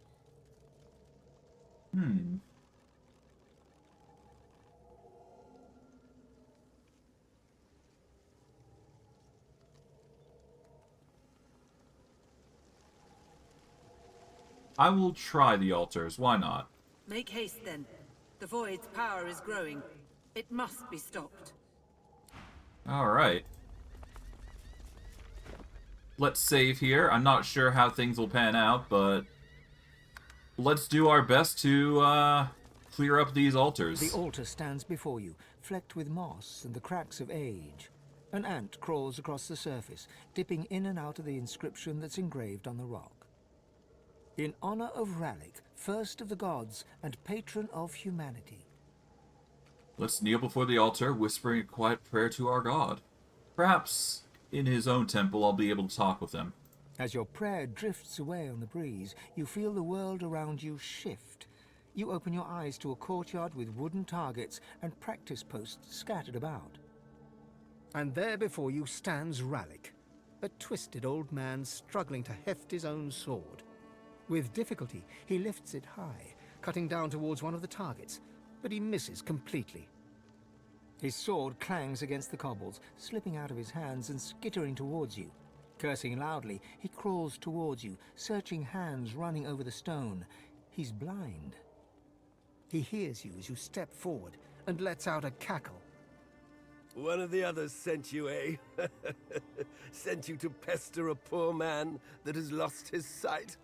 I will try the altars, why not? Make haste then. The Void's power is growing. It must be stopped. Alright. Let's save here. I'm not sure how things will pan out, but let's do our best to clear up these altars. The altar stands before you, flecked with moss and the cracks of age. An ant crawls across the surface, dipping in and out of the inscription that's engraved on the rock. In honor of Rallick, first of the gods and patron of humanity. Let's kneel before the altar, whispering a quiet prayer to our god. Perhaps in his own temple I'll be able to talk with him. As your prayer drifts away on the breeze, you feel the world around you shift. You open your eyes to a courtyard with wooden targets and practice posts scattered about. And there before you stands Rallick, a twisted old man struggling to heft his own sword. With difficulty, he lifts it high, cutting down towards one of the targets, but he misses completely. His sword clangs against the cobbles, slipping out of his hands and skittering towards you. Cursing loudly, he crawls towards you, searching hands running over the stone. He's blind. He hears you as you step forward and lets out a cackle. One of the others sent you, eh? Sent you to pester a poor man that has lost his sight?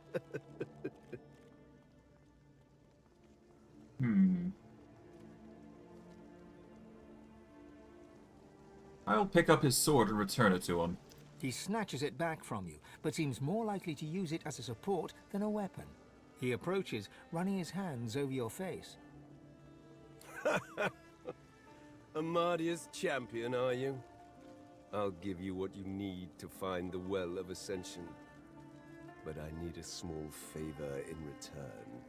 I'll pick up his sword and return it to him. He snatches it back from you, but seems more likely to use it as a support than a weapon. He approaches, running his hands over your face. A Mardia's champion, are you? I'll give you what you need to find the Well of Ascension. But I need a small favor in return.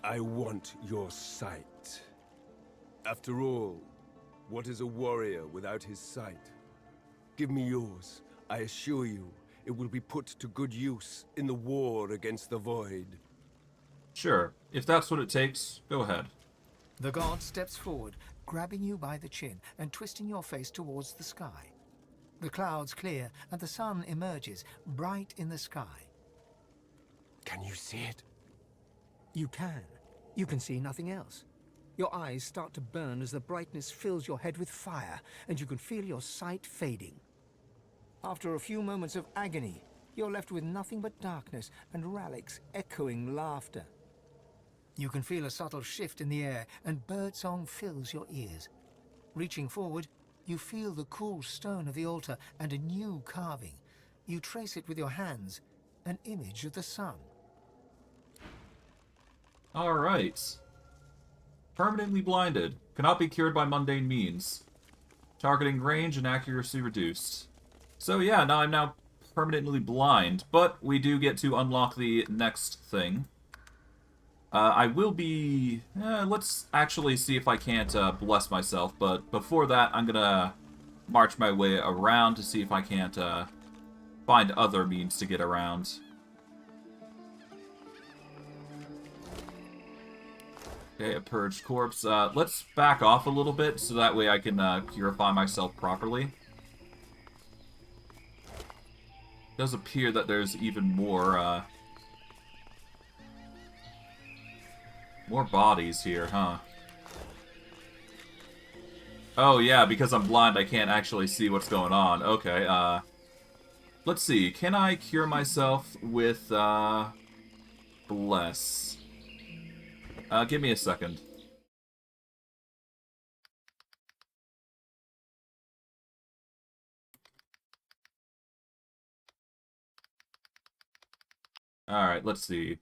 I want your sight. After all, what is a warrior without his sight? Give me yours. I assure you, it will be put to good use in the war against the Void. Sure. If that's what it takes, go ahead. The god steps forward, grabbing you by the chin and twisting your face towards the sky. The clouds clear and the sun emerges, bright in the sky. Can you see it? You can. You can see nothing else. Your eyes start to burn as the brightness fills your head with fire, and you can feel your sight fading. After a few moments of agony, you're left with nothing but darkness and Ralik's echoing laughter. You can feel a subtle shift in the air, and birdsong fills your ears. Reaching forward, you feel the cool stone of the altar and a new carving. You trace it with your hands, an image of the sun. Alright. Permanently blinded. Cannot be cured by mundane means. Targeting range and accuracy reduced. So yeah, now I'm now permanently blind, but we do get to unlock the next thing. I will be... let's actually see if I can't bless myself, but before that, I'm gonna march my way around to see if I can't find other means to get around. Okay, a purged corpse. Let's back off a little bit so that way I can purify myself properly. It does appear that there's even more bodies here, huh? Oh yeah, because I'm blind I can't actually see what's going on. Okay, let's see. Can I cure myself with bless? Give me a second. Alright, let's see.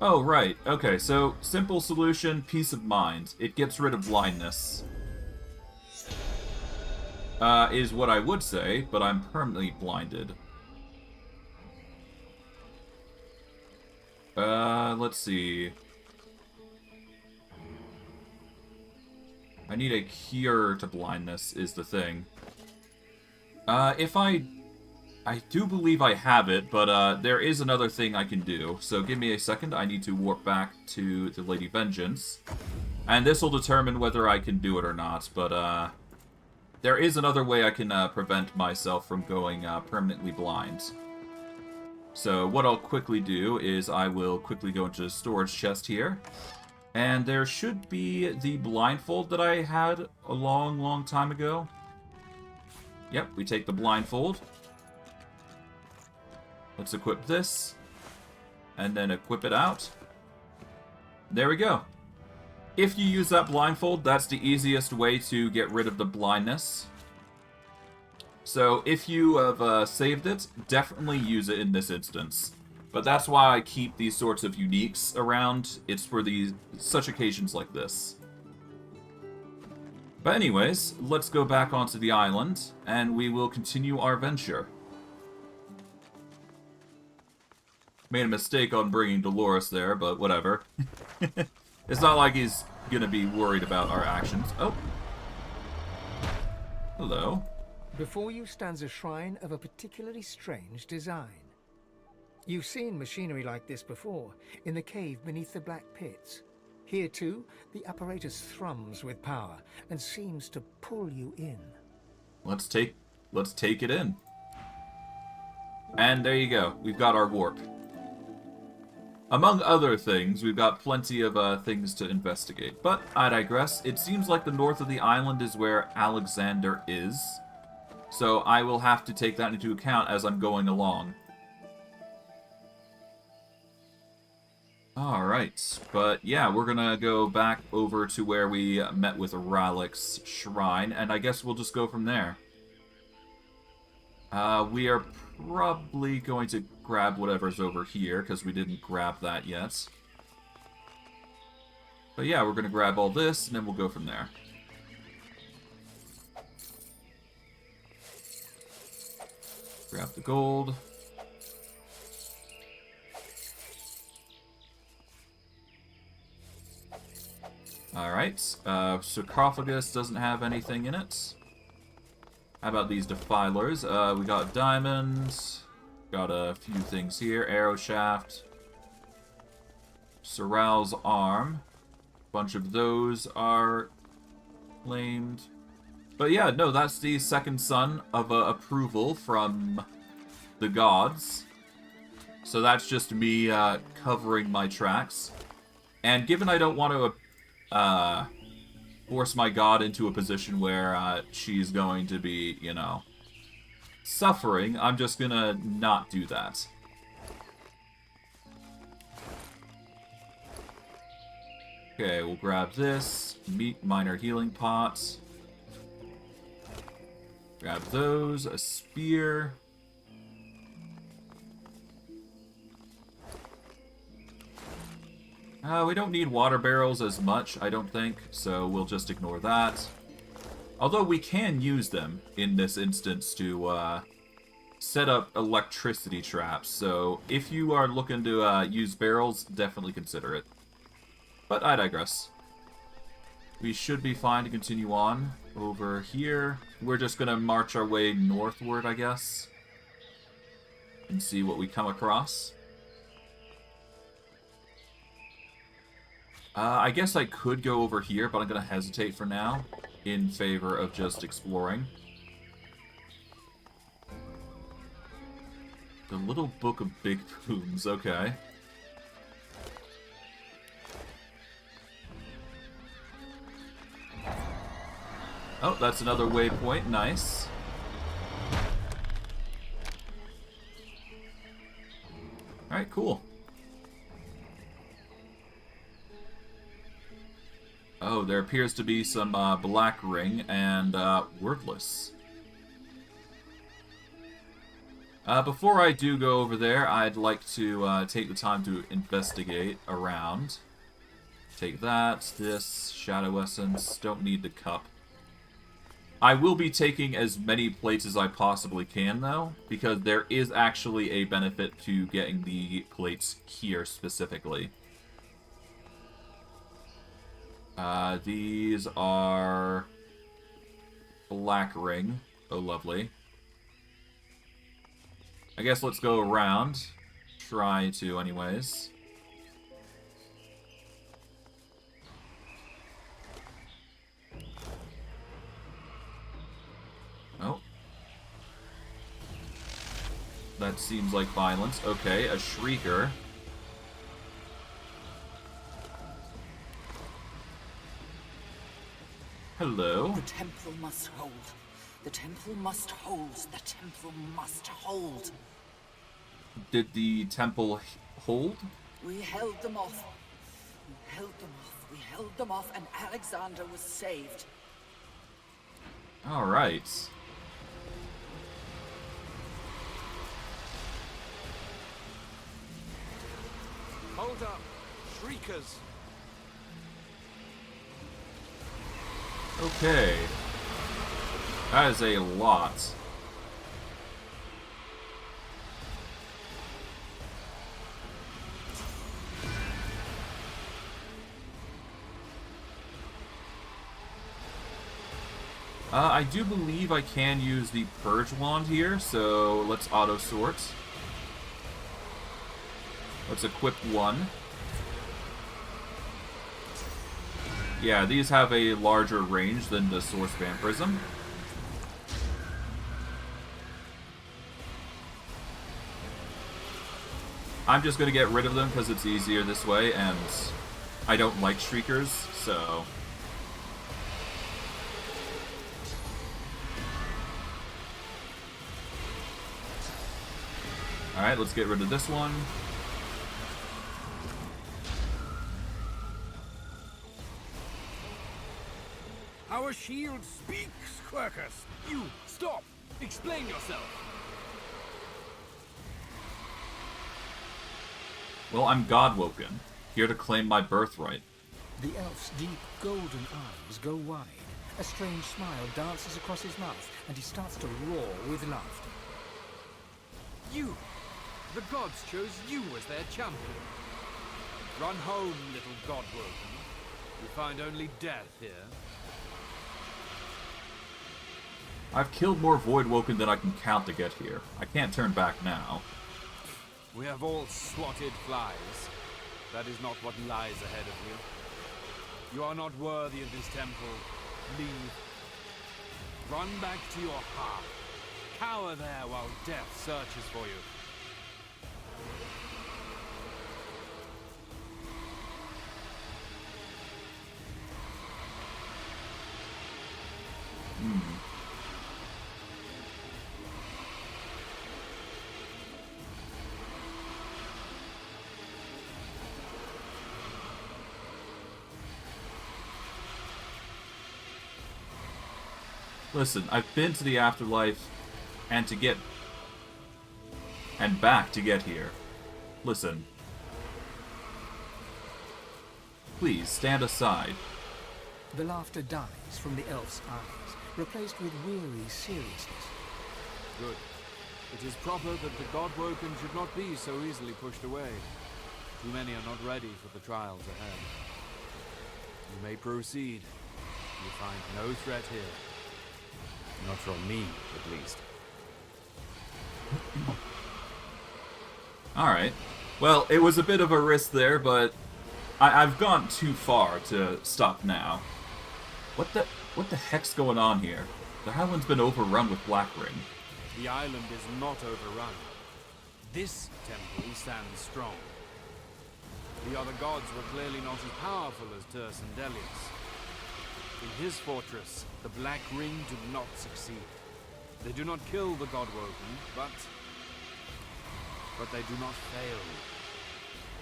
Oh, right. Okay, so simple solution, peace of mind. It gets rid of blindness. Is what I would say, but I'm permanently blinded. Let's see. I need a cure to blindness, is the thing. I do believe I have it, but there is another thing I can do. So give me a second. I need to warp back to the Lady Vengeance. And this will determine whether I can do it or not. But there is another way I can prevent myself from going permanently blind. So what I'll quickly do is I will quickly go into the storage chest here. And there should be the blindfold that I had a long, long time ago. Yep, we take the blindfold. Let's equip this, and then equip it out. There we go. If you use that blindfold, that's the easiest way to get rid of the blindness. So if you have saved it, definitely use it in this instance. But that's why I keep these sorts of uniques around. It's for such occasions like this. But anyways, let's go back onto the island, and we will continue our venture. Made a mistake on bringing Dolores there, but whatever. It's not like he's gonna be worried about our actions. Oh. Hello. Before you stands a shrine of a particularly strange design. You've seen machinery like this before, in the cave beneath the Black Pits. Here too, the apparatus thrums with power, and seems to pull you in. Let's take it in. And there you go. We've got our warp. Among other things, we've got plenty of things to investigate. But I digress. It seems like the north of the island is where Alexander is. So I will have to take that into account as I'm going along. Alright, but yeah, we're gonna go back over to where we met with Ralik's shrine, and I guess we'll just go from there. We are probably going to grab whatever's over here, because we didn't grab that yet. But yeah, we're gonna grab all this, and then we'll go from there. Grab the gold. Alright, sarcophagus doesn't have anything in it. How about these defilers? We got diamonds, got a few things here, arrow shaft, Sorrel's arm, bunch of those are claimed. But yeah, no, that's the second son of approval from the gods. So that's just me covering my tracks. And given I don't want to force my god into a position where she's going to be, you know, suffering, I'm just gonna not do that. Okay, we'll grab this. Meat minor healing pots. Grab those. A spear. We don't need water barrels as much, I don't think, so we'll just ignore that. Although we can use them in this instance to set up electricity traps, so if you are looking to use barrels, definitely consider it. But I digress. We should be fine to continue on over here. We're just going to march our way northward, I guess, and see what we come across. I guess I could go over here, but I'm going to hesitate for now in favor of just exploring. The Little Book of Big Booms, okay. Oh, that's another waypoint, nice. Alright, cool. Oh, there appears to be some black ring and wordless. Before I do go over there, I'd like to take the time to investigate around. Take that, this, Shadow Essence, don't need the cup. I will be taking as many plates as I possibly can, though, because there is actually a benefit to getting the plates here specifically. These are black ring. Oh, lovely. I guess let's go around. Try to, anyways. Oh. That seems like violence. Okay, a shrieker. Hello. The temple must hold. The temple must hold. The temple must hold. Did the temple hold? We held them off. We held them off. We held them off, and Alexander was saved. All right. Hold up, shriekers. Okay. That is a lot. I do believe I can use the Purge Wand here, so let's auto-sort. Let's equip one. Yeah, these have a larger range than the Source Vampirism. I'm just going to get rid of them because it's easier this way, and I don't like Shriekers, so... Alright, let's get rid of this one. Your shield speaks, Quercus. You, stop! Explain yourself! Well, I'm Godwoken, here to claim my birthright. The elf's deep golden eyes go wide. A strange smile dances across his mouth, and he starts to roar with laughter. You! The gods chose you as their champion. Run home, little Godwoken. You find only death here. I've killed more Voidwoken than I can count to get here. I can't turn back now. We have all swatted flies. That is not what lies ahead of you. You are not worthy of this temple. Leave. Run back to your hearth. Cower there while death searches for you. Listen, I've been to the afterlife and back to get here. Listen. Please, stand aside. The laughter dies from the elf's eyes, replaced with weary seriousness. Good. It is proper that the Godwoken should not be so easily pushed away. Too many are not ready for the trials ahead. You may proceed. You find no threat here. Not from me, at least. Alright. Well, it was a bit of a risk there, but I've gone too far to stop now. What the heck's going on here? The island's been overrun with Blackring. The island is not overrun. This temple stands strong. The other gods were clearly not as powerful as Turs and Delius. In his fortress, the Black Ring do not succeed. They do not kill the Godwoken, but they do not fail.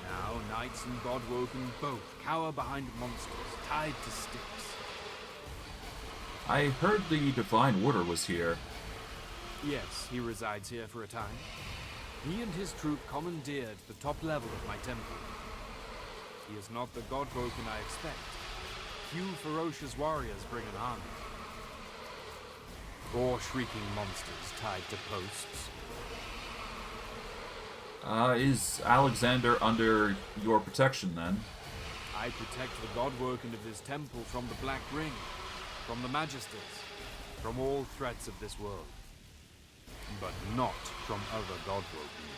Now, Knights and Godwoken both cower behind monsters, tied to sticks. I heard the Divine Order was here. Yes, he resides here for a time. He and his troop commandeered the top level of my temple. He is not the Godwoken I expect. Few ferocious warriors bring an army. Or shrieking monsters tied to posts. Is Alexander under your protection, then? I protect the Godwoken of his temple from the Black Ring, from the Magisters, from all threats of this world. But not from other Godwoken.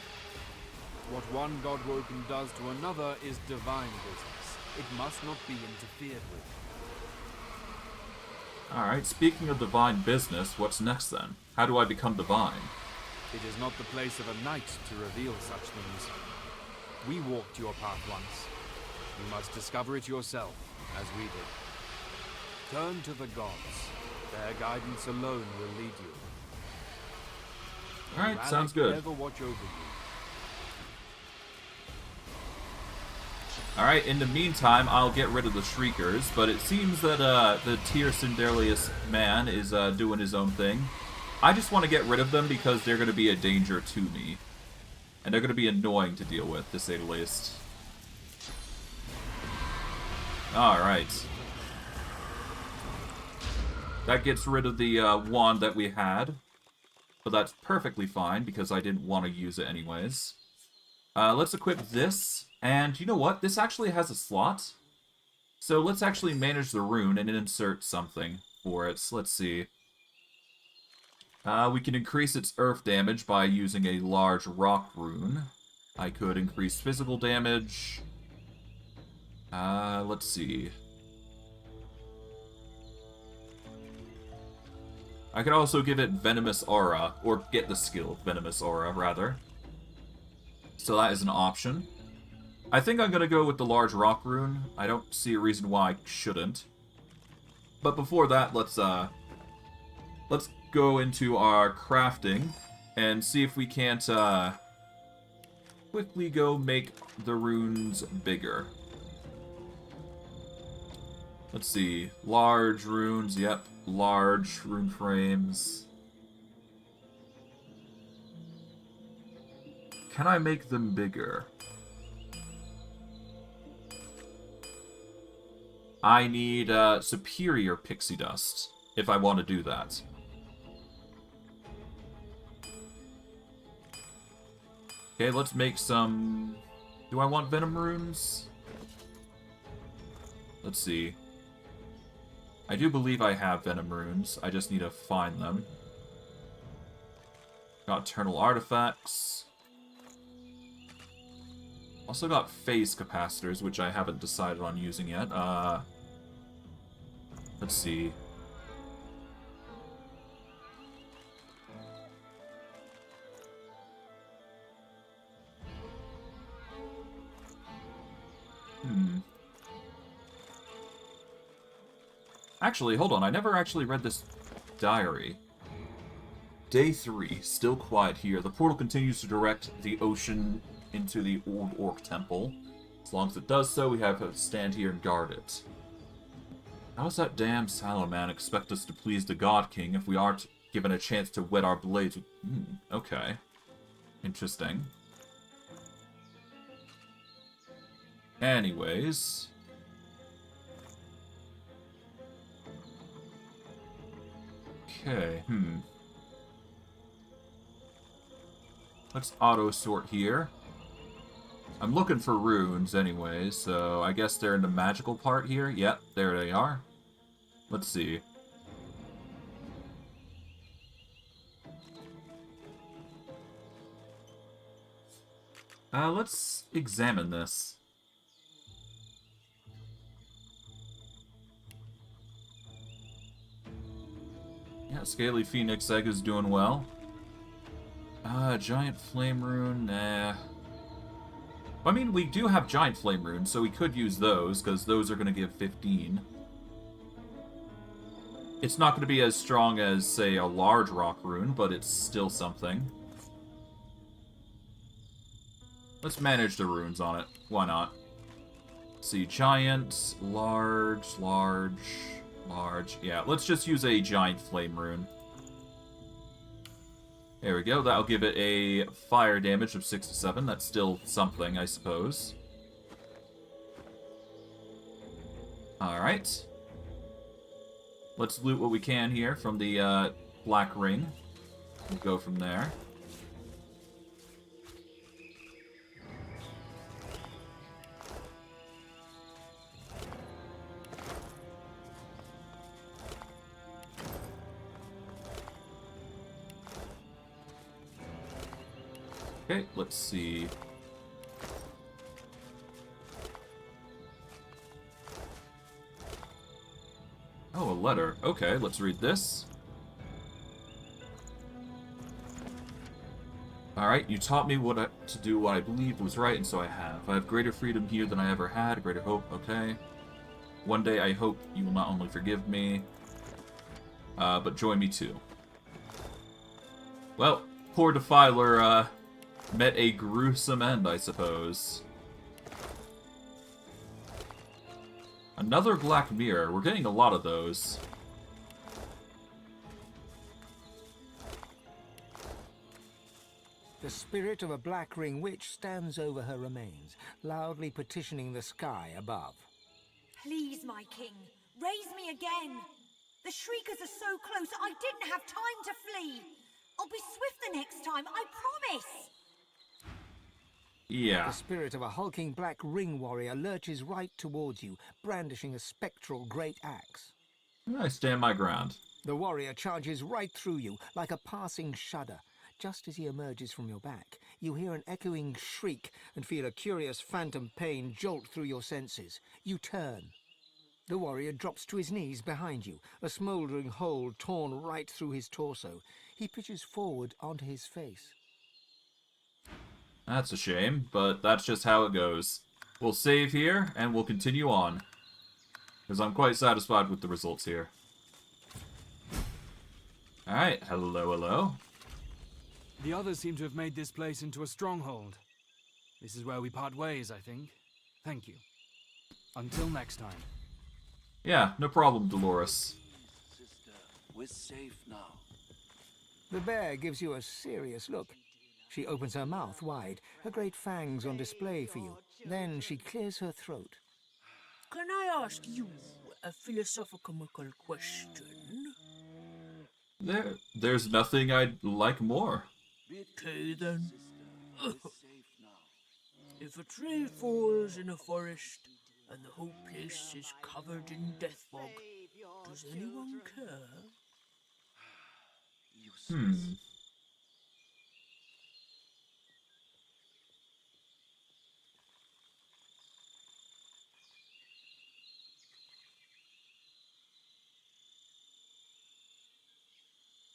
What one Godwoken does to another is divine business. It must not be interfered with. Alright, speaking of divine business, what's next then? How do I become divine? It is not the place of a knight to reveal such things. We walked your path once. You must discover it yourself, as we did. Turn to the gods. Their guidance alone will lead you. Alright, sounds good. Never watch over you. Alright, in the meantime, I'll get rid of the Shriekers, but it seems that the Turs and Delius man is doing his own thing. I just want to get rid of them because they're going to be a danger to me. And they're going to be annoying to deal with, to say the least. Alright. That gets rid of the wand that we had. But that's perfectly fine, because I didn't want to use it anyways. Let's equip this. And you know what? This actually has a slot. So let's actually manage the rune and insert something for it. So let's see. We can increase its earth damage by using a large rock rune. I could increase physical damage. Let's see. I could also give it Venomous Aura, or get the skill Venomous Aura, rather. So that is an option. I think I'm gonna go with the large rock rune. I don't see a reason why I shouldn't. But before that, let's go into our crafting and see if we can't quickly go make the runes bigger. Let's see. Large runes, yep. Large rune frames. Can I make them bigger? I need superior pixie dust if I want to do that. Okay, let's make some... Do I want venom runes? Let's see. I do believe I have venom runes. I just need to find them. Got eternal artifacts. Also got phase capacitors, which I haven't decided on using yet. Let's see. Actually, hold on. I never actually read this diary. Day 3. Still quiet here. The portal continues to direct the ocean into the old orc temple. As long as it does so, we have to stand here and guard it. How does that damn Sallow Man expect us to please the God King if we aren't given a chance to wet our blades with... okay. Interesting. Anyways... Okay, Let's auto-sort here. I'm looking for runes anyway, so I guess they're in the magical part here. Yep, there they are. Let's see. Let's examine this. Yeah, Scaly Phoenix Egg is doing well. Giant Flame Rune, nah. I mean, we do have Giant Flame Runes, so we could use those, because those are going to give 15. It's not going to be as strong as, say, a large Rock Rune, but it's still something. Let's manage the runes on it. Why not? Let's see, Giant, Large, Large... Large. Yeah, let's just use a Giant Flame Rune. There we go. That'll give it a fire damage of 6 to 7. That's still something, I suppose. Alright. Let's loot what we can here from the Black Ring. We'll go from there. Okay, let's see. Oh, a letter. Okay, let's read this. Alright, you taught me to do what I believed was right, and so I have. I have greater freedom here than I ever had, greater hope, okay. One day I hope you will not only forgive me, but join me too. Well, poor Defiler, met a gruesome end, I suppose. Another Black Mirror. We're getting a lot of those. The spirit of a Black Ring witch stands over her remains, loudly petitioning the sky above. Please, my king, raise me again. The shriekers are so close, I didn't have time to flee. I'll be swift the next time, I promise. Yeah. The spirit of a hulking Black Ring warrior lurches right towards you, brandishing a spectral great axe. I stand my ground. The warrior charges right through you, like a passing shudder. Just as he emerges from your back, you hear an echoing shriek and feel a curious phantom pain jolt through your senses. You turn. The warrior drops to his knees behind you, a smouldering hole torn right through his torso. He pitches forward onto his face. That's a shame, but that's just how it goes. We'll save here, and we'll continue on. Because I'm quite satisfied with the results here. Alright, hello, hello. The others seem to have made this place into a stronghold. This is where we part ways, I think. Thank you. Until next time. Yeah, no problem, Dolores. Sister, we're safe now. The bear gives you a serious look. She opens her mouth wide, her great fangs on display for you. Then she clears her throat. Can I ask you a philosophical question? There's nothing I'd like more. Okay then. If a tree falls in a forest and the whole place is covered in death fog, does anyone care? Hmm.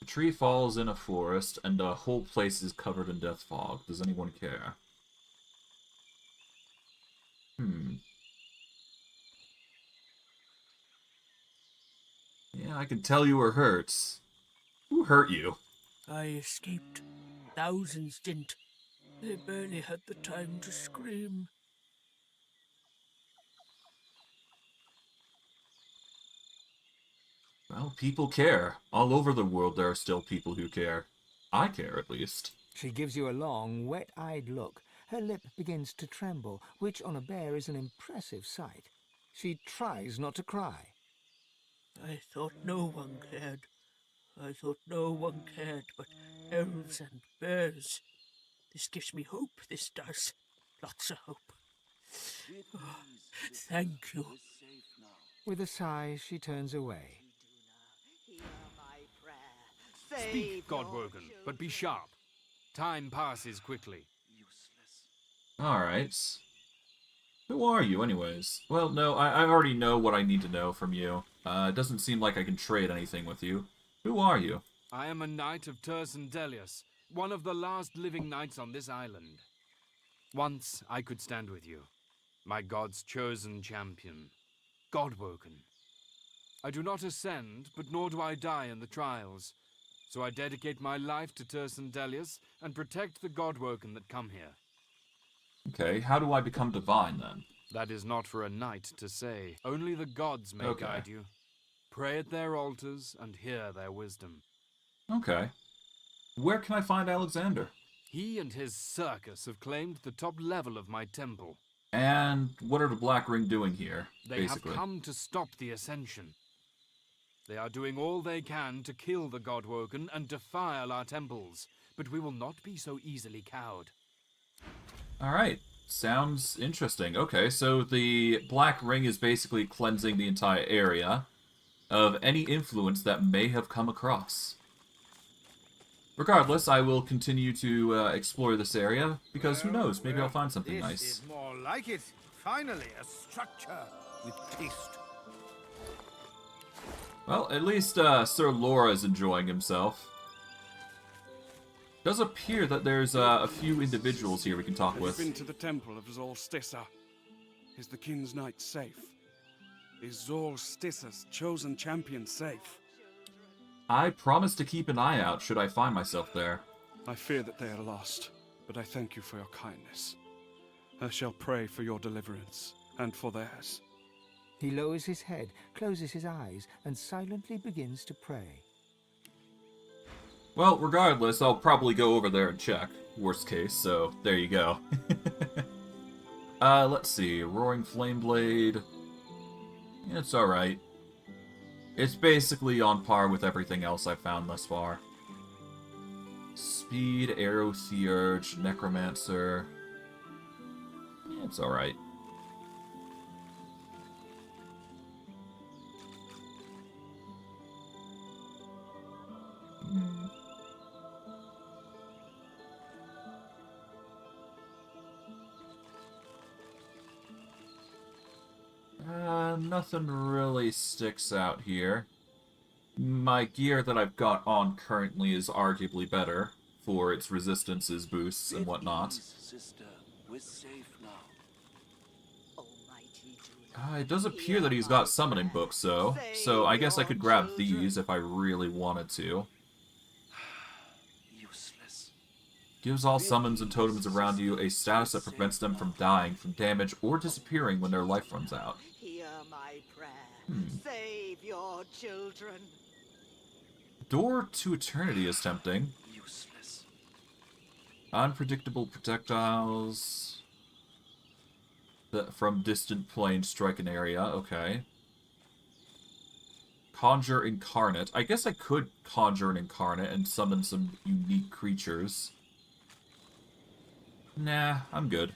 A tree falls in a forest, and the whole place is covered in death fog. Does anyone care? Hmm. Yeah, I can tell you were hurt. Who hurt you? I escaped. Thousands didn't. They barely had the time to scream. Well, people care. All over the world there are still people who care. I care, at least. She gives you a long, wet-eyed look. Her lip begins to tremble, which on a bear is an impressive sight. She tries not to cry. I thought no one cared. I thought no one cared but elves and bears. This gives me hope, this does. Lots of hope. Oh, thank you. With a sigh, she turns away. Speak, Godwoken, but be sharp. Time passes quickly. Alright. Who are you, anyways? Well, no, I already know what I need to know from you. It doesn't seem like I can trade anything with you. Who are you? I am a knight of Turson Delius, one of the last living knights on this island. Once I could stand with you, my god's chosen champion, Godwoken. I do not ascend, but nor do I die in the trials. So I dedicate my life to Turson Delius and protect the Godwoken that come here. Okay, how do I become divine, then? That is not for a knight to say. Only the gods may guide you. Pray at their altars and hear their wisdom. Okay. Where can I find Alexander? He and his circus have claimed the top level of my temple. And what are the Black Ring doing here, They basically? have come to stop the ascension. They are doing all they can to kill the Godwoken and defile our temples, but we will not be so easily cowed. Alright, sounds interesting. Okay, so the Black Ring is basically cleansing the entire area of any influence that may have come across. Regardless, I will continue to explore this area, because who knows, maybe I'll find something nice. This is more like it. Finally, a structure with taste. Well, at least Sir Laura is enjoying himself. Does appear that there's a few individuals here we can talk with. Have you been to the temple of Zolstissa? Is the King's Knight safe? Is Zolstissa's chosen champion safe? I promise to keep an eye out should I find myself there. I fear that they are lost, but I thank you for your kindness. I shall pray for your deliverance, and for theirs. He lowers his head, closes his eyes, and silently begins to pray. Well, regardless, I'll probably go over there and check. Worst case, so there you go. Let's see. Roaring Flame Blade. It's alright. It's basically on par with everything else I've found thus far. Speed, Arrow Theurge, Necromancer. It's alright. Nothing really sticks out here. My gear that I've got on currently is arguably better for its resistances, boosts, and whatnot. Sister, we're safe now. It does appear that he's got summoning books, though, so I guess I could grab these if I really wanted to. Useless. Gives all summons and totems around you a status that prevents them from dying from damage or disappearing when their life runs out. Hear my prayer. Save your children. Door to Eternity is tempting. Useless. Unpredictable projectiles that from distant planes strike an area. Okay. Conjure Incarnate. I guess I could conjure an Incarnate and summon some unique creatures. Nah, I'm good.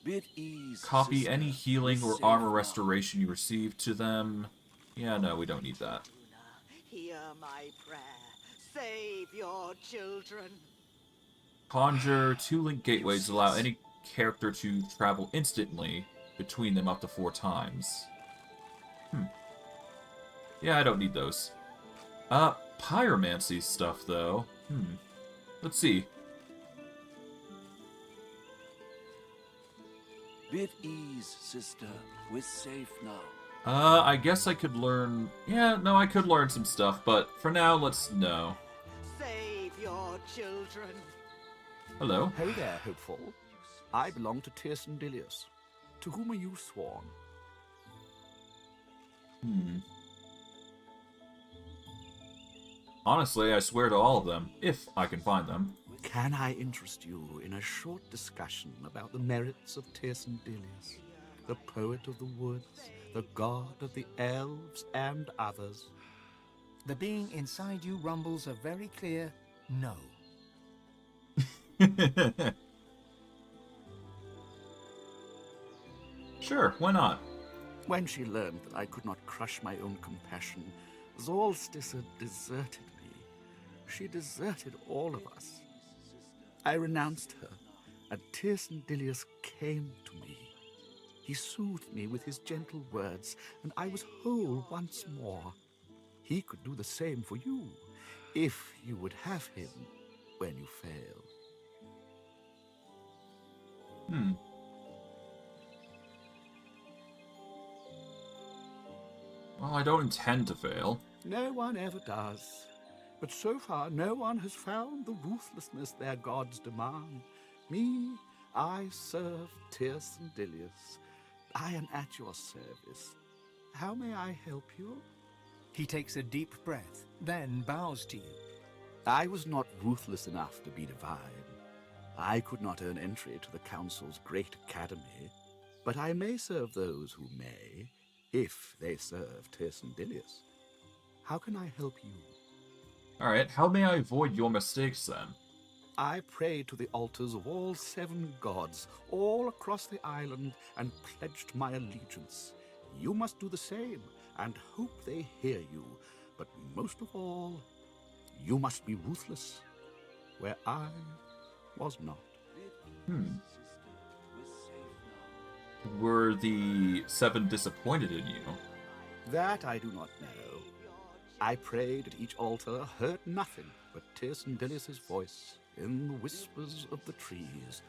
Be at ease, Copy sister. any healing We're or safe armor now. restoration you receive to them. Yeah, no, we don't need that. Hear my prayer. Save your children. Conjure 2 link gateways allow any character to travel instantly between them up to 4 times. Yeah, I don't need those. Pyromancy stuff, though. Let's see. Be at ease, sister. We're safe now. I guess I could learn... Yeah, no, I could learn some stuff, but for now, let's... No. Save your children. Hello. Hey there, Hopeful. I belong to Tirsen Dilius. To whom are you sworn? Honestly, I swear to all of them, if I can find them. Can I interest you in a short discussion about the merits of Tirsen Dilius, the poet of the woods, the god of the elves, and others? The being inside you rumbles a very clear no. Sure, why not? When she learned that I could not crush my own compassion, Zolstissa deserted me. She deserted all of us. I renounced her, and Tirsen Dilius came to me. He soothed me with his gentle words, and I was whole once more. He could do the same for you, if you would have him when you fail. Well, I don't intend to fail. No one ever does. But so far, no one has found the ruthlessness their gods demand. Me, I serve Tirsen Dilius. I am at your service. How may I help you? He takes a deep breath, then bows to you. I was not ruthless enough to be divine. I could not earn entry to the Council's great academy, but I may serve those who may, if they serve Tirsen Dilius. How can I help you? Alright, how may I avoid your mistakes then? I prayed to the altars of all 7 gods, all across the island, and pledged my allegiance. You must do the same, and hope they hear you. But most of all, you must be ruthless, where I was not. Were the 7 disappointed in you? That I do not know. I prayed at each altar, heard nothing but Tirsen Dilius' voice in the whispers of the trees.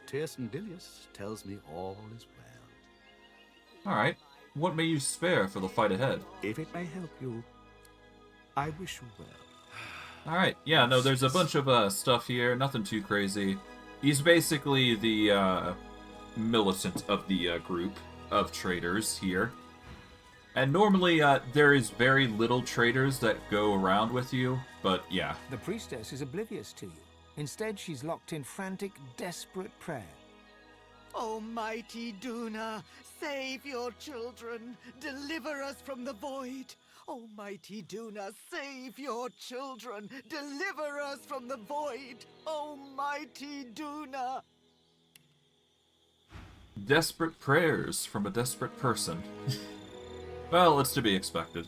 Tirsen Dilius tells me all is well. Alright, what may you spare for the fight ahead? If it may help you, I wish you well. Alright, yeah, no, there's a bunch of stuff here, nothing too crazy. He's basically the militant of the group of traders here. And normally there is very little traders that go around with you, but yeah. The priestess is oblivious to you. Instead, she's locked in frantic, desperate prayer. Almighty Duna, save your children. Deliver us from the void. Almighty Duna, save your children. Deliver us from the void. Almighty Duna. Desperate prayers from a desperate person. Well, it's to be expected.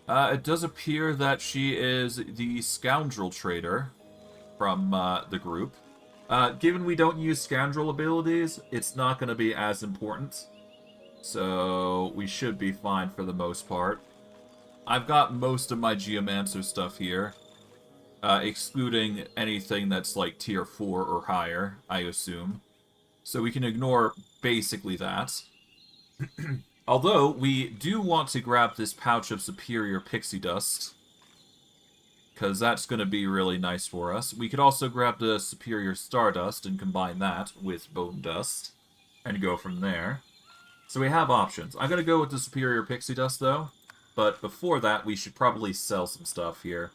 It does appear that she is the scoundrel trader from the group. Given we don't use scoundrel abilities, it's not going to be as important. So we should be fine for the most part. I've got most of my Geomancer stuff here. Excluding anything that's like tier 4 or higher, I assume. So we can ignore basically that. Although, we do want to grab this pouch of superior pixie dust, because that's going to be really nice for us. We could also grab the superior stardust and combine that with bone dust, and go from there. So we have options. I'm going to go with the Superior Pixie Dust, though. But before that, we should probably sell some stuff here.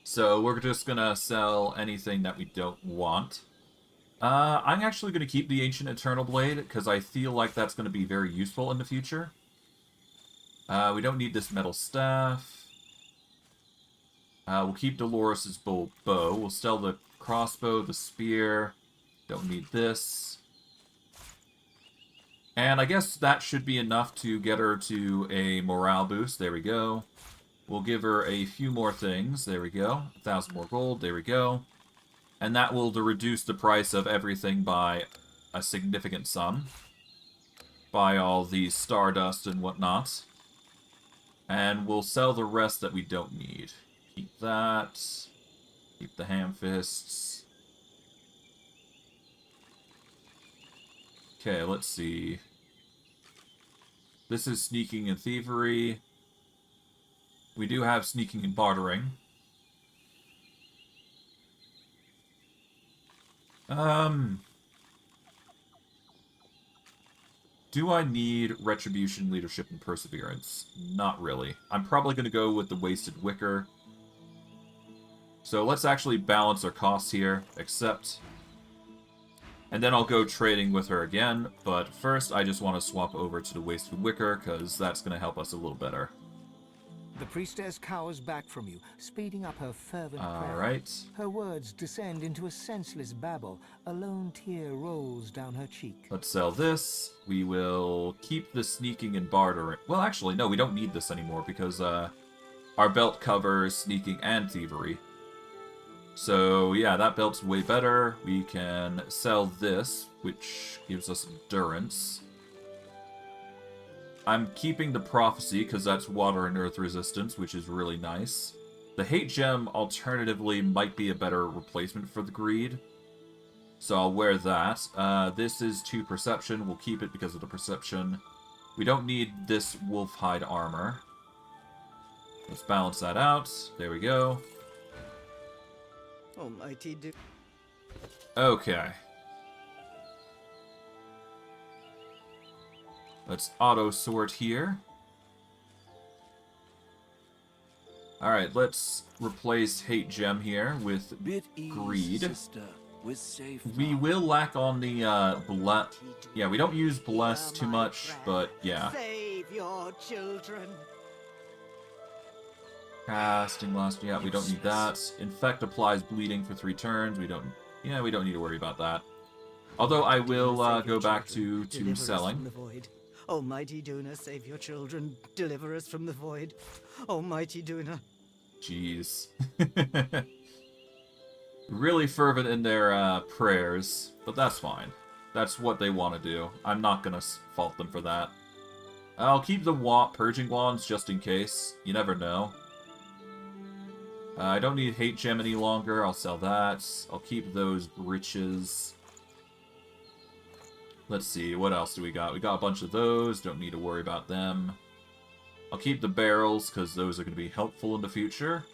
So we're just going to sell anything that we don't want. I'm actually going to keep the Ancient Eternal Blade, because I feel like that's going to be very useful in the future. We don't need this Metal Staff. We'll keep Dolores' bow. We'll sell the crossbow, the spear. Don't need this. And I guess that should be enough to get her to a morale boost. There we go. We'll give her a few more things. There we go. 1,000 more gold. There we go. And that will reduce the price of everything by a significant sum. Buy all the stardust and whatnot. And we'll sell the rest that we don't need. Keep that. Keep the ham fists. Okay, let's see. This is sneaking and thievery. We do have sneaking and bartering. Do I need retribution, leadership, and perseverance? Not really. I'm probably going to go with the wasted wicker. So let's actually balance our costs here, except... And then I'll go trading with her again, but first I just want to swap over to the Wasted Wicker, because that's going to help us a little better. The priestess cowers back from you, speeding up her fervent prayer. Alright. Her words descend into a senseless babble. A lone tear rolls down her cheek. Let's sell this. We will keep the sneaking and bartering. Well, actually, no, we don't need this anymore, because our belt covers sneaking and thievery. So, yeah, that belt's way better. We can sell this, which gives us endurance. I'm keeping the prophecy, because that's water and earth resistance, which is really nice. The hate gem, alternatively, might be a better replacement for the greed. So I'll wear that. This is 2 perception. We'll keep it because of the perception. We don't need this wolf hide armor. Let's balance that out. There we go. Almighty do. Okay. Let's auto-sort here. Alright, let's replace Hate Gem here with Greed. We will lack on the, yeah, we don't use Bless too much, but yeah. Save your children. Casting last, yeah, we don't need that. Infect applies bleeding for 3 turns. We don't need to worry about that. Although I will go back to selling. Almighty Duna, save your children. Deliver us from the void. Almighty Duna. Jeez. Really fervent in their prayers, but that's fine. That's what they want to do. I'm not going to fault them for that. I'll keep the purging wands just in case. You never know. I don't need Hate Gem any longer. I'll sell that. I'll keep those breeches. Let's see, what else do we got? We got a bunch of those. Don't need to worry about them. I'll keep the barrels, because those are going to be helpful in the future.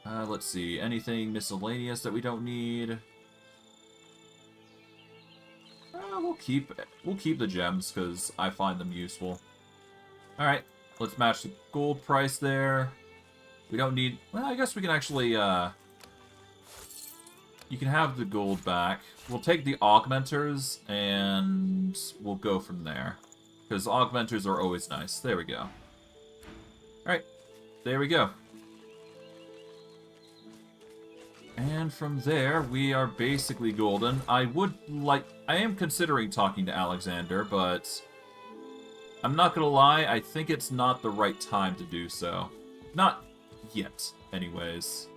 Let's see, anything miscellaneous that we don't need? We'll keep the gems, because I find them useful. Alright. Let's match the gold price there. We don't need... Well, I guess we can actually, You can have the gold back. We'll take the augmenters, and we'll go from there. Because augmenters are always nice. There we go. Alright. There we go. And from there, we are basically golden. I am considering talking to Alexander, but... I'm not gonna lie, I think it's not the right time to do so. Not yet, anyways.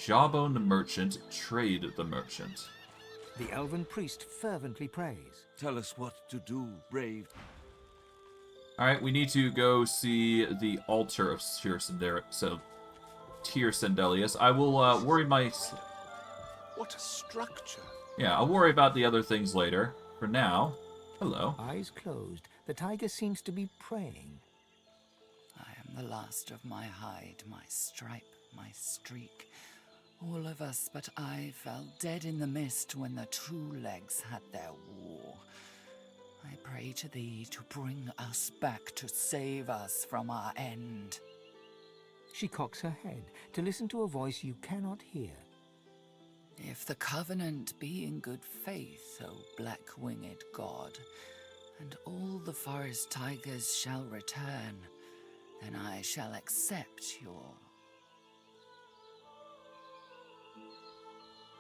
Jawbone the merchant, trade the merchant. The elven priest fervently prays. Tell us what to do, brave. Alright, we need to go see the altar of Tyr Sendelius. I will worry my... What a structure. Yeah, I'll worry about the other things later. For now... Hello. Eyes closed, the tiger seems to be praying. I am the last of my hide, my stripe, my streak. All of us but I fell dead in the mist when the true legs had their war. I pray to thee to bring us back to save us from our end. She cocks her head to listen to a voice you cannot hear. If the covenant be in good faith, O black-winged god, and all the forest tigers shall return, then I shall accept your...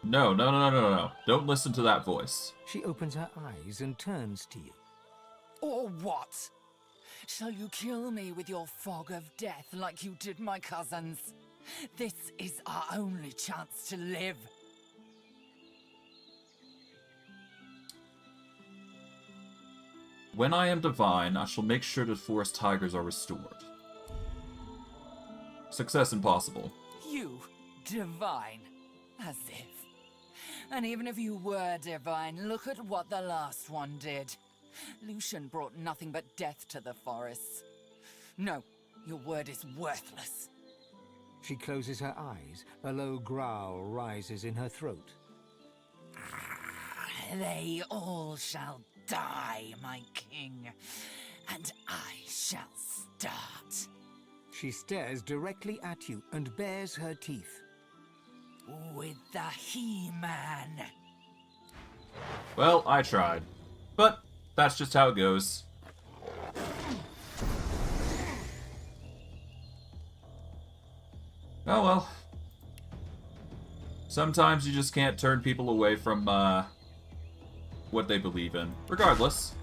No, no, no, no, no, no. Don't listen to that voice. She opens her eyes and turns to you. Or what? Shall you kill me with your fog of death like you did my cousins? This is our only chance to live. When I am divine, I shall make sure the forest tigers are restored. Success impossible. You, divine? As if. And even if you were divine, look at what the last one did. Lucian brought nothing but death to the forests. No, your word is worthless. She closes her eyes. A low growl rises in her throat. They all shall die, my king, and I shall start. She stares directly at you and bares her teeth. With the He-Man. Well, I tried. But that's just how it goes. Oh well. Sometimes you just can't turn people away from what they believe in. Regardless.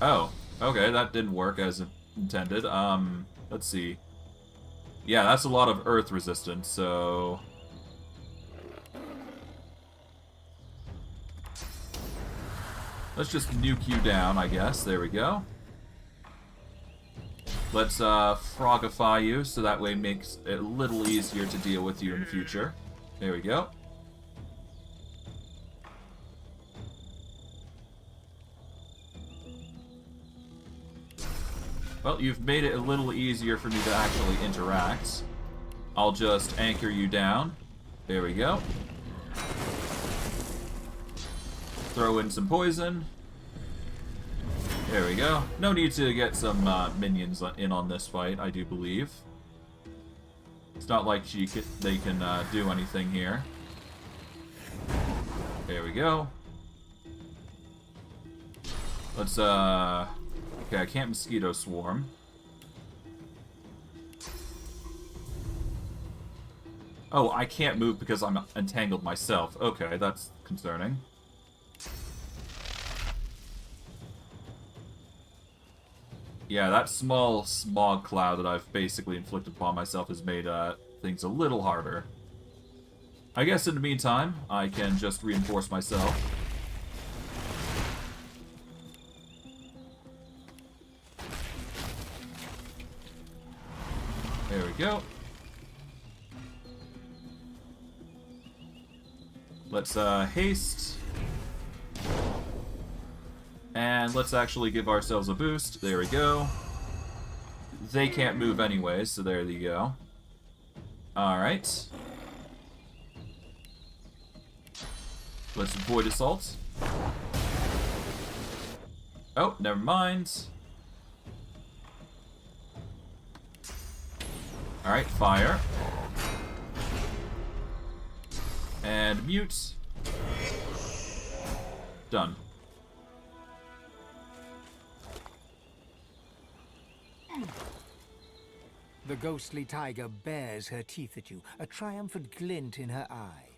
Oh, okay, that didn't work as intended. Let's see. Yeah, that's a lot of earth resistance, so... Let's just nuke you down, I guess. There we go. Let's frogify you, so that way it makes it a little easier to deal with you in the future. There we go. Well, you've made it a little easier for me to actually interact. I'll just anchor you down. There we go. Throw in some poison. There we go. No need to get some minions in on this fight, I do believe. It's not like they can do anything here. There we go. Let's, okay, I can't mosquito swarm. Oh, I can't move because I'm entangled myself. Okay, that's concerning. Yeah, that small smog cloud that I've basically inflicted upon myself has made things a little harder. I guess in the meantime, I can just reinforce myself. There we go. Let's haste. And let's actually give ourselves a boost. There we go. They can't move anyway, so there you go. Alright. Let's avoid assault. Oh, never mind. Alright, fire. And mute. Done. The ghostly tiger bares her teeth at you, a triumphant glint in her eye.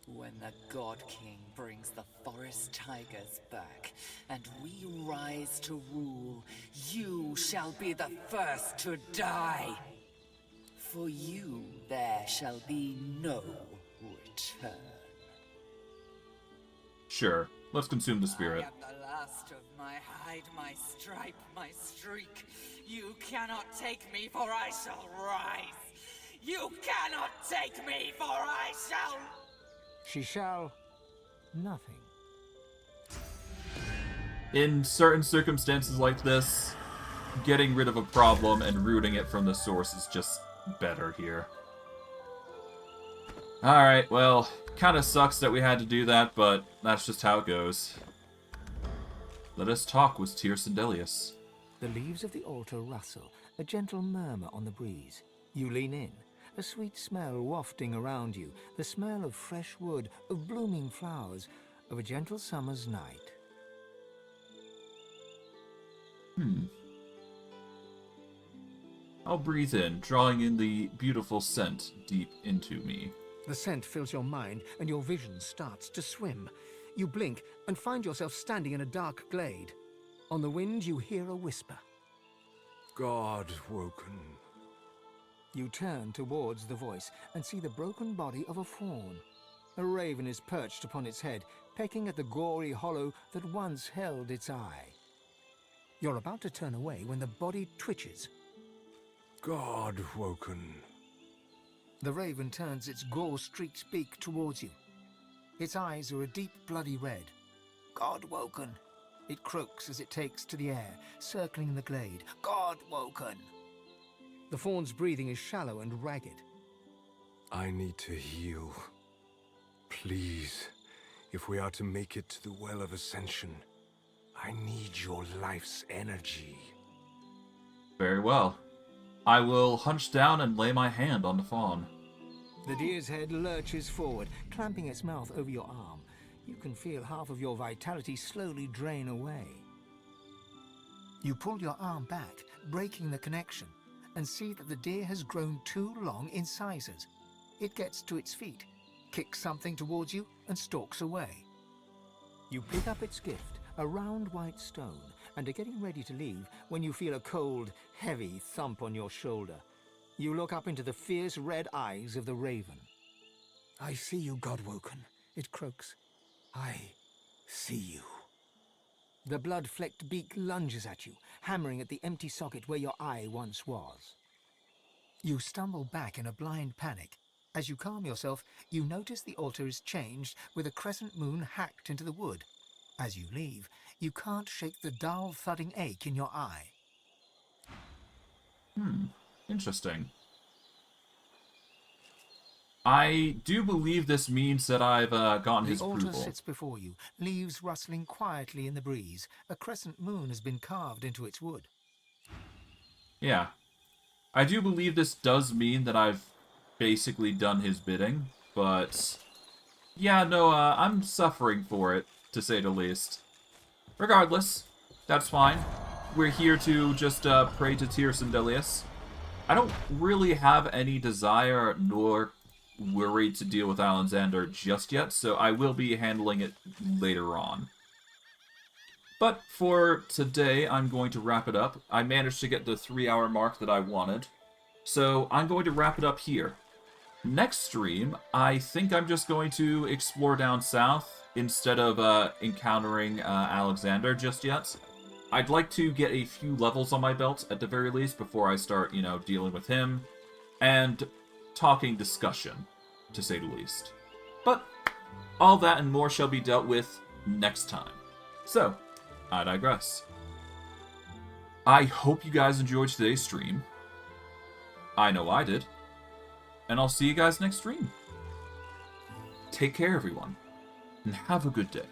When the God King brings the forest tigers back, and we rise to rule, you shall be the first to die. For you there shall be no return. Sure. Let's consume the spirit. I am the last of my hide, my stripe, my streak. You cannot take me, for I shall rise. You cannot take me, for I shall... She shall... nothing. In certain circumstances like this, getting rid of a problem and rooting it from the source is just better here. Alright, well, kinda sucks that we had to do that, but that's just how it goes. Let us talk with Tyrsendelius. The leaves of the altar rustle, a gentle murmur on the breeze. You lean in, a sweet smell wafting around you, the smell of fresh wood, of blooming flowers, of a gentle summer's night. I'll breathe in, drawing in the beautiful scent deep into me. The scent fills your mind and your vision starts to swim. You blink and find yourself standing in a dark glade. On the wind you hear a whisper. God woken. You turn towards the voice and see the broken body of a fawn. A raven is perched upon its head, pecking at the gory hollow that once held its eye. You're about to turn away when the body twitches. God woken. The raven turns its gore-streaked beak towards you. Its eyes are a deep bloody red. God woken. It croaks as it takes to the air, circling the glade. God woken. The fawn's breathing is shallow and ragged. I need to heal. Please, if we are to make it to the Well of Ascension, I need your life's energy. Very well. I will hunch down and lay my hand on the fawn. The deer's head lurches forward, clamping its mouth over your arm. You can feel half of your vitality slowly drain away. You pull your arm back, breaking the connection, and see that the deer has grown too long in sizes. It gets to its feet, kicks something towards you, and stalks away. You pick up its gift, a round white stone, and are getting ready to leave when you feel a cold, heavy thump on your shoulder. You look up into the fierce red eyes of the raven. I see you, Godwoken, it croaks. I see you. The blood-flecked beak lunges at you, hammering at the empty socket where your eye once was. You stumble back in a blind panic. As you calm yourself, you notice the altar is changed with a crescent moon hacked into the wood. As you leave, you can't shake the dull, thudding ache in your eye. Interesting. I do believe this means that I've gotten his The altar approval. sits before you, leaves rustling quietly in the breeze. A crescent moon has been carved into its wood. Yeah. I do believe this does mean that I've basically done his bidding, but yeah, no, I'm suffering for it, to say the least. Regardless, that's fine. We're here to just pray to Tyrsendelius. I don't really have any desire nor worry to deal with Alexander just yet, so I will be handling it later on. But for today, I'm going to wrap it up. I managed to get the 3-hour mark that I wanted, so I'm going to wrap it up here. Next stream, I think I'm just going to explore down south instead of encountering Alexander just yet. I'd like to get a few levels on my belt at the very least before I start, you know, dealing with him and talking discussion, to say the least. But all that and more shall be dealt with next time. So, I digress. I hope you guys enjoyed today's stream. I know I did. And I'll see you guys next stream. Take care, everyone, and have a good day.